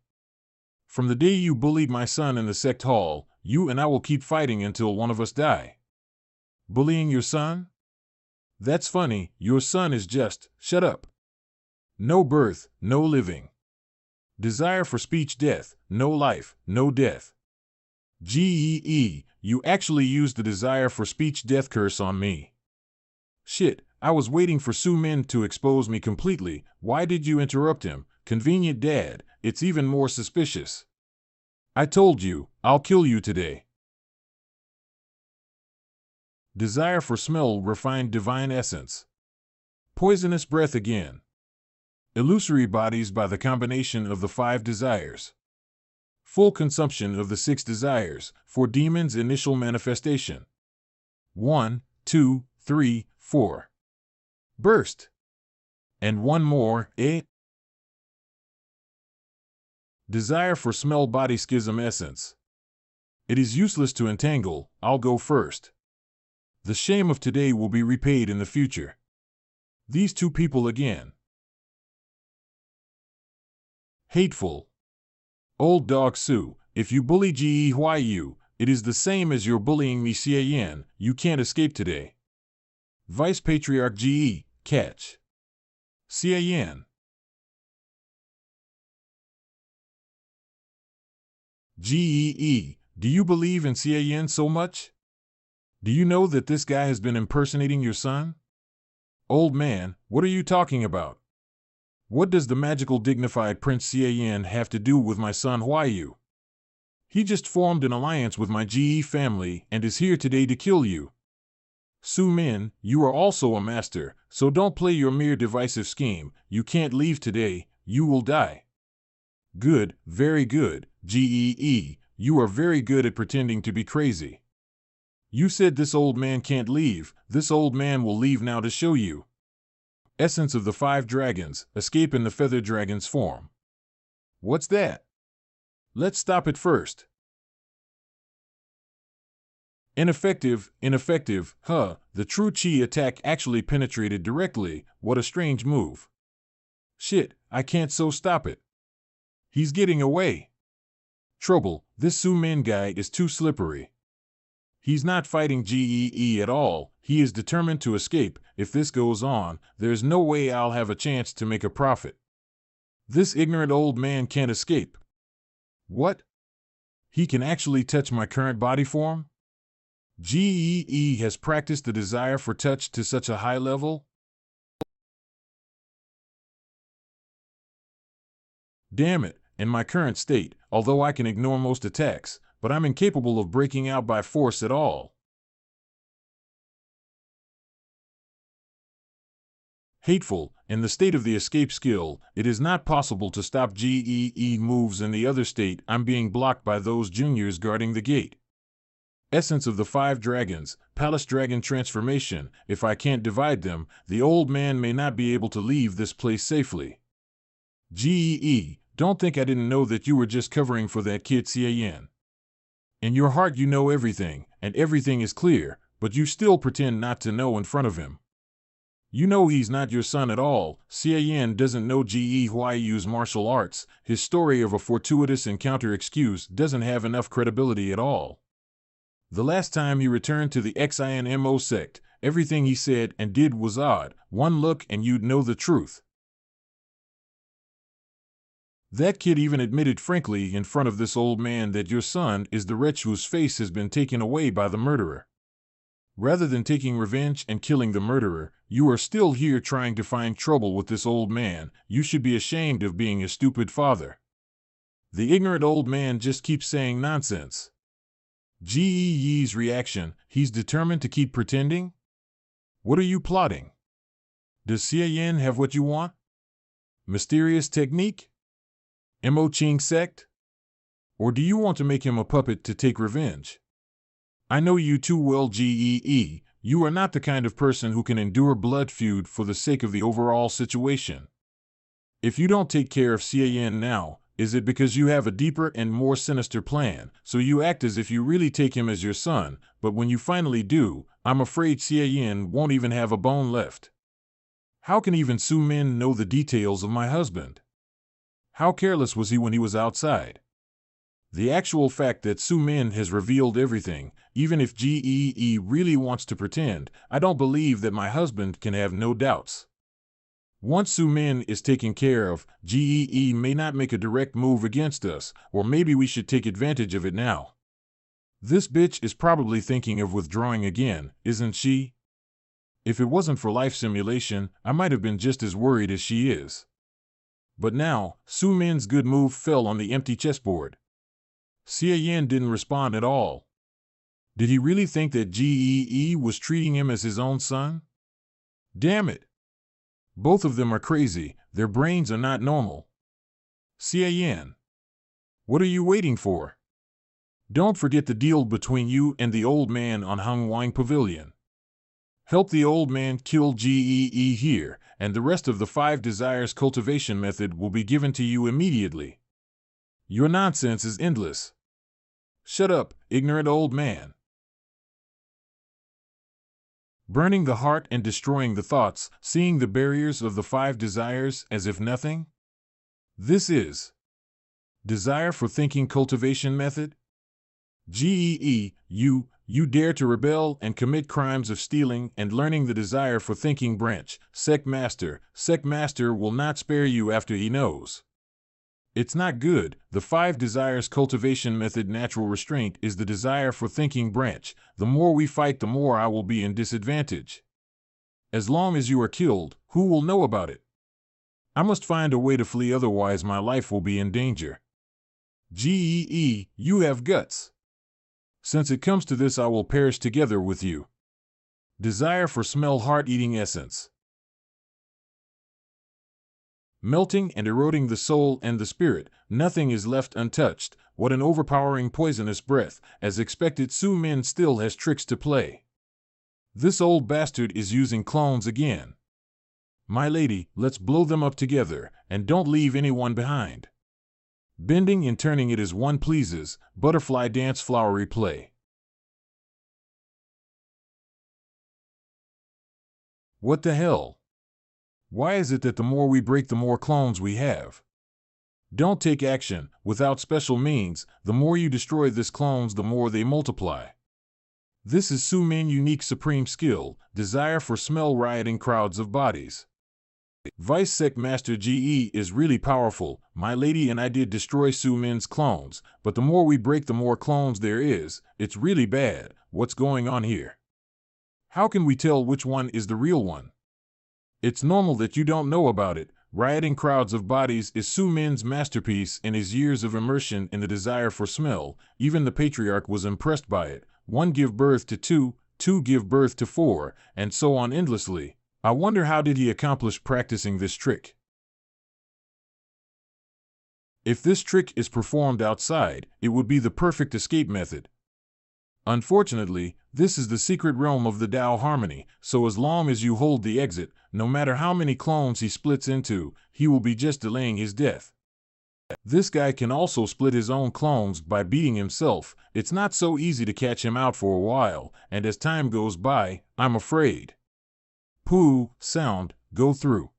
[SPEAKER 1] From the day you bullied my son in the sect hall, you and I will keep fighting until one of us die. Bullying your son? That's funny, your son is just, shut up. No birth, no living. Desire for speech death, no life, no death. Gee, you actually used the desire for speech death curse on me. Shit, I was waiting for Su-min to expose me completely. Why did you interrupt him? Convenient dad, it's even more suspicious. I told you, I'll kill you today. Desire for smell refined divine essence. Poisonous breath again. Illusory bodies by the combination of the 5 desires. Full consumption of the 6 desires, for demons' initial manifestation. 1, 2, 3, 4. Burst. And one more, eh? Desire for smell body schism essence. It is useless to entangle, I'll go first. The shame of today will be repaid in the future. These two people again. Hateful. Old dog Sue, if you bully GEYU, it is the same as you're bullying me CAN, you can't escape today. Vice Patriarch GE, catch. CAN. GEE, do you believe in CAN so much? Do you know that this guy has been impersonating your son? Old man, what are you talking about? What does the magical dignified Prince CAN have to do with my son YU? He just formed an alliance with my GE family and is here today to kill you. Su Min, you are also a master, so don't play your mere divisive scheme. You can't leave today, you will die. Good, very good, GEE, you are very good at pretending to be crazy. You said this old man can't leave, this old man will leave now to show you. Essence of the 5 dragons, escape in the feather dragon's form. What's that? Let's stop it first. Ineffective, the true chi attack actually penetrated directly, what a strange move. Shit, I can't so stop it. He's getting away. Trouble, this Su Min guy is too slippery. He's not fighting GEE at all, he is determined to escape. If this goes on, there's no way I'll have a chance to make a profit. This ignorant old man can't escape. What? He can actually touch my current body form? GEE has practiced the desire for touch to such a high level? Damn it, in my current state, although I can ignore most attacks, but I'm incapable of breaking out by force at all. Hateful, in the state of the escape skill, it is not possible to stop GEE moves in the other state. I'm being blocked by those juniors guarding the gate. Essence of the 5 dragons, Palace Dragon transformation, if I can't divide them, the old man may not be able to leave this place safely. GEE, don't think I didn't know that you were just covering for that kid CAN. In your heart you know everything, and everything is clear, but you still pretend not to know in front of him. You know he's not your son at all. CAN doesn't know GEYU's martial arts. His story of a fortuitous encounter excuse doesn't have enough credibility at all. The last time he returned to the XINMO sect, everything he said and did was odd. One look and you'd know the truth. That kid even admitted frankly in front of this old man that your son is the wretch whose face has been taken away by the murderer. Rather than taking revenge and killing the murderer, you are still here trying to find trouble with this old man. You should be ashamed of being a stupid father. The ignorant old man just keeps saying nonsense. GEE's reaction, he's determined to keep pretending? What are you plotting? Does CAN have what you want? Mysterious technique? Mo Ching sect? Or do you want to make him a puppet to take revenge? I know you too well, GEE. You are not the kind of person who can endure blood feud for the sake of the overall situation. If you don't take care of CAN now, is it because you have a deeper and more sinister plan, so you act as if you really take him as your son, but when you finally do, I'm afraid CAN won't even have a bone left. How can even Su Min know the details of my husband? How careless was he when he was outside? The actual fact that Su Min has revealed everything, even if GEE really wants to pretend, I don't believe that my husband can have no doubts. Once Su Min is taken care of, GEE may not make a direct move against us, or maybe we should take advantage of it now. This bitch is probably thinking of withdrawing again, isn't she? If it wasn't for life simulation, I might have been just as worried as she is. But now, Su Min's good move fell on the empty chessboard. CAN didn't respond at all. Did he really think that GEE was treating him as his own son? Damn it! Both of them are crazy, their brains are not normal. CAN. What are you waiting for? Don't forget the deal between you and the old man on Hangwang Pavilion. Help the old man kill GEE here, and the rest of the 5 desires cultivation method will be given to you immediately. Your nonsense is endless. Shut up, ignorant old man. Burning the heart and destroying the thoughts, seeing the barriers of the 5 desires as if nothing? This is Desire for thinking cultivation method? GEE, you dare to rebel and commit crimes of stealing and learning the desire for thinking branch. Sec Master will not spare you after he knows. It's not good. The 5 desires cultivation method natural restraint is the desire for thinking branch. The more we fight, the more I will be in disadvantage. As long as you are killed, who will know about it? I must find a way to flee, otherwise my life will be in danger. GEE, you have guts. Since it comes to this, I will perish together with you. Desire for smell heart-eating essence. Melting and eroding the soul and the spirit, nothing is left untouched. What an overpowering poisonous breath. As expected, Su Min still has tricks to play. This old bastard is using clones again. My lady, let's blow them up together, and don't leave anyone behind. Bending and turning it as one pleases, butterfly dance flowery play. What the hell? Why is it that the more we break, the more clones we have? Don't take action. Without special means, the more you destroy these clones, the more they multiply. This is Su Min unique supreme skill, desire for smell rioting crowds of bodies. Vice Sec Master GE is really powerful. My lady and I did destroy Su Min's clones, but the more we break, the more clones there is. It's really bad. What's going on here? How can we tell which one is the real one? It's normal that you don't know about it. Rioting crowds of bodies is Su Min's masterpiece in his years of immersion in the desire for smell. Even the patriarch was impressed by it. 1 give birth to 2, 2 give birth to 4, and so on endlessly. I wonder how did he accomplish practicing this trick? If this trick is performed outside, it would be the perfect escape method. Unfortunately, this is the secret realm of the Tao Harmony, so as long as you hold the exit, no matter how many clones he splits into, he will be just delaying his death. This guy can also split his own clones by beating himself. It's not so easy to catch him out for a while, and as time goes by, I'm afraid. Pooh, sound, go through.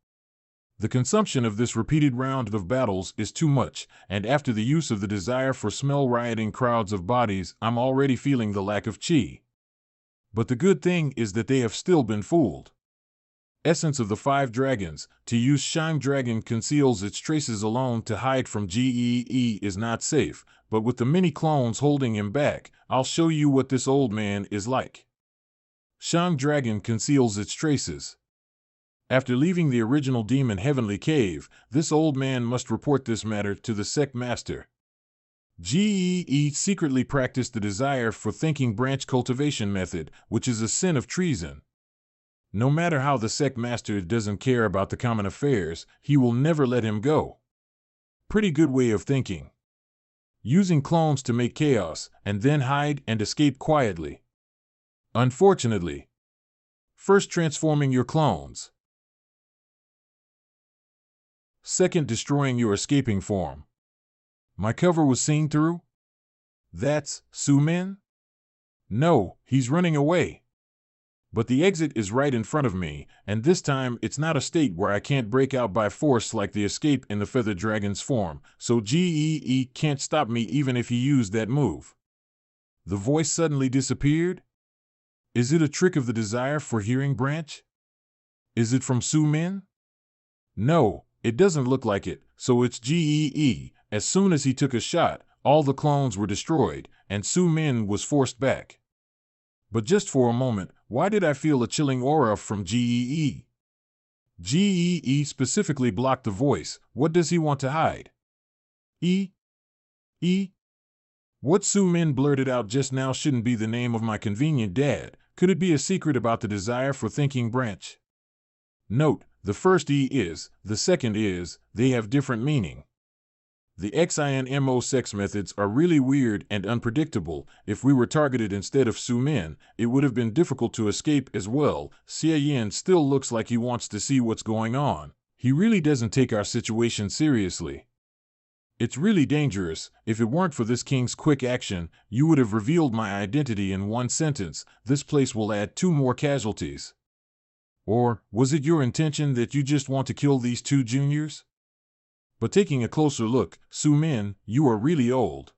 [SPEAKER 1] The consumption of this repeated round of battles is too much, and after the use of the desire for smell rioting crowds of bodies, I'm already feeling the lack of chi. But the good thing is that they have still been fooled. Essence of the 5 dragons, to use Shime Dragon conceals its traces alone. To hide from GEE is not safe, but with the many clones holding him back, I'll show you what this old man is like. Shime Dragon conceals its traces. After leaving the original demon heavenly cave, this old man must report this matter to the Sec Master. GEE secretly practiced the desire for thinking branch cultivation method, which is a sin of treason. No matter how the Sec Master doesn't care about the common affairs, he will never let him go. Pretty good way of thinking. Using clones to make chaos, and then hide and escape quietly. Unfortunately. First, transforming your clones. Second, destroying your escaping form. My cover was seen through? That's Su Min? No, he's running away. But the exit is right in front of me, and this time it's not a state where I can't break out by force like the escape in the Feather Dragon's form, so GEE can't stop me even if he used that move. The voice suddenly disappeared? Is it a trick of the desire for hearing branch? Is it from Su Min? No, it doesn't look like it, so it's GEE. As soon as he took a shot, all the clones were destroyed, and Su Min was forced back. But just for a moment, why did I feel a chilling aura from GEE? GEE specifically blocked the voice. What does he want to hide? What Su Min blurted out just now shouldn't be the name of my convenient dad. Could it be a secret about the desire for thinking branch? Note, the first E is, the second is, they have different meaning. The XINMO sex methods are really weird and unpredictable. If we were targeted instead of Su Min, it would have been difficult to escape as well. Xie Yin still looks like he wants to see what's going on. He really doesn't take our situation seriously. It's really dangerous. If it weren't for this king's quick action, you would have revealed my identity in one sentence. This place will add 2 more casualties. Or, was it your intention that you just want to kill these 2 juniors? But taking a closer look, Su Min, you are really old.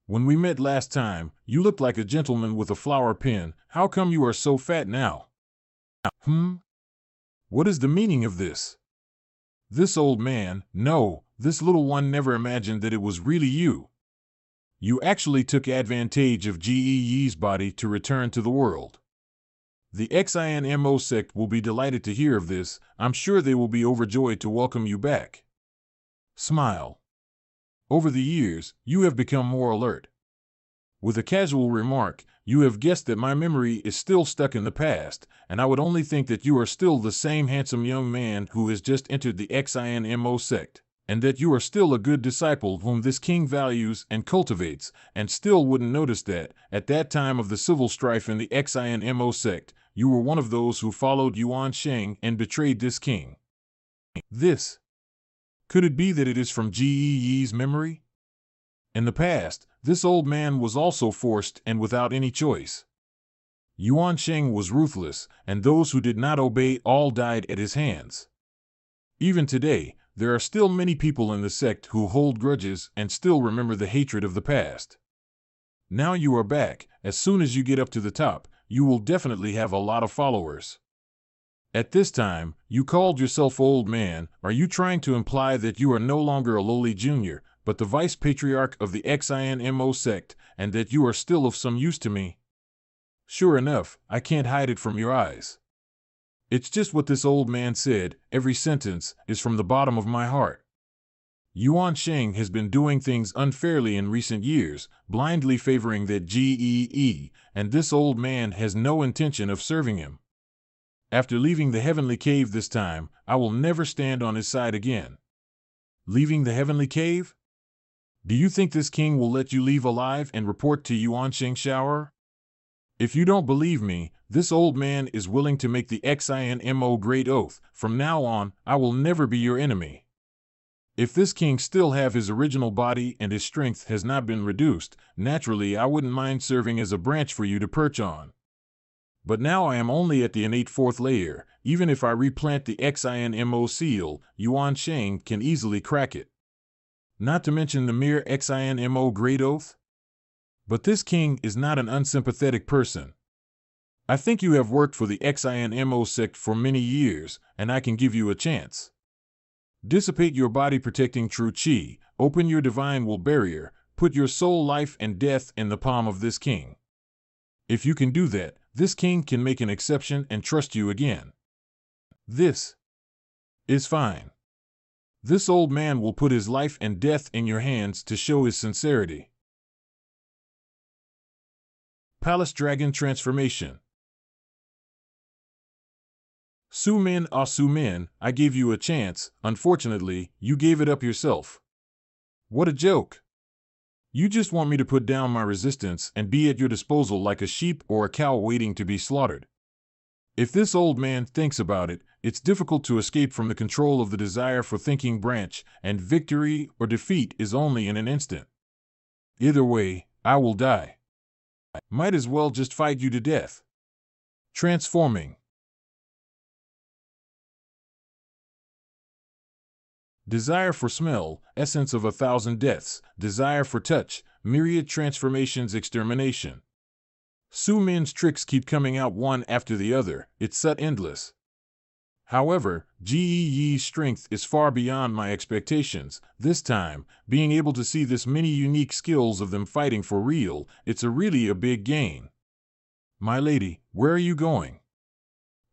[SPEAKER 1] When we met last time, you looked like a gentleman with a flower pen. How come you are so fat now? What is the meaning of this? This old man, no, this little one never imagined that it was really you. You actually took advantage of Gee's body to return to the world. The XINMO sect will be delighted to hear of this. I'm sure they will be overjoyed to welcome you back. Smile. Over the years, you have become more alert. With a casual remark, you have guessed that my memory is still stuck in the past, and I would only think that you are still the same handsome young man who has just entered the XINMO sect, and that you are still a good disciple whom this king values and cultivates, and still wouldn't notice that, at that time of the civil strife in the XINMO sect, you were one of those who followed Yuan Sheng and betrayed this king. This. Could it be that it is from Gee's memory? In the past, this old man was also forced and without any choice. Yuan Sheng was ruthless, and those who did not obey all died at his hands. Even today, there are still many people in the sect who hold grudges and still remember the hatred of the past. Now you are back. As soon as you get up to the top, you will definitely have a lot of followers. At this time, you called yourself old man. Are you trying to imply that you are no longer a lowly junior, but the vice patriarch of the XINMO sect, and that you are still of some use to me? Sure enough, I can't hide it from your eyes. It's just what this old man said. Every sentence is from the bottom of my heart. Yuan Sheng has been doing things unfairly in recent years, blindly favoring that Gee, and this old man has no intention of serving him. After leaving the heavenly cave this time, I will never stand on his side again. Leaving the heavenly cave? Do you think this king will let you leave alive and report to Yuan Sheng shower? If you don't believe me, this old man is willing to make the XINMO great oath. From now on, I will never be your enemy. If this king still have his original body and his strength has not been reduced, naturally I wouldn't mind serving as a branch for you to perch on. But now I am only at the innate fourth layer. Even if I replant the XINMO seal, Yuan Sheng can easily crack it. Not to mention the mere XINMO great oath. But this king is not an unsympathetic person. I think you have worked for the XINMO sect for many years, and I can give you a chance. Dissipate your body protecting true chi, open your divine will barrier, put your soul life and death in the palm of this king. If you can do that, this king can make an exception and trust you again. This is fine. This old man will put his life and death in your hands to show his sincerity. Palace Dragon Transformation. Su Min, Su Min, I gave you a chance. Unfortunately, you gave it up yourself. What a joke. You just want me to put down my resistance and be at your disposal like a sheep or a cow waiting to be slaughtered. If this old man thinks about it, it's difficult to escape from the control of the desire for thinking branch, and victory or defeat is only in an instant. Either way, I will die. Might as well just fight you to death. Transforming. Desire for smell, essence of 1,000 deaths. Desire for touch, myriad transformations, extermination. Su Min's tricks keep coming out one after the other. It's so endless. However, Gee's strength is far beyond my expectations. This time, being able to see this many unique skills of them fighting for real, it's really a big gain. My lady, where are you going?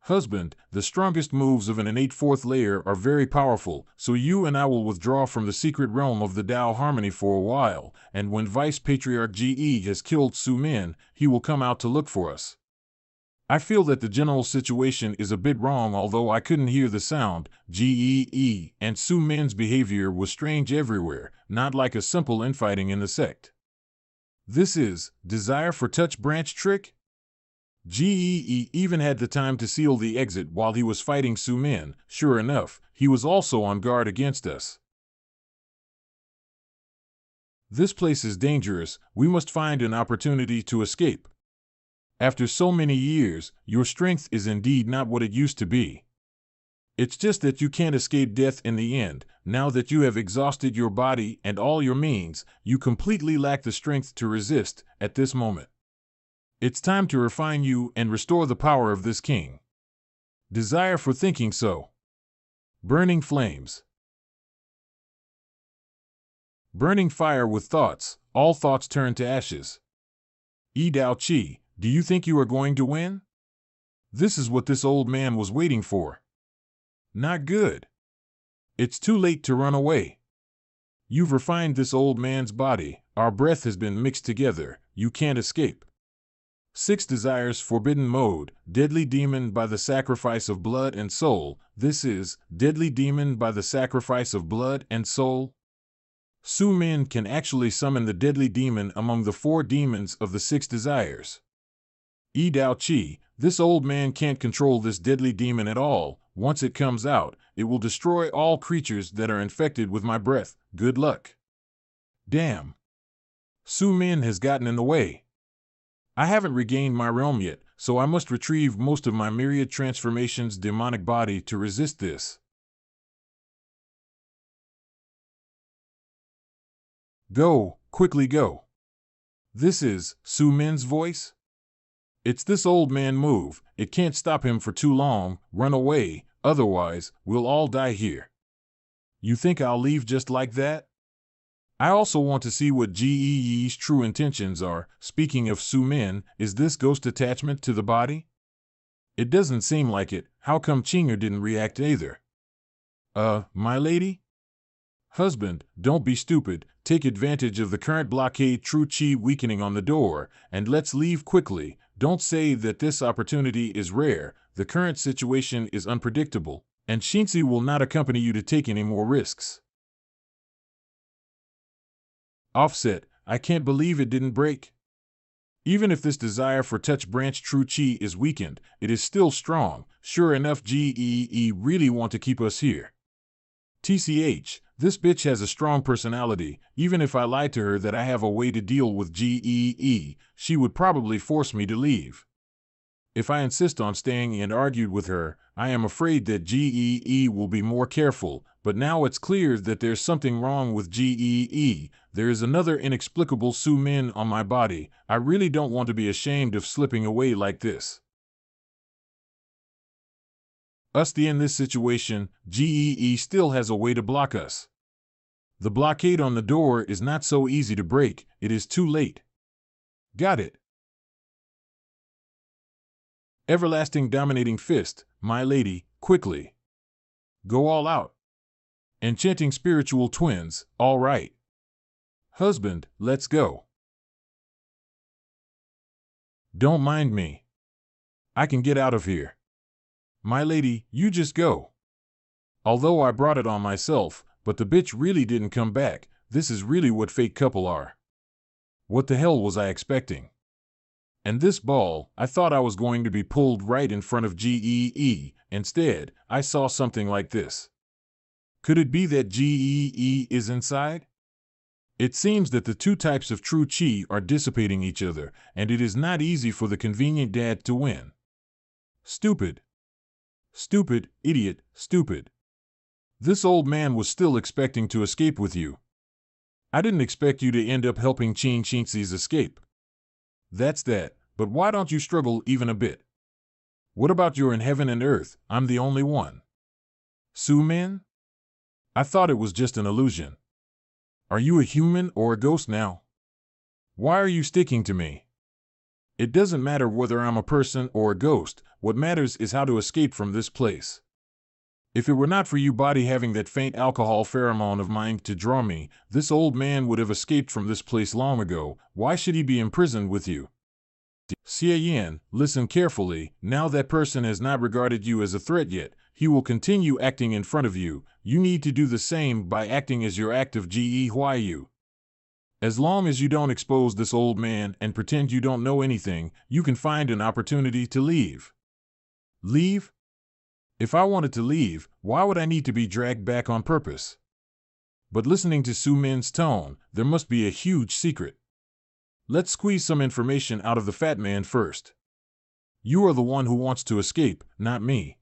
[SPEAKER 1] Husband, the strongest moves of an innate fourth layer are very powerful, so you and I will withdraw from the secret realm of the Tao Harmony for a while, and when Vice Patriarch Ge has killed Su Min, he will come out to look for us. I feel that the general situation is a bit wrong, although I couldn't hear the sound. Ge and Su Min's behavior was strange everywhere, not like a simple infighting in the sect. This is desire for touch branch trick? Ge even had the time to seal the exit while he was fighting Su Min. Sure enough, he was also on guard against us. This place is dangerous. We must find an opportunity to escape. After so many years, your strength is indeed not what it used to be. It's just that you can't escape death in the end. Now that you have exhausted your body and all your means, you completely lack the strength to resist at this moment. It's time to refine you and restore the power of this king. Desire for thinking so. Burning flames. Burning fire with thoughts, all thoughts turn to ashes. Dao Chi, do you think you are going to win? This is what this old man was waiting for. Not good. It's too late to run away. You've refined this old man's body, our breath has been mixed together, you can't escape. 6 desires forbidden mode, deadly demon by the sacrifice of blood and soul. This is deadly demon by the sacrifice of blood and soul. Su Min can actually summon the deadly demon among the 4 demons of the 6 desires. Dao Chi, this old man can't control this deadly demon at all. Once it comes out, it will destroy all creatures that are infected with my breath. Good luck. Damn. Su Min has gotten in the way. I haven't regained my realm yet, so I must retrieve most of my myriad transformations' demonic body to resist this. Go, quickly go. This is Su Min's voice? It's this old man move, it can't stop him for too long, run away, otherwise, we'll all die here. You think I'll leave just like that? I also want to see what Gee's true intentions are. Speaking of Su Min, is this ghost attachment to the body? It doesn't seem like it. How come Chinger didn't react either? My lady? Husband, don't be stupid, take advantage of the current blockade true chi weakening on the door, and let's leave quickly. Don't say that this opportunity is rare, the current situation is unpredictable, and Shinzi will not accompany you to take any more risks. Offset, I can't believe it didn't break. Even if this desire for touch branch true chi is weakened, it is still strong. Sure enough, Gee really want to keep us here. TCH, this bitch has a strong personality. Even if I lied to her that I have a way to deal with Gee, she would probably force me to leave. If I insist on staying and argued with her, I am afraid that Gee will be more careful, but now it's clear that there's something wrong with Gee. There is another inexplicable Su Min on my body. I really don't want to be ashamed of slipping away like this. In this situation, Gee still has a way to block us. The blockade on the door is not so easy to break, it is too late. Got it. Everlasting dominating fist, my lady, quickly. Go all out. Enchanting spiritual twins, all right. Husband, let's go. Don't mind me. I can get out of here. My lady, you just go. Although I brought it on myself, but the bitch really didn't come back. This is really what fake couple are. What the hell was I expecting? And this ball, I thought I was going to be pulled right in front of Gee. Instead, I saw something like this. Could it be that Gee is inside? It seems that the 2 types of true chi are dissipating each other, and it is not easy for the convenient dad to win. Stupid. Stupid, idiot, stupid. This old man was still expecting to escape with you. I didn't expect you to end up helping Chin Chinzi's escape. That's that, but why don't you struggle even a bit? What about you're in heaven and earth, I'm the only one. Su Min? I thought it was just an illusion. Are you a human or a ghost now? Why are you sticking to me? It doesn't matter whether I'm a person or a ghost, what matters is how to escape from this place. If it were not for you body having that faint alcohol pheromone of mine to draw me, this old man would have escaped from this place long ago. Why should he be imprisoned with you? Xie Yan, listen carefully, now that person has not regarded you as a threat yet, he will continue acting in front of you. You need to do the same by acting as your active Gyu. As long as you don't expose this old man and pretend you don't know anything, you can find an opportunity to leave. Leave? If I wanted to leave, why would I need to be dragged back on purpose? But listening to Su Min's tone, there must be a huge secret. Let's squeeze some information out of the fat man first. You are the one who wants to escape, not me.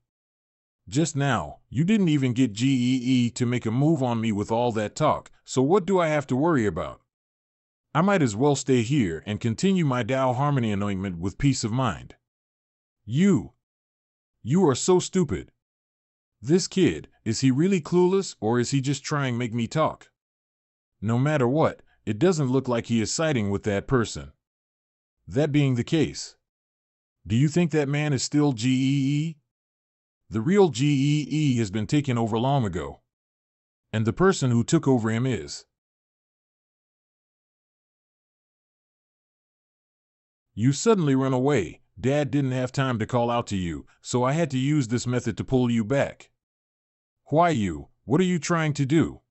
[SPEAKER 1] Just now, you didn't even get GEE to make a move on me with all that talk, so what do I have to worry about? I might as well stay here and continue my Tao Harmony anointment with peace of mind. You are so stupid. This kid, is he really clueless or is he just trying to make me talk? No matter what, it doesn't look like he is siding with that person. That being the case, do you think that man is still GEE? The real GEE has been taken over long ago. And the person who took over him is. You suddenly run away. Dad didn't have time to call out to you, so I had to use this method to pull you back. Why you? What are you trying to do?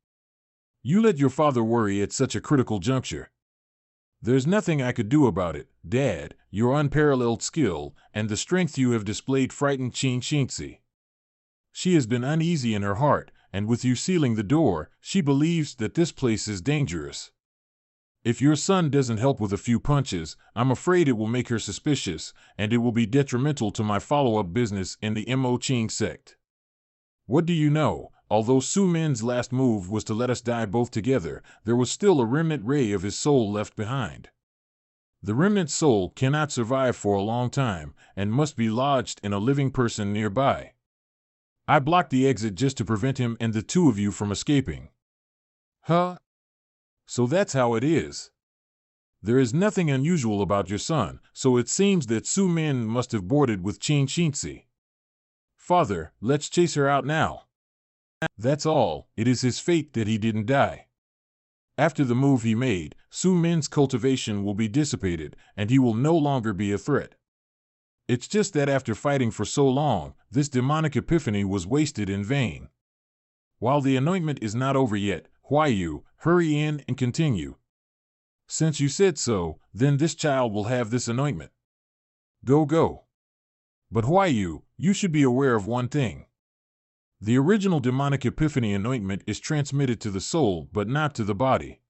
[SPEAKER 1] You let your father worry at such a critical juncture. There's nothing I could do about it, Dad. Your unparalleled skill and the strength you have displayed frightened Chin Shinxi. She has been uneasy in her heart, and with you sealing the door, she believes that this place is dangerous. If your son doesn't help with a few punches, I'm afraid it will make her suspicious, and it will be detrimental to my follow-up business in the Mo Ching sect. What do you know? Although Su Min's last move was to let us die both together, there was still a remnant ray of his soul left behind. The remnant soul cannot survive for a long time, and must be lodged in a living person nearby. I blocked the exit just to prevent him and the two of you from escaping. Huh? So that's how it is. There is nothing unusual about your son, so it seems that Su Min must have boarded with Chin Shinxi. Father, let's chase her out now. That's all, it is his fate that he didn't die. After the move he made, Su Min's cultivation will be dissipated, and he will no longer be a threat. It's just that after fighting for so long, this demonic epiphany was wasted in vain. While the anointment is not over yet, why you, hurry in and continue. Since you said so, then this child will have this anointment. Go. But why you should be aware of one thing. The original demonic epiphany anointment is transmitted to the soul, but not to the body.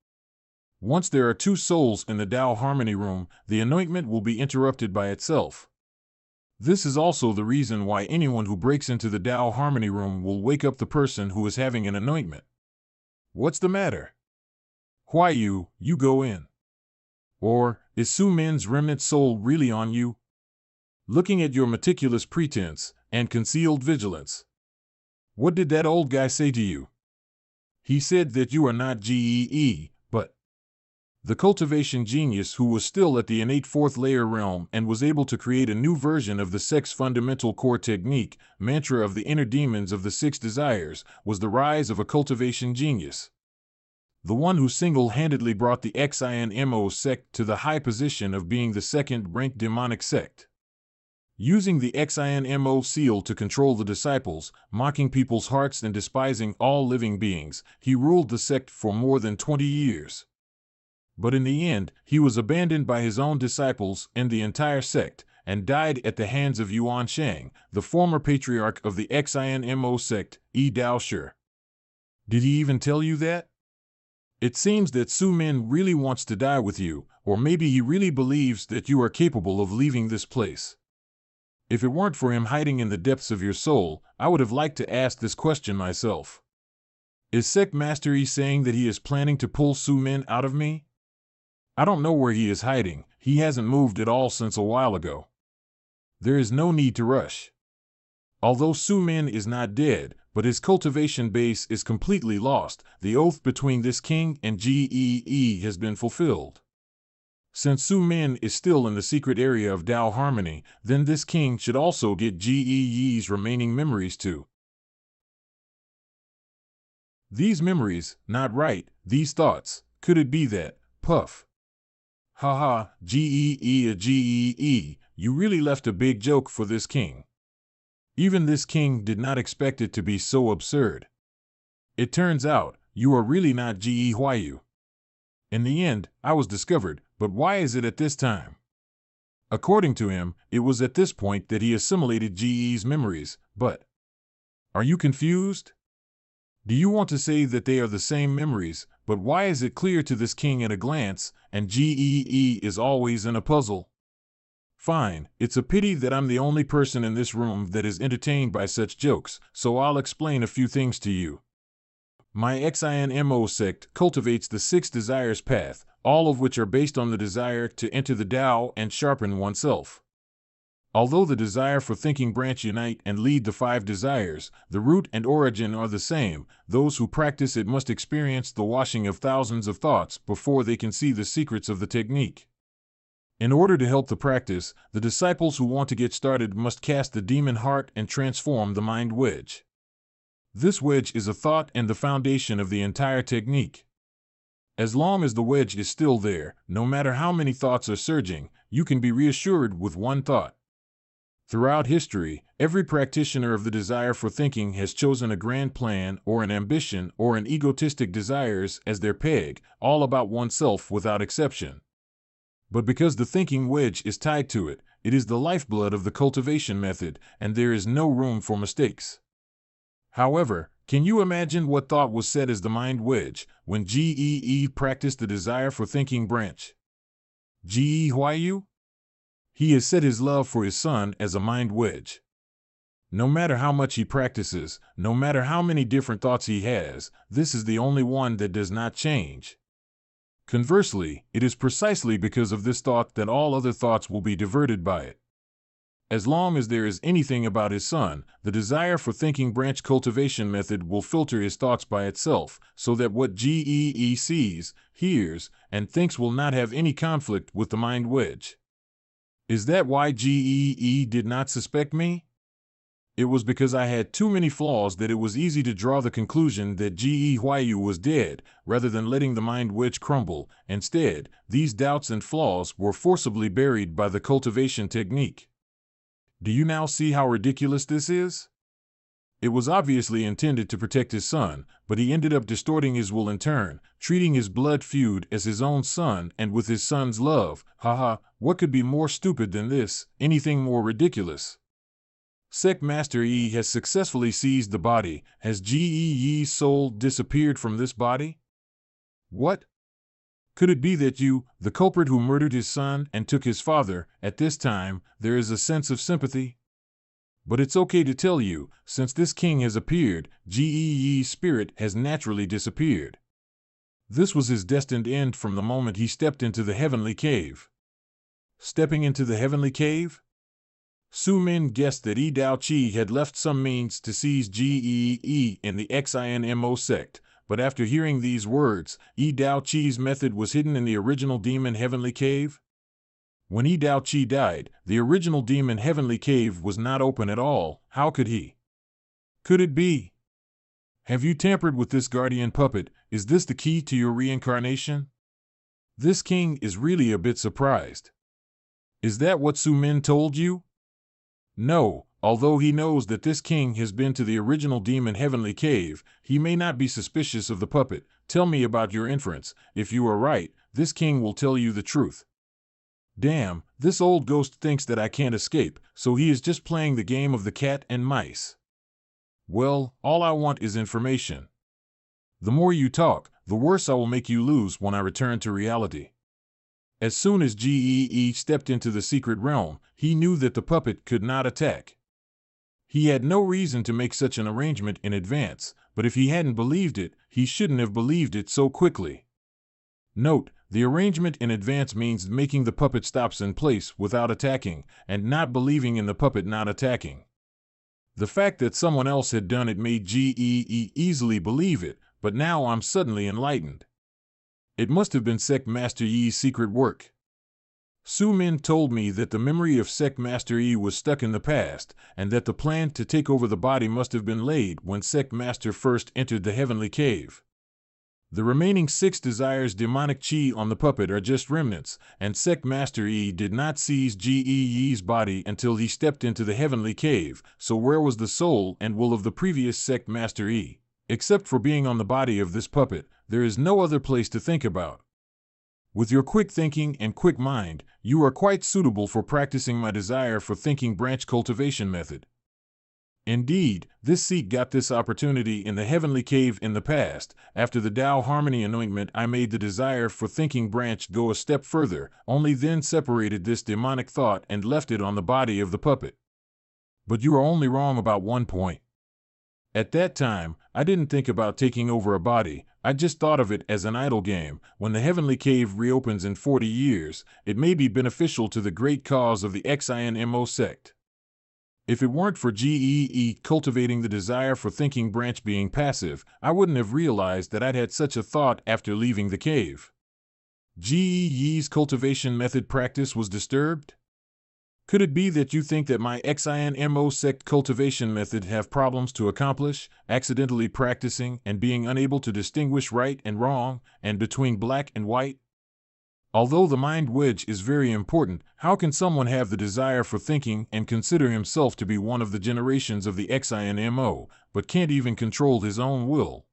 [SPEAKER 1] Once there are two souls in the Tao Harmony room, the anointment will be interrupted by itself. This is also the reason why anyone who breaks into the Tao Harmony room will wake up the person who is having an anointment. What's the matter? Why you go in. Or, is Su Min's remnant soul really on you? Looking at your meticulous pretense and concealed vigilance. What did that old guy say to you? He said that you are not GEE, but the cultivation genius who was still at the innate fourth layer realm and was able to create a new version of the sect's fundamental core technique, mantra of the inner demons of the six desires, was the rise of a cultivation genius. The one who single-handedly brought the XINMO sect to the high position of being the second-ranked demonic sect. Using the XINMO seal to control the disciples, mocking people's hearts and despising all living beings, he ruled the sect for more than 20 years. But in the end, he was abandoned by his own disciples and the entire sect, and died at the hands of Yuan Shang, the former patriarch of the XINMO sect, Dao Shi. Did he even tell you that? It seems that Su Min really wants to die with you, or maybe he really believes that you are capable of leaving this place. If it weren't for him hiding in the depths of your soul, I would have liked to ask this question myself. Is Sect Master Yi saying that he is planning to pull Su Min out of me? I don't know where he is hiding. He hasn't moved at all since a while ago. There is no need to rush. Although Su Min is not dead, but his cultivation base is completely lost, the oath between this king and GEE has been fulfilled. Since Su Min is still in the secret area of Tao Harmony, then this king should also get GEE's remaining memories too. These memories, not right, these thoughts, could it be that, puff. Haha, GEE, you really left a big joke for this king. Even this king did not expect it to be so absurd. It turns out, you are really not GEYU. In the end, I was discovered, but why is it at this time? According to him, it was at this point that he assimilated GE's memories, but are you confused? Do you want to say that they are the same memories, but why is it clear to this king at a glance, and GEE is always in a puzzle? Fine, it's a pity that I'm the only person in this room that is entertained by such jokes, so I'll explain a few things to you. My XINMO sect cultivates the 6 desires path, all of which are based on the desire to enter the Tao and sharpen oneself. Although the desire for thinking branch unite and lead the 5 desires, the root and origin are the same. Those who practice it must experience the washing of thousands of thoughts before they can see the secrets of the technique. In order to help the practice, the disciples who want to get started must cast the demon heart and transform the mind wedge. This wedge is a thought and the foundation of the entire technique. As long as the wedge is still there, no matter how many thoughts are surging, you can be reassured with one thought. Throughout history, every practitioner of the desire for thinking has chosen a grand plan or an ambition or an egotistic desires as their peg, all about oneself without exception. But because the thinking wedge is tied to it, it is the lifeblood of the cultivation method, and there is no room for mistakes. However, can you imagine what thought was set as the mind wedge when GEE practiced the desire for thinking branch? GEYU? He has set his love for his son as a mind wedge. No matter how much he practices, no matter how many different thoughts he has, this is the only one that does not change. Conversely, it is precisely because of this thought that all other thoughts will be diverted by it. As long as there is anything about his son, the desire for thinking branch cultivation method will filter his thoughts by itself, so that what GEE sees, hears, and thinks will not have any conflict with the mind wedge. Is that why GEE did not suspect me? It was because I had too many flaws that it was easy to draw the conclusion that GEYU was dead, rather than letting the mind wedge crumble. Instead, these doubts and flaws were forcibly buried by the cultivation technique. Do you now see how ridiculous this is? It was obviously intended to protect his son, but he ended up distorting his will in turn, treating his blood feud as his own son and with his son's love. Haha, what could be more stupid than this, anything more ridiculous? Sect Master E has successfully seized the body. Has GEE's soul disappeared from this body? What? Could it be that you, the culprit who murdered his son and took his father, at this time, there is a sense of sympathy? But it's okay to tell you, since this king has appeared, GEE's spirit has naturally disappeared. This was his destined end from the moment he stepped into the heavenly cave. Stepping into the heavenly cave? Su Min guessed that Yi Dao Qi had left some means to seize GEE in the XINMO sect, but after hearing these words, Yi Dao Qi's method was hidden in the original demon heavenly cave? When Yi Dao Qi died, the original demon heavenly cave was not open at all. How could he? Could it be? Have you tampered with this guardian puppet? Is this the key to your reincarnation? This king is really a bit surprised. Is that what Su Min told you? No, although he knows that this king has been to the original demon heavenly cave, he may not be suspicious of the puppet. Tell me about your inference. If you are right, this king will tell you the truth. Damn, this old ghost thinks that I can't escape, so he is just playing the game of the cat and mice. Well, all I want is information. The more you talk, the worse I will make you lose when I return to reality. As soon as GEE stepped into the secret realm, he knew that the puppet could not attack. He had no reason to make such an arrangement in advance, but if he hadn't believed it, he shouldn't have believed it so quickly. Note, the arrangement in advance means making the puppet stops in place without attacking, and not believing in the puppet not attacking. The fact that someone else had done it made GEE easily believe it, but now I'm suddenly enlightened. It must have been Sect Master Yi's secret work. Su Min told me that the memory of Sect Master Yi was stuck in the past, and that the plan to take over the body must have been laid when Sect Master first entered the heavenly cave. The remaining 6 desires demonic chi on the puppet are just remnants, and Sect Master Yi did not seize GEE's body until he stepped into the heavenly cave, so where was the soul and will of the previous Sect Master Yi? Except for being on the body of this puppet, there is no other place to think about. With your quick thinking and quick mind, you are quite suitable for practicing my desire for thinking branch cultivation method. Indeed, this seat got this opportunity in the heavenly cave in the past. After the Tao Harmony anointment, I made the desire for thinking branch go a step further, only then separated this demonic thought and left it on the body of the puppet. But you are only wrong about one point. At that time, I didn't think about taking over a body, I just thought of it as an idle game. When the heavenly cave reopens in 40 years, it may be beneficial to the great cause of the XINMO sect. If it weren't for GEE cultivating the desire for thinking branch being passive, I wouldn't have realized that I'd had such a thought after leaving the cave. GEE's cultivation method practice was disturbed? Could it be that you think that my XINMO sect cultivation method have problems to accomplish, accidentally practicing and being unable to distinguish right and wrong, and between black and white? Although the mind wedge is very important, how can someone have the desire for thinking and consider himself to be one of the generations of the XINMO, but can't even control his own will?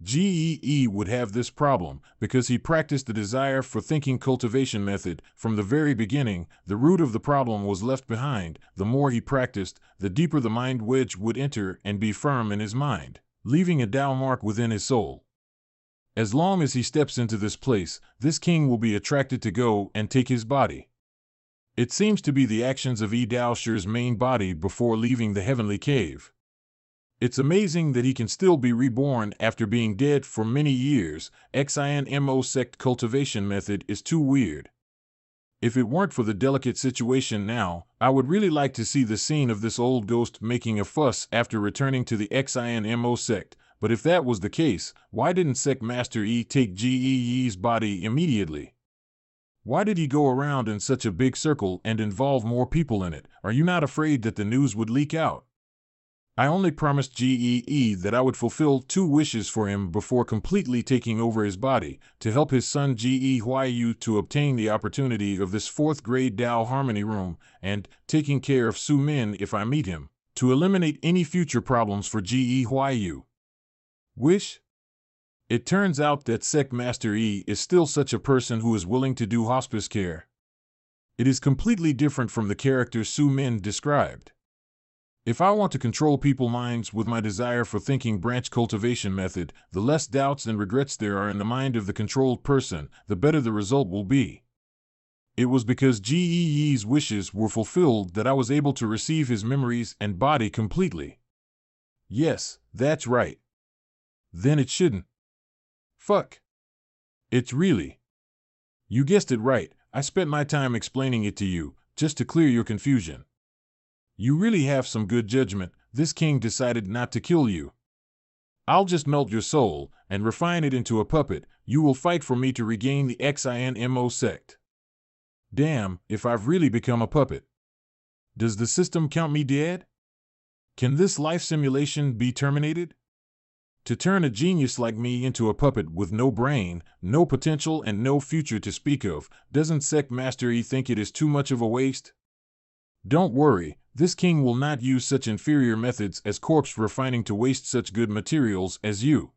[SPEAKER 1] GEE would have this problem because he practiced the desire for thinking cultivation method from the very beginning. The root of the problem was left behind. The more he practiced, the deeper the mind wedge would enter and be firm in his mind, leaving a Tao mark within his soul. As long as he steps into this place, this king will be attracted to go and take his body. It seems to be the actions of Dao Shi's main body before leaving the heavenly cave. It's amazing that he can still be reborn after being dead for many years. XINMO sect cultivation method is too weird. If it weren't for the delicate situation now, I would really like to see the scene of this old ghost making a fuss after returning to the XINMO sect. But if that was the case, why didn't Sect Master E take GEE's body immediately? Why did he go around in such a big circle and involve more people in it? Are you not afraid that the news would leak out? I only promised GEE that I would fulfill 2 wishes for him before completely taking over his body, to help his son GEHYU to obtain the opportunity of this 4th grade Tao Harmony room, and taking care of Su Min if I meet him, to eliminate any future problems for GEHYU. Wish? It turns out that Sect Master E is still such a person who is willing to do hospice care. It is completely different from the character Su Min described. If I want to control people's minds with my desire for thinking branch cultivation method, the less doubts and regrets there are in the mind of the controlled person, the better the result will be. It was because GEE's wishes were fulfilled that I was able to receive his memories and body completely. Yes, that's right. Then it shouldn't. Fuck. It's really. You guessed it right, I spent my time explaining it to you, just to clear your confusion. You really have some good judgment. This king decided not to kill you. I'll just melt your soul and refine it into a puppet. You will fight for me to regain the XINMO sect. Damn, if I've really become a puppet. Does the system count me dead? Can this life simulation be terminated? To turn a genius like me into a puppet with no brain, no potential and no future to speak of, doesn't Sect Master E think it is too much of a waste? Don't worry, this king will not use such inferior methods as corpse refining to waste such good materials as you.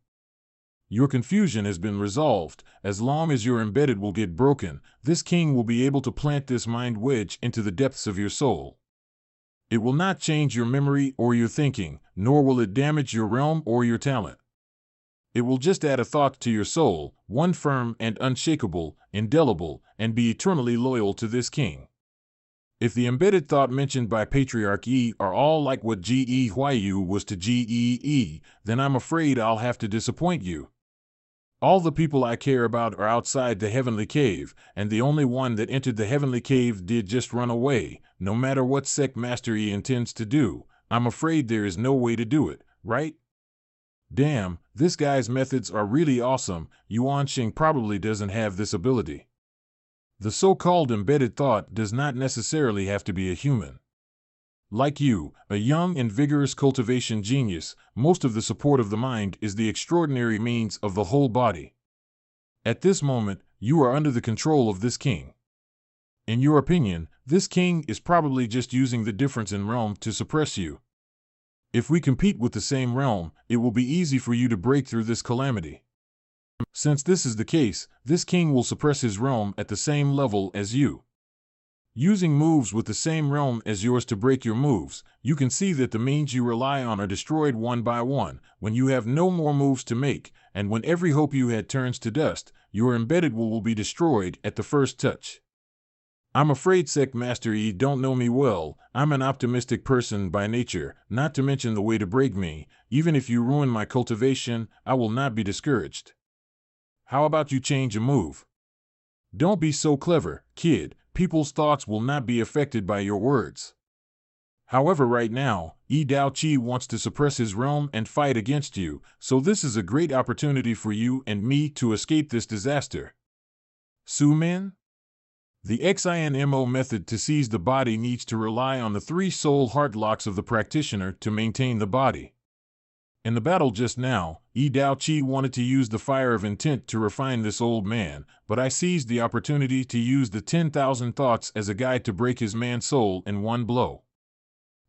[SPEAKER 1] Your confusion has been resolved. As long as your embedded will get broken, this king will be able to plant this mind wedge into the depths of your soul. It will not change your memory or your thinking, nor will it damage your realm or your talent. It will just add a thought to your soul, one firm and unshakable, indelible, and be eternally loyal to this king. If the embedded thought mentioned by Patriarch E are all like what GEHYU was to GEE, then I'm afraid I'll have to disappoint you. All the people I care about are outside the heavenly cave, and the only one that entered the heavenly cave did just run away. No matter what Sect Master E intends to do, I'm afraid there is no way to do it, right? Damn, this guy's methods are really awesome. Yuan Xing probably doesn't have this ability. The so-called embedded thought does not necessarily have to be a human. Like you, a young and vigorous cultivation genius, most of the support of the mind is the extraordinary means of the whole body. At this moment, you are under the control of this king. In your opinion, this king is probably just using the difference in realm to suppress you. If we compete with the same realm, it will be easy for you to break through this calamity. Since this is the case, this king will suppress his realm at the same level as you. Using moves with the same realm as yours to break your moves, you can see that the means you rely on are destroyed one by one, when you have no more moves to make, and when every hope you had turns to dust, your embedded will be destroyed at the first touch. I'm afraid Sect Master E don't know me well. I'm an optimistic person by nature, not to mention the way to break me. Even if you ruin my cultivation, I will not be discouraged. How about you change a move? Don't be so clever, kid. People's thoughts will not be affected by your words. However, right now, Yi Dao Chi wants to suppress his realm and fight against you, so this is a great opportunity for you and me to escape this disaster. Su Min? The XINMO method to seize the body needs to rely on the 3 soul heart locks of the practitioner to maintain the body. In the battle just now, Yi Dao Chi wanted to use the fire of intent to refine this old man, but I seized the opportunity to use the 10,000 thoughts as a guide to break his man's soul in one blow.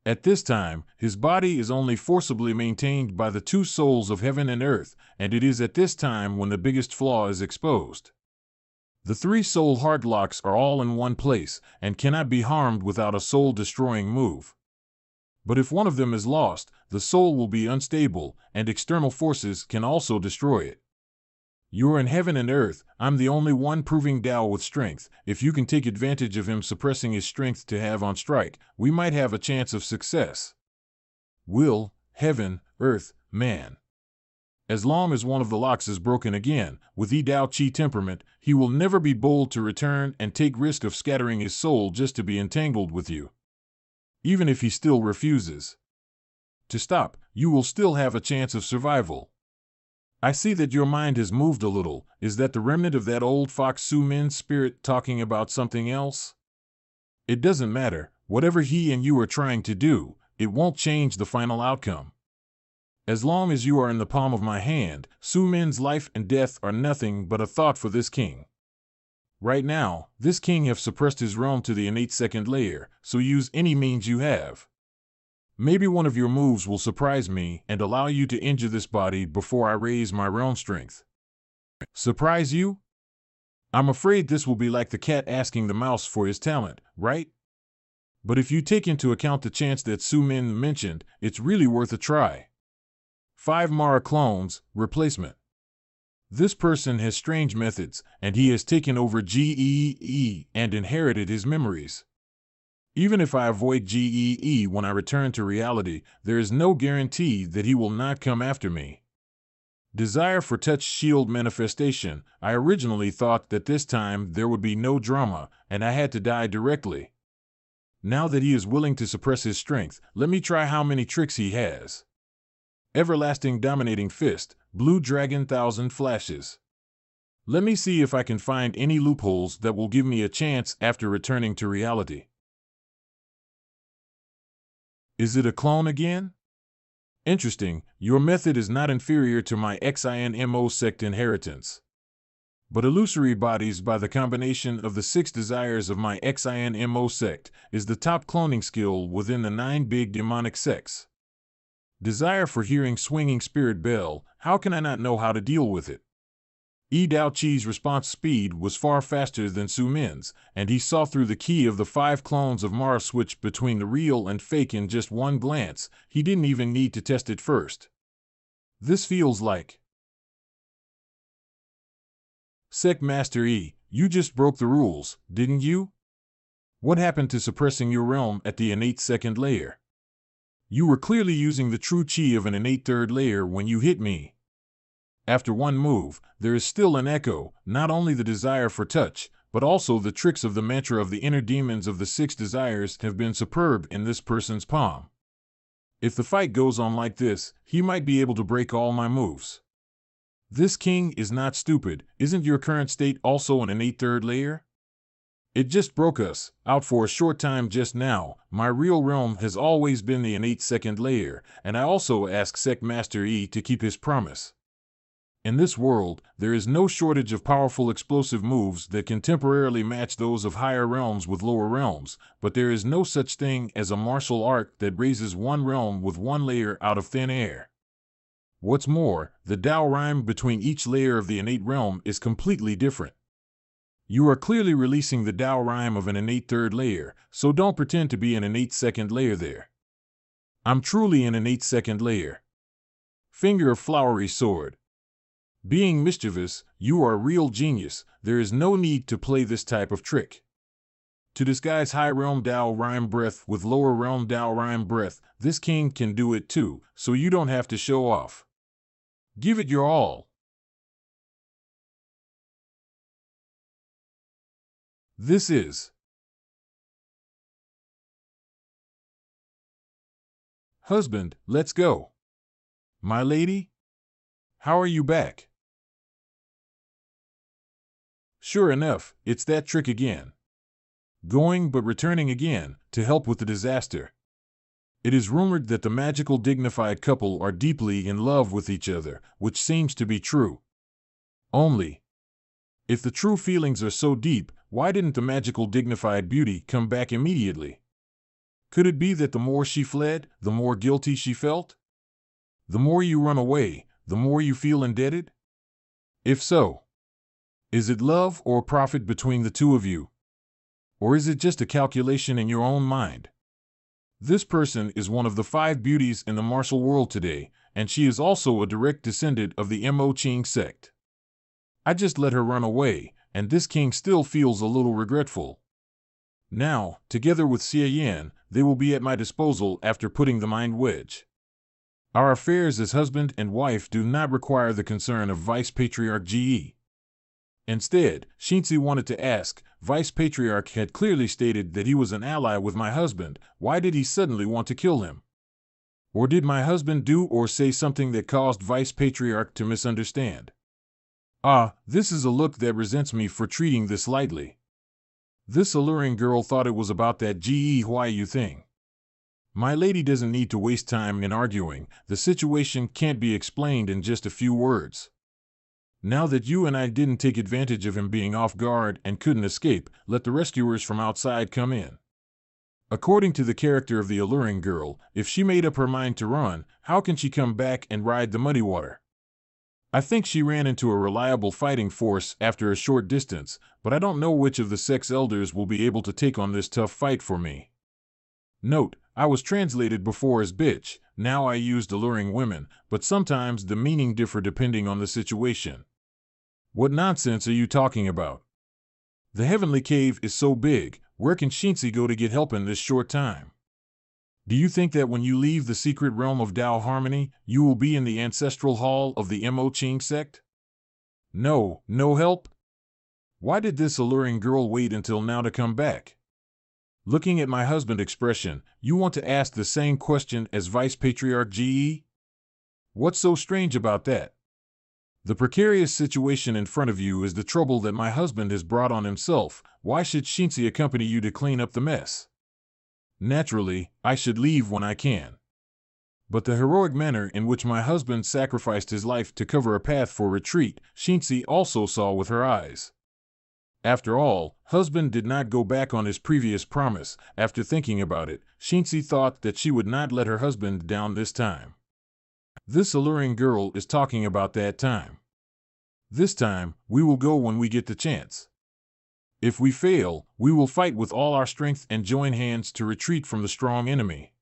[SPEAKER 1] At this time, his body is only forcibly maintained by the 2 souls of heaven and earth, and it is at this time when the biggest flaw is exposed. The 3 soul heart locks are all in one place, and cannot be harmed without a soul-destroying move. But if one of them is lost, the soul will be unstable, and external forces can also destroy it. You're in heaven and earth, I'm the only one proving Tao with strength. If you can take advantage of him suppressing his strength to have on strike, we might have a chance of success. Will, heaven, earth, man. As long as one of the locks is broken again, with Yi Dao Chi temperament, he will never be bold to return and take risk of scattering his soul just to be entangled with you. Even if he still refuses to stop, you will still have a chance of survival. I see that your mind has moved a little. Is that the remnant of that old fox Su Min's spirit talking about something else? It doesn't matter. Whatever he and you are trying to do, it won't change the final outcome. As long as you are in the palm of my hand, Su Min's life and death are nothing but a thought for this king. Right now, this king have suppressed his realm to the innate 2nd layer, so use any means you have. Maybe one of your moves will surprise me and allow you to injure this body before I raise my realm strength. Surprise you? I'm afraid this will be like the cat asking the mouse for his talent, right? But if you take into account the chance that Su Min mentioned, it's really worth a try. 5 Mara clones, replacement. This person has strange methods, and he has taken over GEE and inherited his memories. Even if I avoid GEE when I return to reality, there is no guarantee that he will not come after me. Desire for touch shield manifestation. I originally thought that this time there would be no drama, and I had to die directly. Now that he is willing to suppress his strength, let me try how many tricks he has. Everlasting dominating fist, blue dragon 1000 flashes. Let me see if I can find any loopholes that will give me a chance after returning to reality. Is it a clone again? Interesting, your method is not inferior to my XINMO sect inheritance. But illusory bodies by the combination of the 6 desires of my XINMO sect is the top cloning skill within the 9 big demonic sects. Desire for hearing swinging spirit bell, how can I not know how to deal with it? Yi Dao Chi's response speed was far faster than Su Min's, and he saw through the key of the 5 clones of Mara switch between the real and fake in just one glance. He didn't even need to test it first. This feels like... Sect Master E, you just broke the rules, didn't you? What happened to suppressing your realm at the innate 2nd layer? You were clearly using the true chi of an innate 3rd layer when you hit me. After one move, there is still an echo, not only the desire for touch, but also the tricks of the mantra of the inner demons of the 6 desires have been superb in this person's palm. If the fight goes on like this, he might be able to break all my moves. This king is not stupid. Isn't your current state also an innate 3rd layer? It just broke us out for a short time just now. My real realm has always been the innate 2nd layer, and I also ask Sect Master E to keep his promise. In this world, there is no shortage of powerful explosive moves that can temporarily match those of higher realms with lower realms, but there is no such thing as a martial art that raises one realm with one layer out of thin air. What's more, the Tao rhyme between each layer of the innate realm is completely different. You are clearly releasing the Tao rhyme of an innate third layer, so don't pretend to be an innate second layer there. I'm truly an innate second layer. Finger of flowery sword. Being mischievous, you are a real genius. There is no need to play this type of trick. To disguise high realm Tao rhyme breath with lower realm Tao rhyme breath, this king can do it too, so you don't have to show off. Give it your all. This is Husband, let's go. My lady? How are you back? Sure enough, it's that trick again. Going but returning again, to help with the disaster. It is rumored that the magical dignified couple are deeply in love with each other, which seems to be true. Only, if the true feelings are so deep, why didn't the magical dignified beauty come back immediately? Could it be that the more she fled, the more guilty she felt? The more you run away, the more you feel indebted? If so, is it love or profit between the two of you? Or is it just a calculation in your own mind? This person is one of the 5 beauties in the martial world today, and she is also a direct descendant of the Mo Ching sect. I just let her run away, and this king still feels a little regretful. Now, together with Xie Yan, they will be at my disposal after putting the mind wedge. Our affairs as husband and wife do not require the concern of Vice Patriarch Ge. Instead, Shinzi wanted to ask, Vice Patriarch had clearly stated that he was an ally with my husband, why did he suddenly want to kill him? Or did my husband do or say something that caused Vice Patriarch to misunderstand? This is a look that resents me for treating this lightly. This alluring girl thought it was about that Ge thing. My lady doesn't need to waste time in arguing, the situation can't be explained in just a few words. Now that you and I didn't take advantage of him being off guard and couldn't escape, let the rescuers from outside come in. According to the character of the alluring girl, if she made up her mind to run, how can she come back and ride the muddy water? I think she ran into a reliable fighting force after a short distance, but I don't know which of the sex elders will be able to take on this tough fight for me. Note, I was translated before as bitch, now I used alluring women, but sometimes the meaning differ depending on the situation. What nonsense are you talking about? The heavenly cave is so big, where can Shinzi go to get help in this short time? Do you think that when you leave the secret realm of Tao Harmony, you will be in the ancestral hall of the Mo Ching sect? No help? Why did this alluring girl wait until now to come back? Looking at my husband's expression, you want to ask the same question as Vice Patriarch Ge? What's so strange about that? The precarious situation in front of you is the trouble that my husband has brought on himself. Why should Shinzi accompany you to clean up the mess? Naturally, I should leave when I can. But the heroic manner in which my husband sacrificed his life to cover a path for retreat, Shinzi also saw with her eyes. After all, husband did not go back on his previous promise. After thinking about it, Shinzi thought that she would not let her husband down this time. This alluring girl is talking about that time. This time, we will go when we get the chance. If we fail, we will fight with all our strength and join hands to retreat from the strong enemy.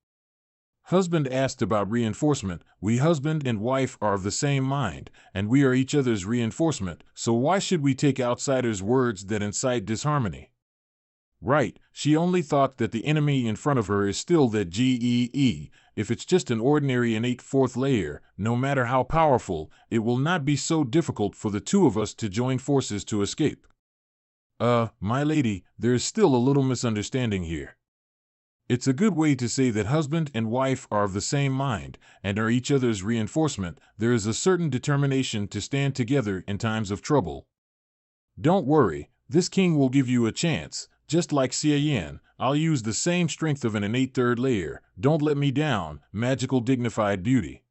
[SPEAKER 1] Husband asked about reinforcement. We husband and wife are of the same mind, and we are each other's reinforcement, so why should we take outsiders' words that incite disharmony? Right, she only thought that the enemy in front of her is still that Ge. If it's just an ordinary innate 4th layer, no matter how powerful, it will not be so difficult for the two of us to join forces to escape. My lady, there is still a little misunderstanding here. It's a good way to say that husband and wife are of the same mind, and are each other's reinforcement. There is a certain determination to stand together in times of trouble. Don't worry, this king will give you a chance. Just like Xie Yan, I'll use the same strength of an innate 3rd layer. Don't let me down, magical dignified beauty.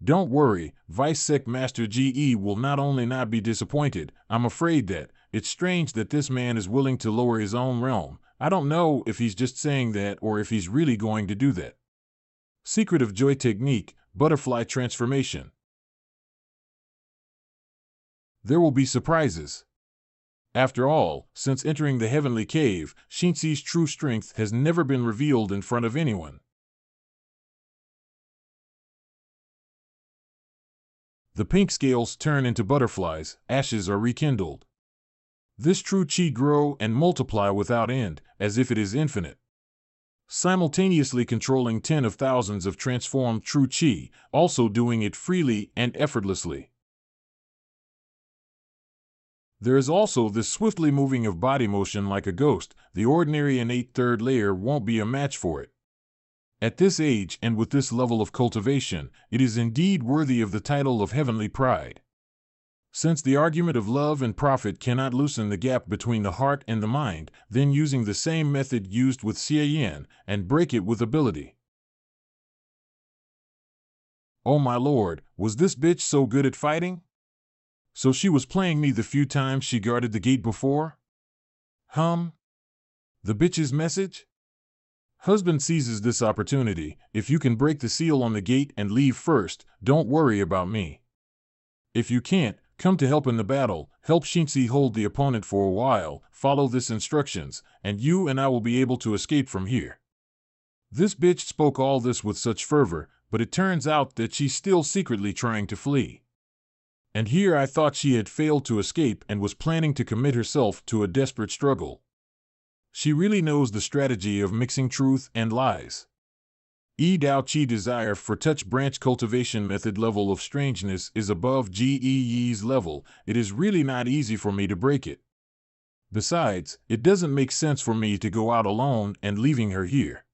[SPEAKER 1] Don't worry, Vice Sect Master Ge will not only not be disappointed, I'm afraid that, it's strange that this man is willing to lower his own realm. I don't know if he's just saying that or if he's really going to do that. Secret of Joy Technique, Butterfly Transformation. There will be surprises. After all, since entering the heavenly cave, Shinxi's true strength has never been revealed in front of anyone. The pink scales turn into butterflies, ashes are rekindled. This true chi grow and multiply without end, as if it is infinite, simultaneously controlling 10 of thousands of transformed true chi, also doing it freely and effortlessly. There is also this swiftly moving of body motion like a ghost. The ordinary innate third layer won't be a match for it. At this age and with this level of cultivation, it is indeed worthy of the title of heavenly pride. Since the argument of love and profit cannot loosen the gap between the heart and the mind, then using the same method used with Xie Yan, and break it with ability. Oh my lord, was this bitch so good at fighting? So she was playing me the few times she guarded the gate before? The bitch's message? Husband seizes this opportunity. If you can break the seal on the gate and leave first, don't worry about me. If you can't, come to help in the battle, help Shinxi hold the opponent for a while, follow this instructions, and you and I will be able to escape from here. This bitch spoke all this with such fervor, but it turns out that she's still secretly trying to flee. And here I thought she had failed to escape and was planning to commit herself to a desperate struggle. She really knows the strategy of mixing truth and lies. Yi Dao Chi desire for touch branch cultivation method level of strangeness is above Ge Yi's level. It is really not easy for me to break it. Besides, it doesn't make sense for me to go out alone and leaving her here.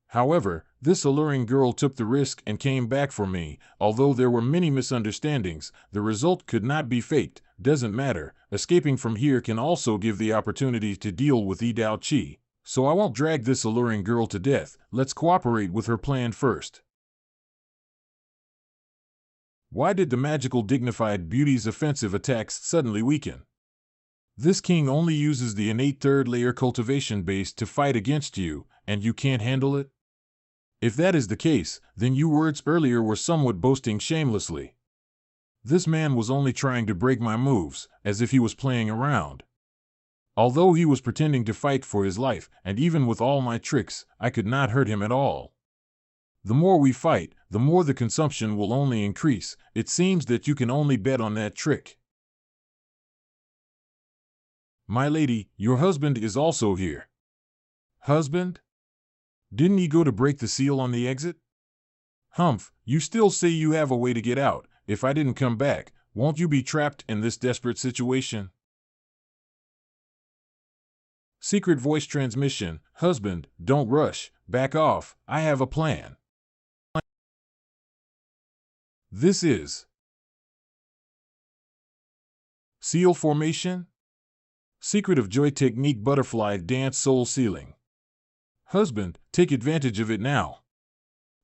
[SPEAKER 1] However, this alluring girl took the risk and came back for me. Although there were many misunderstandings, the result could not be faked. Doesn't matter, escaping from here can also give the opportunity to deal with Yi Dao Chi. So I won't drag this alluring girl to death. Let's cooperate with her plan first. Why did the magical dignified beauty's offensive attacks suddenly weaken? This king only uses the innate third layer cultivation base to fight against you, and you can't handle it? If that is the case, then your words earlier were somewhat boasting shamelessly. This man was only trying to break my moves, as if he was playing around. Although he was pretending to fight for his life, and even with all my tricks, I could not hurt him at all. The more we fight, the more the consumption will only increase. It seems that you can only bet on that trick. My lady, your husband is also here. Husband? Didn't he go to break the seal on the exit? Humph, you still say you have a way to get out. If I didn't come back, won't you be trapped in this desperate situation? Secret voice transmission. Husband, don't rush. Back off. I have a plan. This is seal formation. Secret of joy technique butterfly dance soul sealing. Husband, take advantage of it now.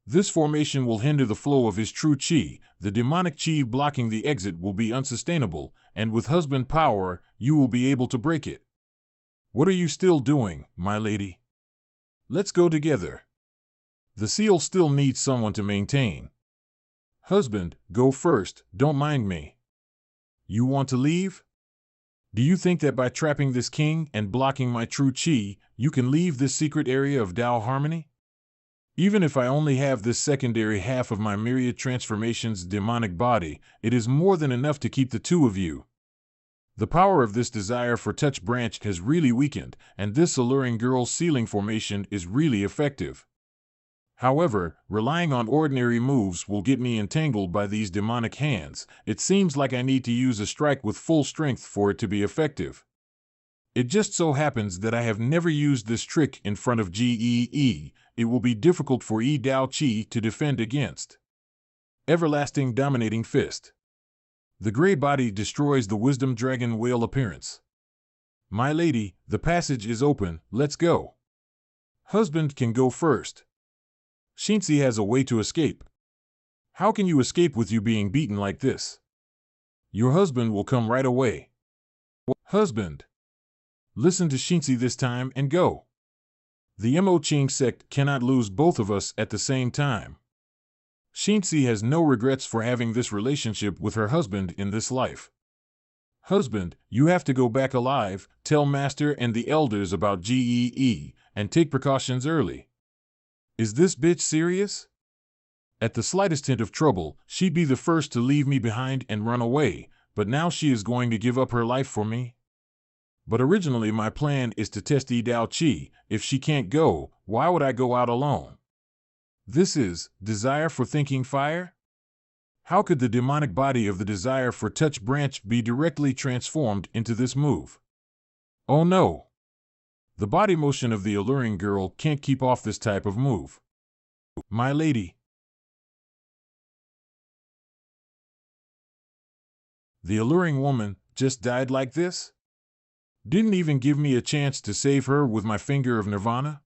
[SPEAKER 1] This formation will hinder the flow of his true chi. The demonic chi blocking the exit will be unsustainable, and with husband power, you will be able to break it. What are you still doing, my lady? Let's go together. The seal still needs someone to maintain. Husband, go first, don't mind me. You want to leave? Do you think that by trapping this king and blocking my true chi, you can leave this secret area of Tao harmony? Even if I only have this secondary half of my myriad transformations demonic body, it is more than enough to keep the two of you. The power of this desire for touch branch has really weakened, and this alluring girl's sealing formation is really effective. However, relying on ordinary moves will get me entangled by these demonic hands. It seems like I need to use a strike with full strength for it to be effective. It just so happens that I have never used this trick in front of Gee. It will be difficult for Yi Dao Chi to defend against. Everlasting dominating fist. The gray body destroys the wisdom dragon whale appearance. My lady, the passage is open, let's go. Husband can go first. Shinxi has a way to escape. How can you escape with you being beaten like this? Your husband will come right away. Husband. Listen to Shinxi this time and go. The Mo Ching sect cannot lose both of us at the same time. Shinxi has no regrets for having this relationship with her husband in this life. Husband, you have to go back alive, tell master and the elders about GEE, and take precautions early. Is this bitch serious? At the slightest hint of trouble, she'd be the first to leave me behind and run away, but now she is going to give up her life for me? But originally my plan is to test Dao Chi. If she can't go, why would I go out alone? This is desire for thinking fire? How could the demonic body of the desire for touch branch be directly transformed into this move? Oh no! The body motion of the alluring girl can't keep off this type of move. My lady. The alluring woman just died like this? Didn't even give me a chance to save her with my finger of nirvana?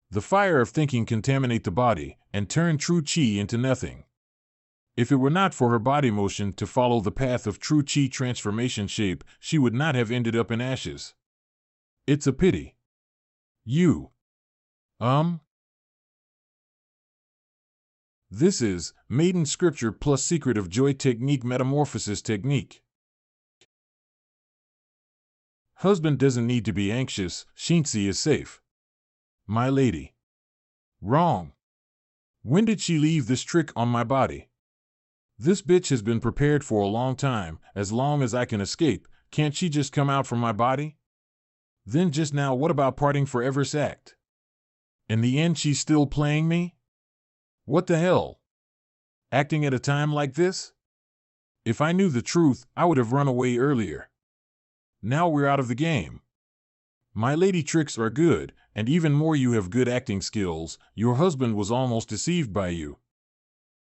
[SPEAKER 1] The fire of thinking contaminate the body and turn true chi into nothing. If it were not for her body motion to follow the path of true chi transformation shape, she would not have ended up in ashes. It's a pity. This is Maiden Scripture plus Secret of Joy Technique Metamorphosis Technique. Husband doesn't need to be anxious, Shinsi is safe. My lady. Wrong. When did she leave this trick on my body? This bitch has been prepared for a long time. As long as I can escape, can't she just come out from my body? Then just now, what about parting forever's act? In the end, she's still playing me? What the hell? Acting at a time like this? If I knew the truth, I would have run away earlier. Now we're out of the game. My lady, tricks are good, and even more, you have good acting skills. Your husband was almost deceived by you.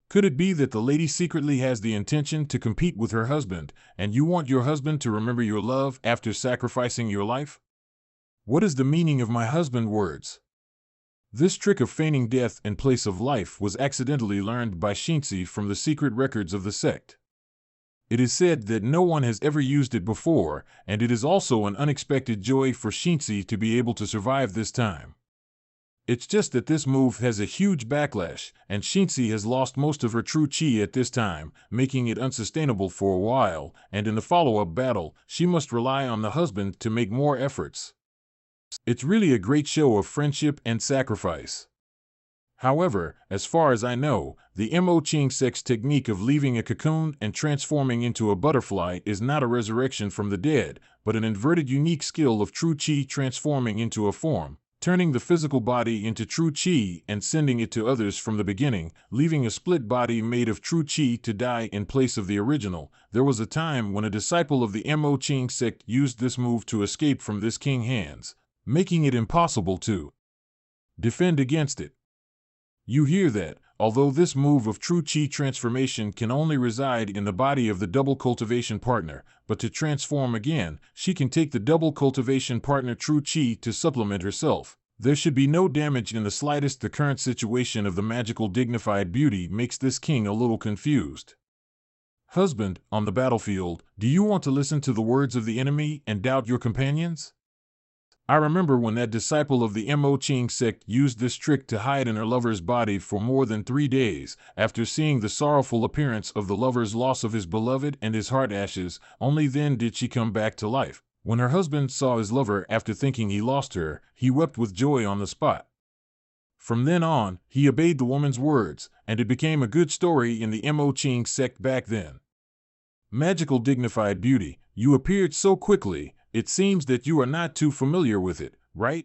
[SPEAKER 1] Could it be that the lady secretly has the intention to compete with her husband, and you want your husband to remember your love after sacrificing your life? What is the meaning of my husband's words? This trick of feigning death in place of life was accidentally learned by Shinsi from the secret records of the sect. It is said that no one has ever used it before, and it is also an unexpected joy for Shinsi to be able to survive this time. It's just that this move has a huge backlash, and Shinsi has lost most of her true chi at this time, making it unsustainable for a while, and in the follow-up battle, she must rely on the husband to make more efforts. It's really a great show of friendship and sacrifice. However, as far as I know, the Mo Ching Sek's technique of leaving a cocoon and transforming into a butterfly is not a resurrection from the dead, but an inverted unique skill of true chi transforming into a form, turning the physical body into true chi and sending it to others from the beginning, leaving a split body made of true chi to die in place of the original. There was a time when a disciple of the Mo Ching sect used this move to escape from this king hands, making it impossible to defend against it. You hear that, although this move of true chi transformation can only reside in the body of the double cultivation partner, but to transform again, she can take the double cultivation partner true chi to supplement herself. There should be no damage in the slightest. The current situation of the magical dignified beauty makes this king a little confused. Husband, on the battlefield, do you want to listen to the words of the enemy and doubt your companions? I remember when that disciple of the Mo Ching sect used this trick to hide in her lover's body for more than 3 days, after seeing the sorrowful appearance of the lover's loss of his beloved and his heart ashes. Only then did she come back to life. When her husband saw his lover after thinking he lost her, he wept with joy on the spot. From then on, he obeyed the woman's words, and it became a good story in the Mo Ching sect back then. Magical dignified beauty, you appeared so quickly. It seems that you are not too familiar with it, right?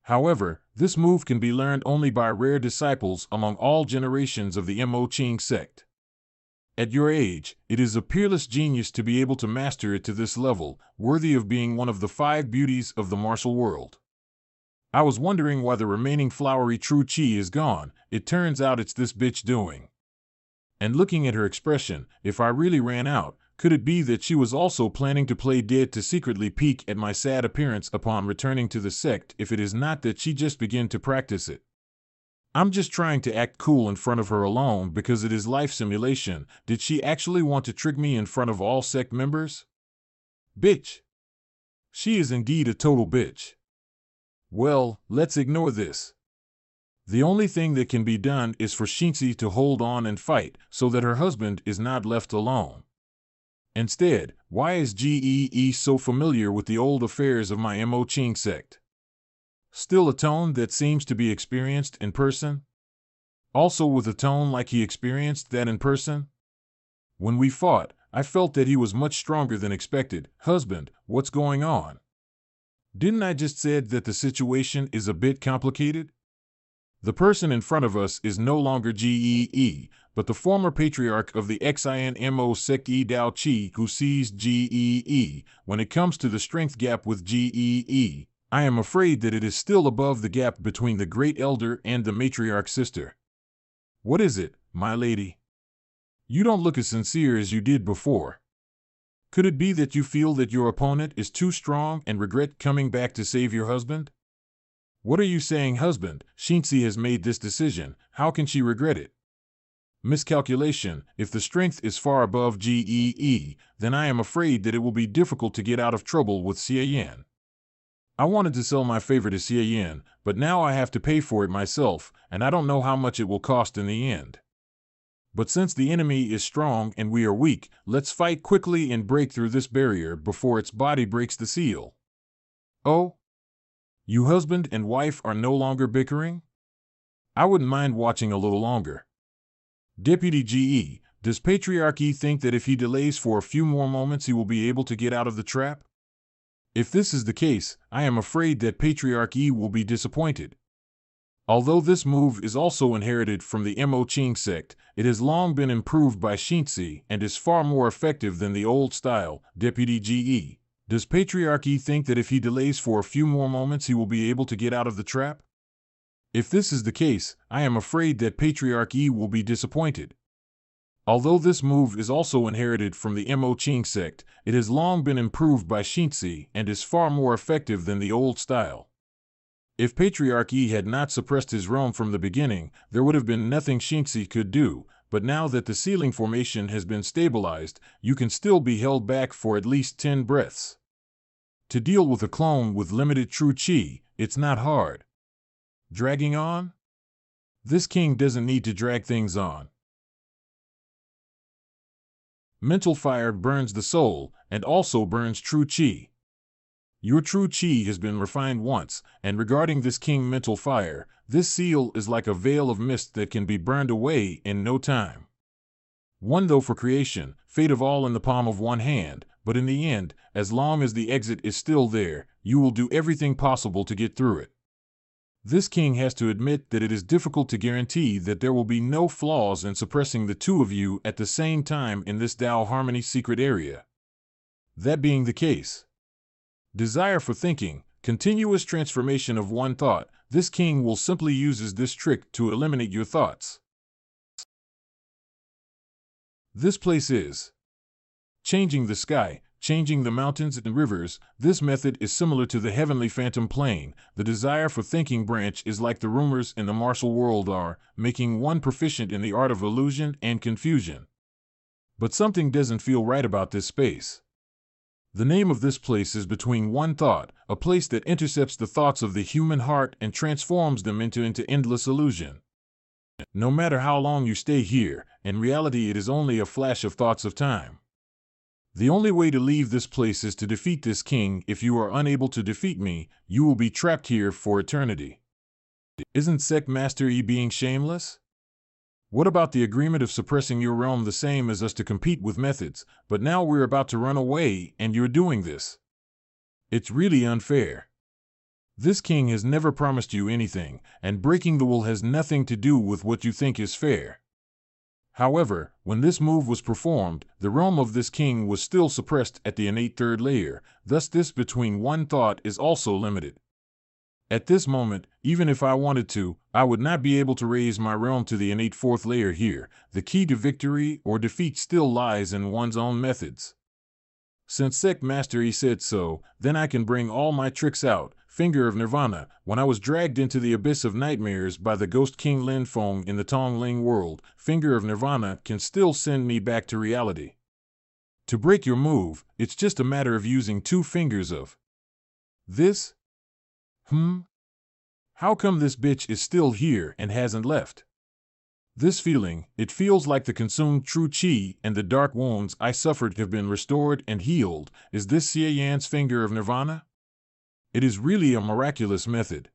[SPEAKER 1] However, this move can be learned only by rare disciples among all generations of the Mo Ching sect. At your age, it is a peerless genius to be able to master it to this level, worthy of being one of the 5 beauties of the martial world. I was wondering why the remaining flowery true chi is gone. It turns out it's this bitch doing. And looking at her expression, if I really ran out, could it be that she was also planning to play dead to secretly peek at my sad appearance upon returning to the sect? If it is not that she just began to practice it. I'm just trying to act cool in front of her alone because it is life simulation. Did she actually want to trick me in front of all sect members? Bitch. She is indeed a total bitch. Well, let's ignore this. The only thing that can be done is for Shinsi to hold on and fight so that her husband is not left alone. Instead, why is GEE so familiar with the old affairs of my Mo Ching sect? Still a tone that seems to be experienced in person? Also with a tone like he experienced that in person? When we fought, I felt that he was much stronger than expected. Husband, what's going on? Didn't I just said that the situation is a bit complicated? The person in front of us is no longer GEE, but the former patriarch of the XINMO sect E Dao Chi who sees GEE. When it comes to the strength gap with GEE, I am afraid that it is still above the gap between the great elder and the matriarch sister. What is it, my lady? You don't look as sincere as you did before. Could it be that you feel that your opponent is too strong and regret coming back to save your husband? What are you saying, husband? Shinsi has made this decision. How can she regret it? Miscalculation. If the strength is far above GEE, then I am afraid that it will be difficult to get out of trouble with Xie Yan. I wanted to sell my favor to Xie Yan, but now I have to pay for it myself, and I don't know how much it will cost in the end. But since the enemy is strong and we are weak, let's fight quickly and break through this barrier before its body breaks the seal. Oh? You husband and wife are no longer bickering? I wouldn't mind watching a little longer. Deputy GE, does Patriarchy think that if he delays for a few more moments he will be able to get out of the trap? If this is the case, I am afraid that Patriarchy will be disappointed. Although this move is also inherited from the Mo Ching sect, it has long been improved by Shinsi and is far more effective than the old style. Deputy GE, does Patriarchy think that if he delays for a few more moments he will be able to get out of the trap? If this is the case, I am afraid that Patriarchy will be disappointed. Although this move is also inherited from the Mo Ching sect, it has long been improved by Shinsi and is far more effective than the old style. If Patriarchy had not suppressed his realm from the beginning, there would have been nothing Shinsi could do, but now that the sealing formation has been stabilized, you can still be held back for at least 10 breaths. To deal with a clone with limited true chi, it's not hard. Dragging on? This king doesn't need to drag things on. Mental fire burns the soul, and also burns true chi. Your true chi has been refined once, and regarding this king mental fire, this seal is like a veil of mist that can be burned away in no time. One though for creation, fate of all in the palm of one hand, but in the end, as long as the exit is still there, you will do everything possible to get through it. This king has to admit that it is difficult to guarantee that there will be no flaws in suppressing the two of you at the same time in this Tao Harmony secret area. That being the case, desire for thinking, continuous transformation of one thought, this king will simply uses this trick to eliminate your thoughts. This place is changing the sky, changing the mountains and rivers. This method is similar to the heavenly phantom plane. The desire for thinking branch is like the rumors in the martial world are, making one proficient in the art of illusion and confusion. But something doesn't feel right about this space. The name of this place is between one thought, a place that intercepts the thoughts of the human heart and transforms them into endless illusion. No matter how long you stay here, in reality it is only a flash of thoughts of time. The only way to leave this place is to defeat this king. If you are unable to defeat me, you will be trapped here for eternity. Isn't Sect Master E being shameless? What about the agreement of suppressing your realm the same as us to compete with methods, but now we're about to run away and you're doing this? It's really unfair. This king has never promised you anything, and breaking the will has nothing to do with what you think is fair. However, when this move was performed, the realm of this king was still suppressed at the innate third layer, thus this between one thought is also limited. At this moment, even if I wanted to, I would not be able to raise my realm to the innate fourth layer here. The key to victory or defeat still lies in one's own methods. Since Sect Master E said so, then I can bring all my tricks out. Finger of Nirvana. When I was dragged into the abyss of nightmares by the ghost King Lin Feng in the Tongling world, Finger of Nirvana can still send me back to reality. To break your move, it's just a matter of using 2 fingers of this. How come this bitch is still here and hasn't left? This feeling, it feels like the consumed true chi and the dark wounds I suffered have been restored and healed. Is this Xie Yan's finger of nirvana? It is really a miraculous method.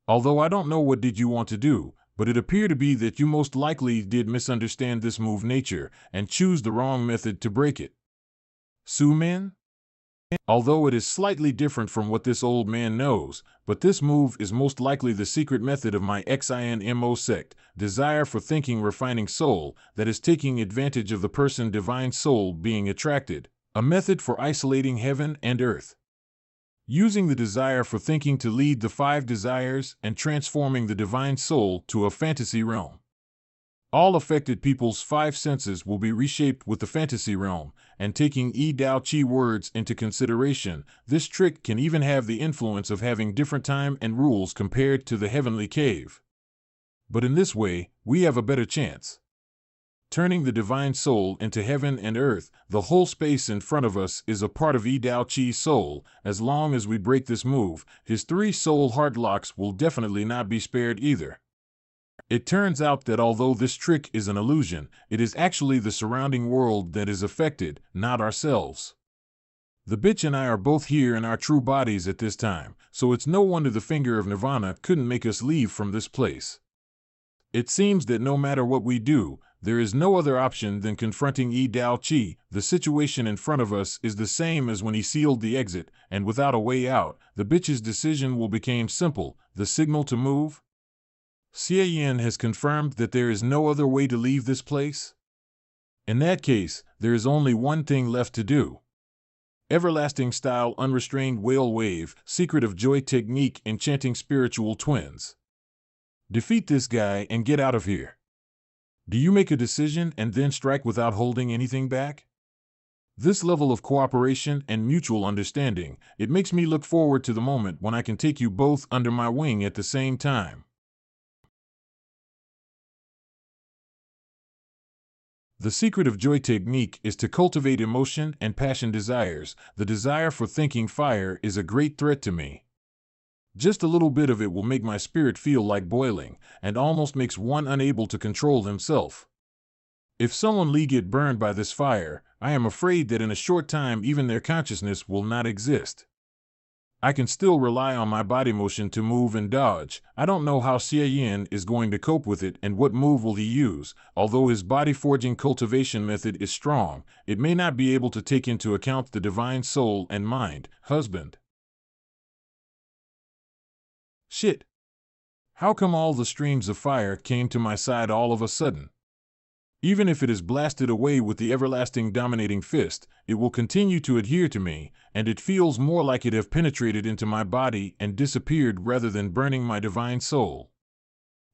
[SPEAKER 1] Although I don't know what did you want to do, but it appeared to be that you most likely did misunderstand this move nature and choose the wrong method to break it. Su Min? Although it is slightly different from what this old man knows, but this move is most likely the secret method of my XINMO sect, desire for thinking refining soul, that is taking advantage of the person divine soul being attracted, a method for isolating heaven and earth. Using the desire for thinking to lead the 5 desires and transforming the divine soul to a fantasy realm. All affected people's 5 senses will be reshaped with the fantasy realm, and taking Yi Dao Qi words into consideration, this trick can even have the influence of having different time and rules compared to the heavenly cave. But in this way, we have a better chance. Turning the divine soul into heaven and earth, the whole space in front of us is a part of Yi Dao Qi's soul. As long as we break this move, his 3 soul heart locks will definitely not be spared either. It turns out that although this trick is an illusion, it is actually the surrounding world that is affected, not ourselves. The bitch and I are both here in our true bodies at this time, so it's no wonder the finger of nirvana couldn't make us leave from this place. It seems that no matter what we do, there is no other option than confronting Yi Dao Qi. The situation in front of us is the same as when he sealed the exit, and without a way out, the bitch's decision will become simple, the signal to move. Xie Yan has confirmed that there is no other way to leave this place. In that case, there is only one thing left to do. Everlasting style unrestrained whale wave, secret of joy technique enchanting spiritual twins. Defeat this guy and get out of here. Do you make a decision and then strike without holding anything back? This level of cooperation and mutual understanding, it makes me look forward to the moment when I can take you both under my wing at the same time. The secret of joy technique is to cultivate emotion and passion desires. The desire for thinking fire is a great threat to me. Just a little bit of it will make my spirit feel like boiling, and almost makes one unable to control himself. If someone get burned by this fire, I am afraid that in a short time even their consciousness will not exist. I can still rely on my body motion to move and dodge. I don't know how Xie Yan is going to cope with it and what move will he use. Although his body forging cultivation method is strong, it may not be able to take into account the divine soul and mind, husband. Shit. How come all the streams of fire came to my side all of a sudden? Even if it is blasted away with the everlasting dominating fist, it will continue to adhere to me, and it feels more like it have penetrated into my body and disappeared rather than burning my divine soul.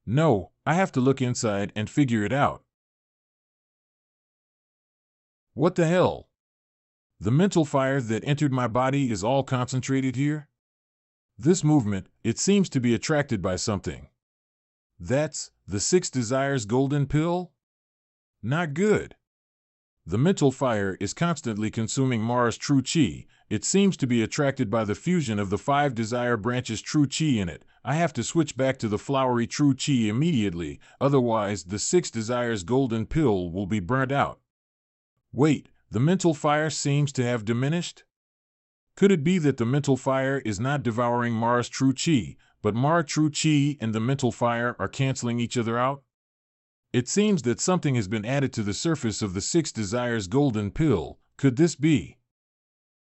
[SPEAKER 1] No, I have to look inside and figure it out. What the hell? The mental fire that entered my body is all concentrated here? This movement, it seems to be attracted by something. That's the 6 desires golden pill? Not good. The mental fire is constantly consuming Mara's true chi. It seems to be attracted by the fusion of the 5 desire branches true chi in it. I have to switch back to the flowery true chi immediately, otherwise the 6 desires golden pill will be burnt out. Wait, the mental fire seems to have diminished? Could it be that the mental fire is not devouring Mara's true chi, but Mara true chi and the mental fire are canceling each other out? It seems that something has been added to the surface of the 6 desires golden pill. Could this be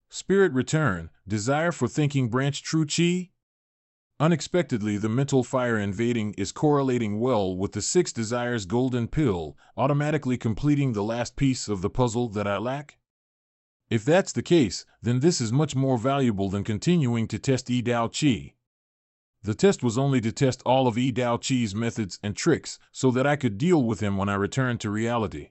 [SPEAKER 1] spirit return, desire for thinking branch true chi? Unexpectedly, the mental fire invading is correlating well with the 6 desires golden pill, automatically completing the last piece of the puzzle that I lack. If that's the case, then this is much more valuable than continuing to test Yi Dao Qi. The test was only to test all of Yi Dao Qi's methods and tricks so that I could deal with him when I return to reality.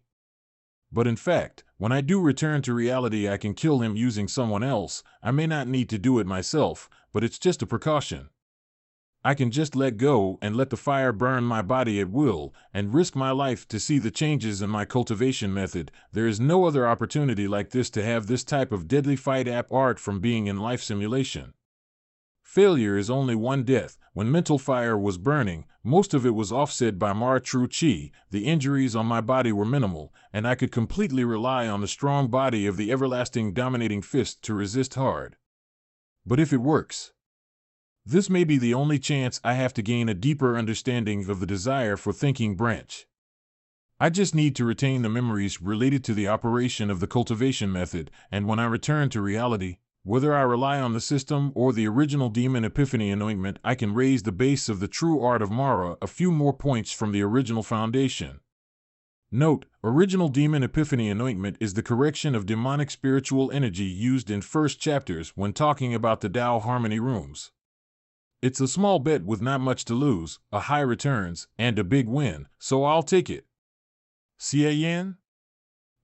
[SPEAKER 1] But in fact, when I do return to reality, I can kill him using someone else. I may not need to do it myself, but it's just a precaution. I can just let go and let the fire burn my body at will and risk my life to see the changes in my cultivation method. There is no other opportunity like this to have this type of deadly fight app art from being in life simulation. Failure is only one death. When mental fire was burning, most of it was offset by Mara True Chi. The injuries on my body were minimal, and I could completely rely on the strong body of the everlasting dominating fist to resist hard. But if it works, this may be the only chance I have to gain a deeper understanding of the desire for thinking branch. I just need to retain the memories related to the operation of the cultivation method, and when I return to reality, whether I rely on the system or the original Demon Epiphany anointment, I can raise the base of the true art of Mara a few more points from the original foundation. Note, original Demon Epiphany anointment is the correction of demonic spiritual energy used in first chapters when talking about the Tao Harmony rooms. It's a small bet with not much to lose, a high returns, and a big win, so I'll take it. Xie Yan?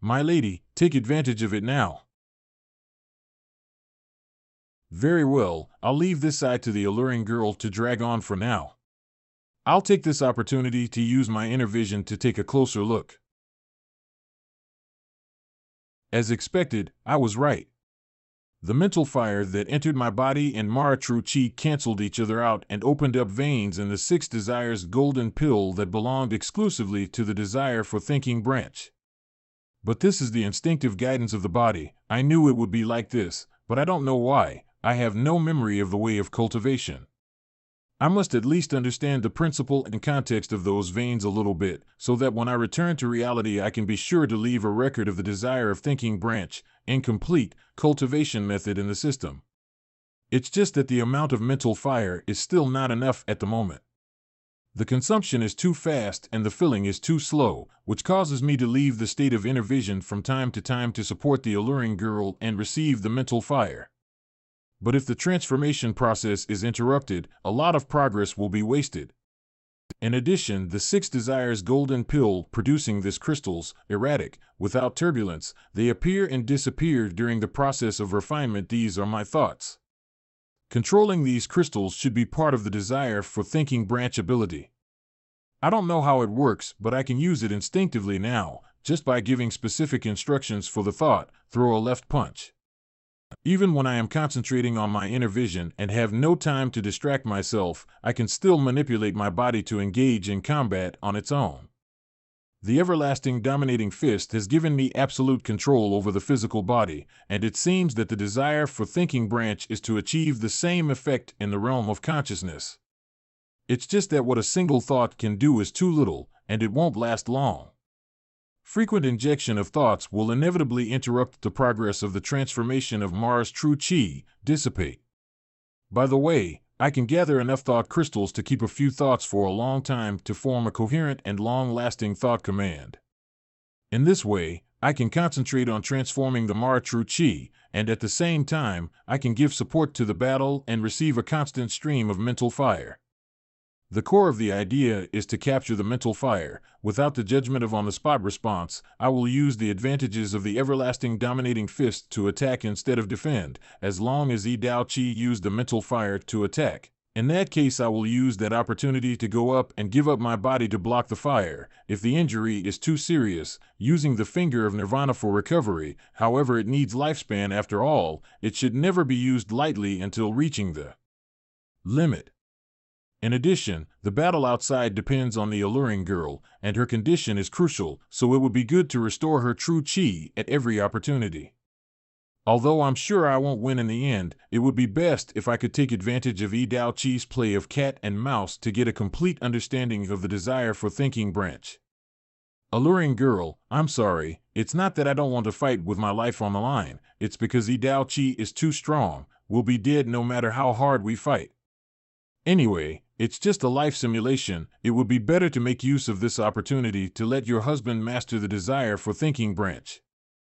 [SPEAKER 1] My lady, take advantage of it now. Very well, I'll leave this side to the alluring girl to drag on for now. I'll take this opportunity to use my inner vision to take a closer look. As expected, I was right. The mental fire that entered my body and Mara True Chi canceled each other out and opened up veins in the 6 desires golden pill that belonged exclusively to the desire for thinking branch. But this is the instinctive guidance of the body. I knew it would be like this, but I don't know why. I have no memory of the way of cultivation. I must at least understand the principle and context of those veins a little bit, so that when I return to reality I can be sure to leave a record of the desire of thinking branch, incomplete, cultivation method in the system. It's just that the amount of mental fire is still not enough at the moment. The consumption is too fast and the filling is too slow, which causes me to leave the state of inner vision from time to time to support the alluring girl and receive the mental fire. But if the transformation process is interrupted, a lot of progress will be wasted. In addition, the 6 desires golden pill producing these crystals, erratic, without turbulence, they appear and disappear during the process of refinement. These are my thoughts. Controlling these crystals should be part of the desire for thinking branch ability. I don't know how it works, but I can use it instinctively now, just by giving specific instructions for the thought, throw a left punch. Even when I am concentrating on my inner vision and have no time to distract myself, I can still manipulate my body to engage in combat on its own. The everlasting dominating fist has given me absolute control over the physical body, and it seems that the desire for thinking branch is to achieve the same effect in the realm of consciousness. It's just that what a single thought can do is too little, and it won't last long. Frequent injection of thoughts will inevitably interrupt the progress of the transformation of Mara's True Chi, dissipate. By the way, I can gather enough thought crystals to keep a few thoughts for a long time to form a coherent and long-lasting thought command. In this way, I can concentrate on transforming the Mara True Chi, and at the same time, I can give support to the battle and receive a constant stream of mental fire. The core of the idea is to capture the mental fire. Without the judgment of on-the-spot response, I will use the advantages of the everlasting dominating fist to attack instead of defend, as long as Yi Dao Qi used the mental fire to attack. In that case, I will use that opportunity to go up and give up my body to block the fire, if the injury is too serious, using the finger of Nirvana for recovery. However, it needs lifespan after all. It should never be used lightly until reaching the limit. In addition, the battle outside depends on the alluring girl, and her condition is crucial, so it would be good to restore her true chi at every opportunity. Although I'm sure I won't win in the end, it would be best if I could take advantage of Yi Dao Qi's play of cat and mouse to get a complete understanding of the desire for thinking branch. Alluring girl, I'm sorry, it's not that I don't want to fight with my life on the line, it's because Yi Dao Qi is too strong. We'll be dead no matter how hard we fight. Anyway, it's just a life simulation. It would be better to make use of this opportunity to let your husband master the desire for thinking branch.